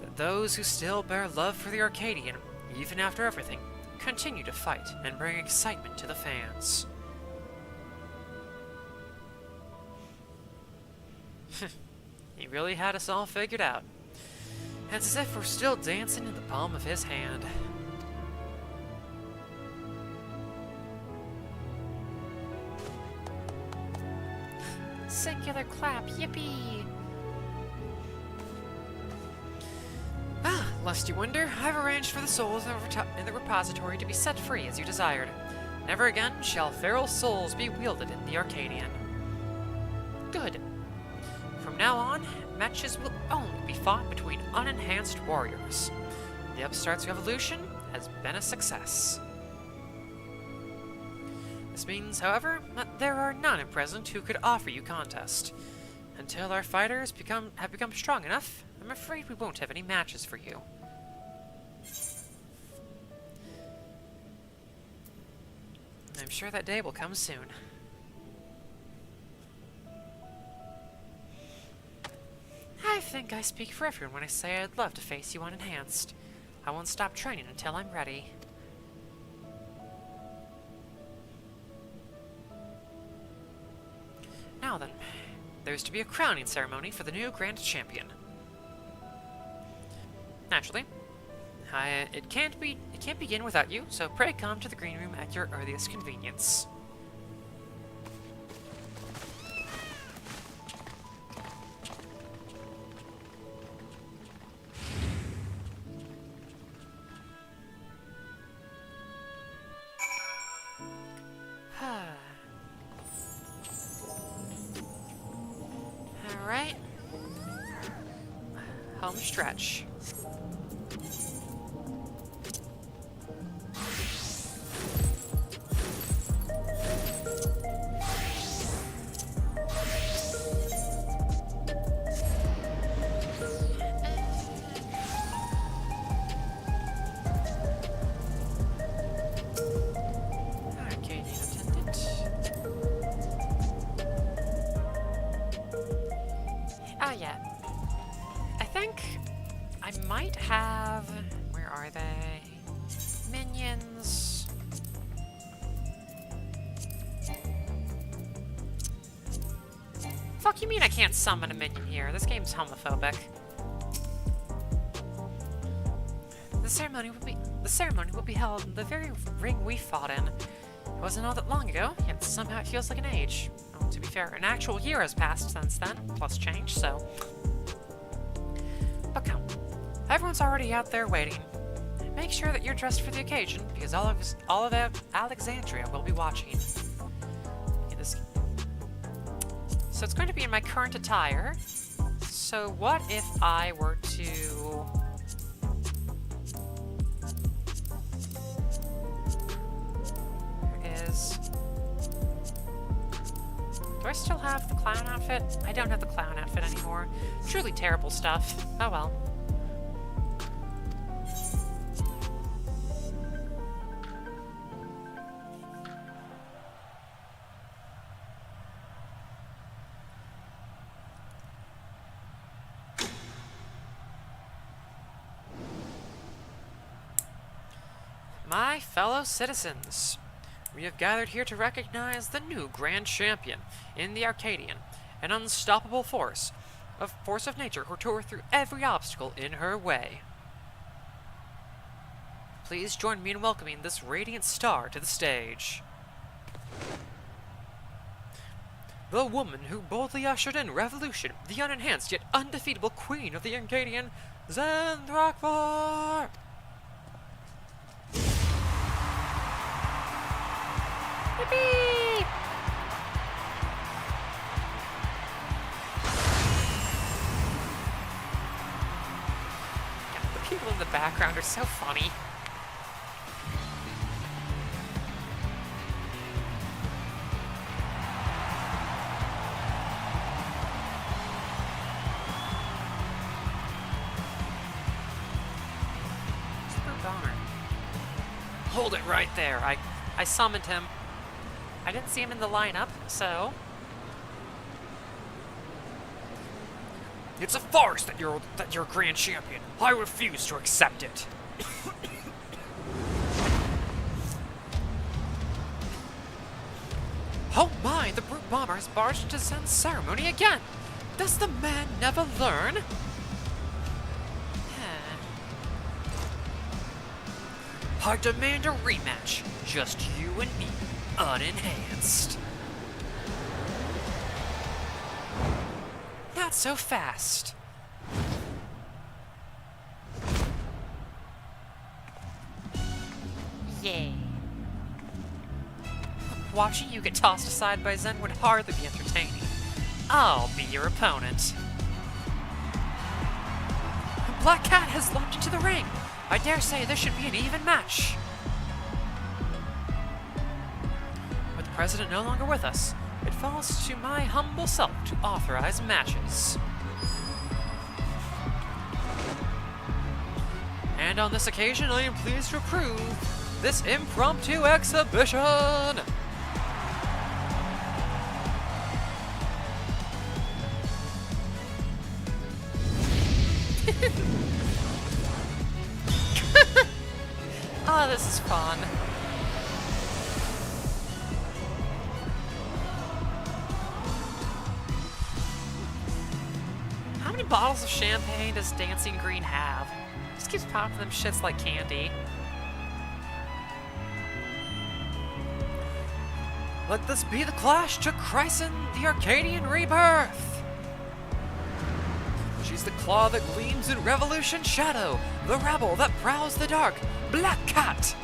That those who still bear love for the Arcadian, even after everything, continue to fight and bring excitement to the fans. He really had us all figured out. It's as if we're still dancing in the palm of his hand. Singular clap, yippee! Ah, lest you wonder, I've arranged for the souls in the repository to be set free as you desired. Never again shall feral souls be wielded in the Arcadian. Good. From now on, matches will only be fought between unenhanced warriors. The upstart's revolution has been a success. This means, however, that there are none present who could offer you contest. Until our fighters have become strong enough, I'm afraid we won't have any matches for you. I'm sure that day will come soon. I think I speak for everyone when I say I'd love to face you unenhanced. I won't stop training until I'm ready. Now then, there's to be a crowning ceremony for the new Grand Champion. Naturally, it can't begin without you, so pray come to the green room at your earliest convenience. Alright. Home stretch. Yeah. I think I might have... Where are they? Minions. Fuck you mean I can't summon a minion here? This game's homophobic. The ceremony will be held in the very ring we fought in. It wasn't all that long ago, yet somehow it feels like an age. Well, to be fair, an actual year has passed since then, plus change, so... But come, everyone's already out there waiting. Make sure that you're dressed for the occasion, because all of Alexandria will be watching. So it's going to be in my current attire. So what if I were to... Do I still have the clown outfit? I don't have the clown outfit anymore. Truly terrible stuff. Oh well. My fellow citizens, we have gathered here to recognize the new Grand Champion in the Arcadian, an unstoppable force of nature who tore through every obstacle in her way. Please join me in welcoming this radiant star to the stage. The woman who boldly ushered in revolution, the unenhanced yet undefeatable queen of the Arcadian, Zendrakvar! Yippee! God, the people in the background are so funny. Hold it right there. I summoned him. I didn't see him in the lineup, so... It's a farce that you're Grand Champion. I refuse to accept it. Oh my, the Brute Bomber has barged into Zen's ceremony again! Does the man never learn? I demand a rematch. Just you and me, unenhanced. Not so fast. Yay. Watching you get tossed aside by Zen would hardly be entertaining. I'll be your opponent. Black Cat has leapt into the ring. I dare say this should be an even match. With the president no longer with us, it falls to my humble self to authorize matches. And on this occasion, I am pleased to approve this impromptu exhibition. Oh, this is fun. How many bottles of champagne does Dancing Green have? Just keeps popping them shits like candy. Let this be the clash to christen the Arcadian rebirth! She's the claw that gleams in revolution shadow, the rebel that prowls the dark, Black Cat!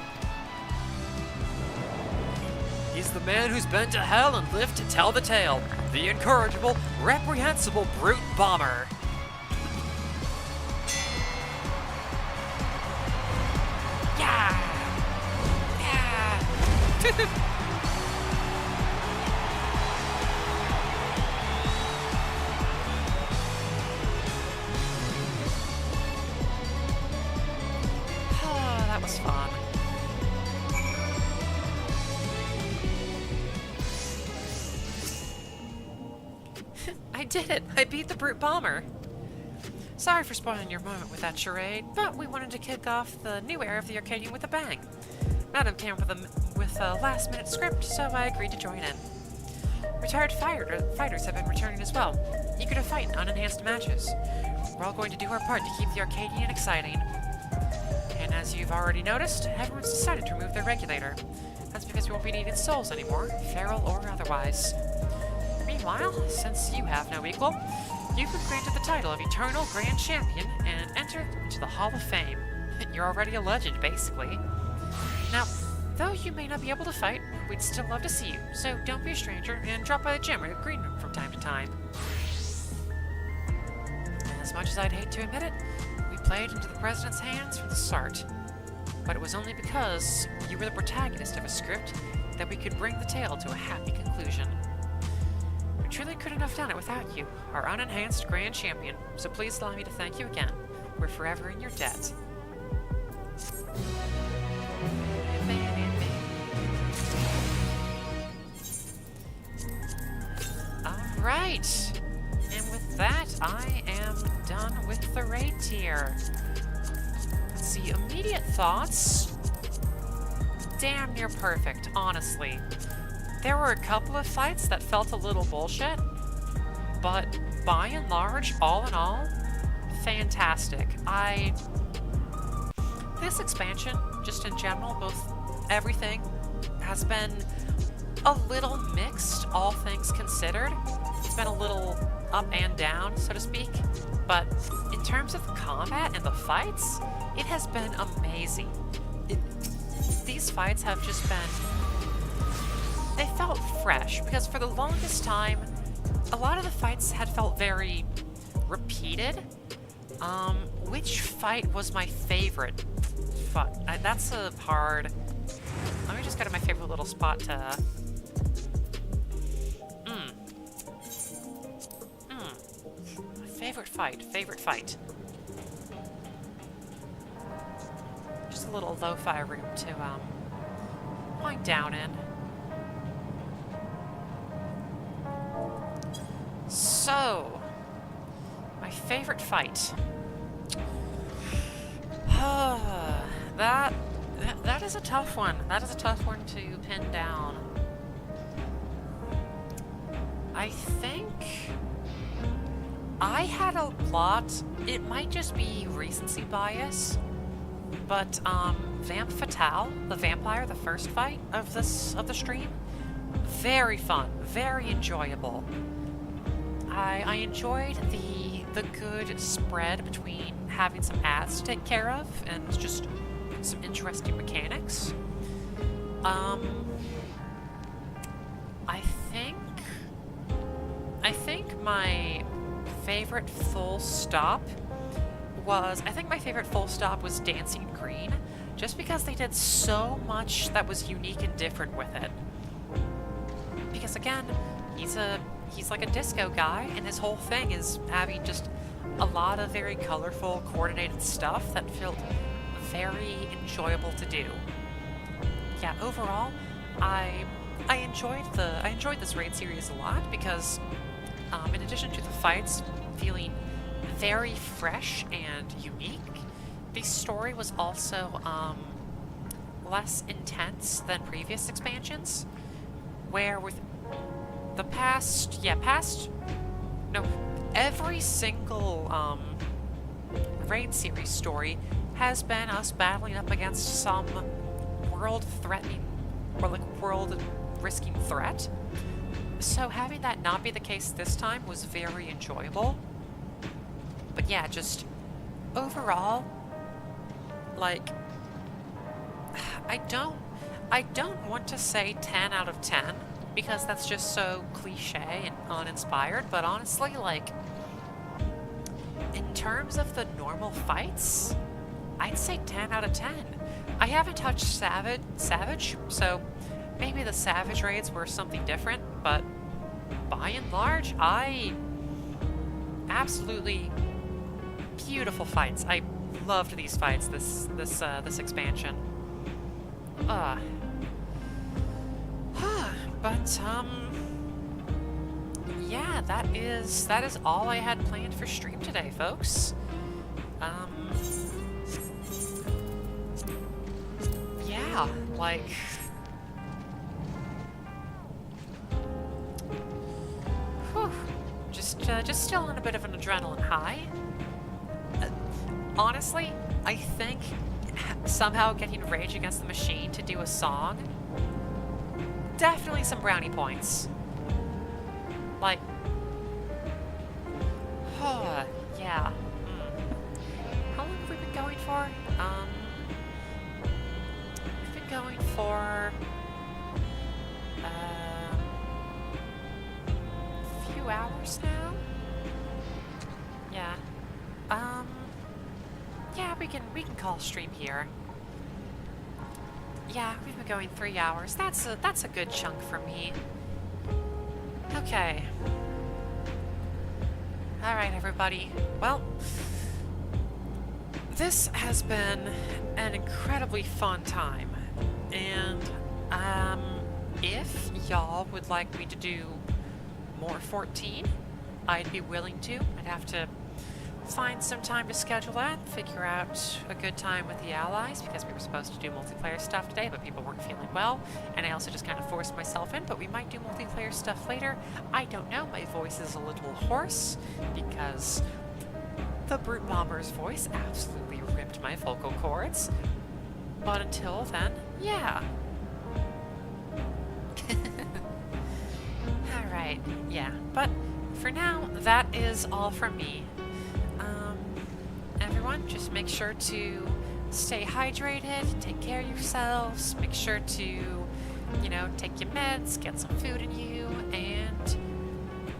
He's the man who's been to hell and lived to tell the tale, the incorrigible, reprehensible Brute Bomber. Yeah! Yeah! That was fun. I did it! I beat the Brute Bomber! Sorry for spoiling your moment with that charade, but we wanted to kick off the new era of the Arcadian with a bang. Madam came with a last-minute script, so I agreed to join in. Retired fighters have been returning as well, eager to fight in unenhanced matches. We're all going to do our part to keep the Arcadian exciting. And as you've already noticed, everyone's decided to remove their regulator. That's because we won't be needing souls anymore, feral or otherwise. Meanwhile, since you have no equal, you've been granted the title of Eternal Grand Champion and entered into the Hall of Fame. You're already a legend, basically. Now, though you may not be able to fight, we'd still love to see you, so don't be a stranger and drop by the gym or the green room from time to time. And as much as I'd hate to admit it, we played into the President's hands from the start. But it was only because you were the protagonist of a script that we could bring the tale to a happy conclusion. We truly couldn't have done it without you, our unenhanced Grand Champion, so please allow me to thank you again. We're forever in your debt. Alright! And with that, I am done with the raid tier. Let's see, immediate thoughts? Damn near perfect, honestly. There were a couple of fights that felt a little bullshit, but by and large, all in all, fantastic. This expansion, just in general, both everything, has been a little mixed, all things considered. It's been a little up and down, so to speak, but in terms of the combat and the fights, it has been amazing. These fights have just been... they felt fresh, because for the longest time, a lot of the fights had felt very repeated. Which fight was my favorite? Fuck, that's a hard... Let me just go to my favorite little spot to... Favorite fight. Just a little lo-fi room to wind down in. So, my favorite fight. That is a tough one. That is a tough one to pin down. I think I had a lot. It might just be recency bias, but Vamp Fatale, the vampire, the first fight of the stream, very fun, very enjoyable. I enjoyed the good spread between having some ads to take care of and just some interesting mechanics. I think my favorite full stop was Dancing Green, just because they did so much that was unique and different with it. Because again, he's like a disco guy, and his whole thing is having just a lot of very colorful, coordinated stuff that felt very enjoyable to do. Yeah, overall, I enjoyed this raid series a lot because, in addition to the fights feeling very fresh and unique, the story was also less intense than previous expansions, where with the every single raid series story has been us battling up against some world-threatening or like world-risking threat. So having that not be the case this time was very enjoyable. But yeah, just overall, like, I don't want to say 10 out of 10 because that's just so cliche and uninspired, but honestly, like, in terms of the normal fights, I'd say 10 out of 10. I haven't touched Savage, so maybe the Savage raids were something different, but by and large, absolutely beautiful fights. I loved these fights, this expansion. But yeah, that is all I had planned for stream today, folks. Yeah, like, whew, just still on a bit of an adrenaline high. Honestly, I think somehow getting Rage Against the Machine to do a song, definitely some brownie points. Like, yeah. How long have we been going for? We've been going for a few hours now. Yeah. Yeah, we can call stream here. Yeah, we've been going 3 hours. That's a good chunk for me. Okay. Alright, everybody. Well, this has been an incredibly fun time. And, if y'all would like me to do more 14, I'd be willing to. I'd have to find some time to schedule that, figure out a good time with the allies, because we were supposed to do multiplayer stuff today, but people weren't feeling well, and I also just kind of forced myself in, but we might do multiplayer stuff later. I don't know, my voice is a little hoarse, because the Brute Bomber's voice absolutely ripped my vocal cords. But until then, yeah. Alright, yeah, but for now, that is all from me. Everyone, just make sure to stay hydrated, take care of yourselves, make sure to, you know, take your meds, get some food in you, and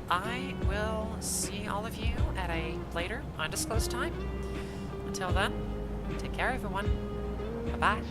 I will see all of you at a later, undisclosed time. Until then, take care, everyone. Bye-bye.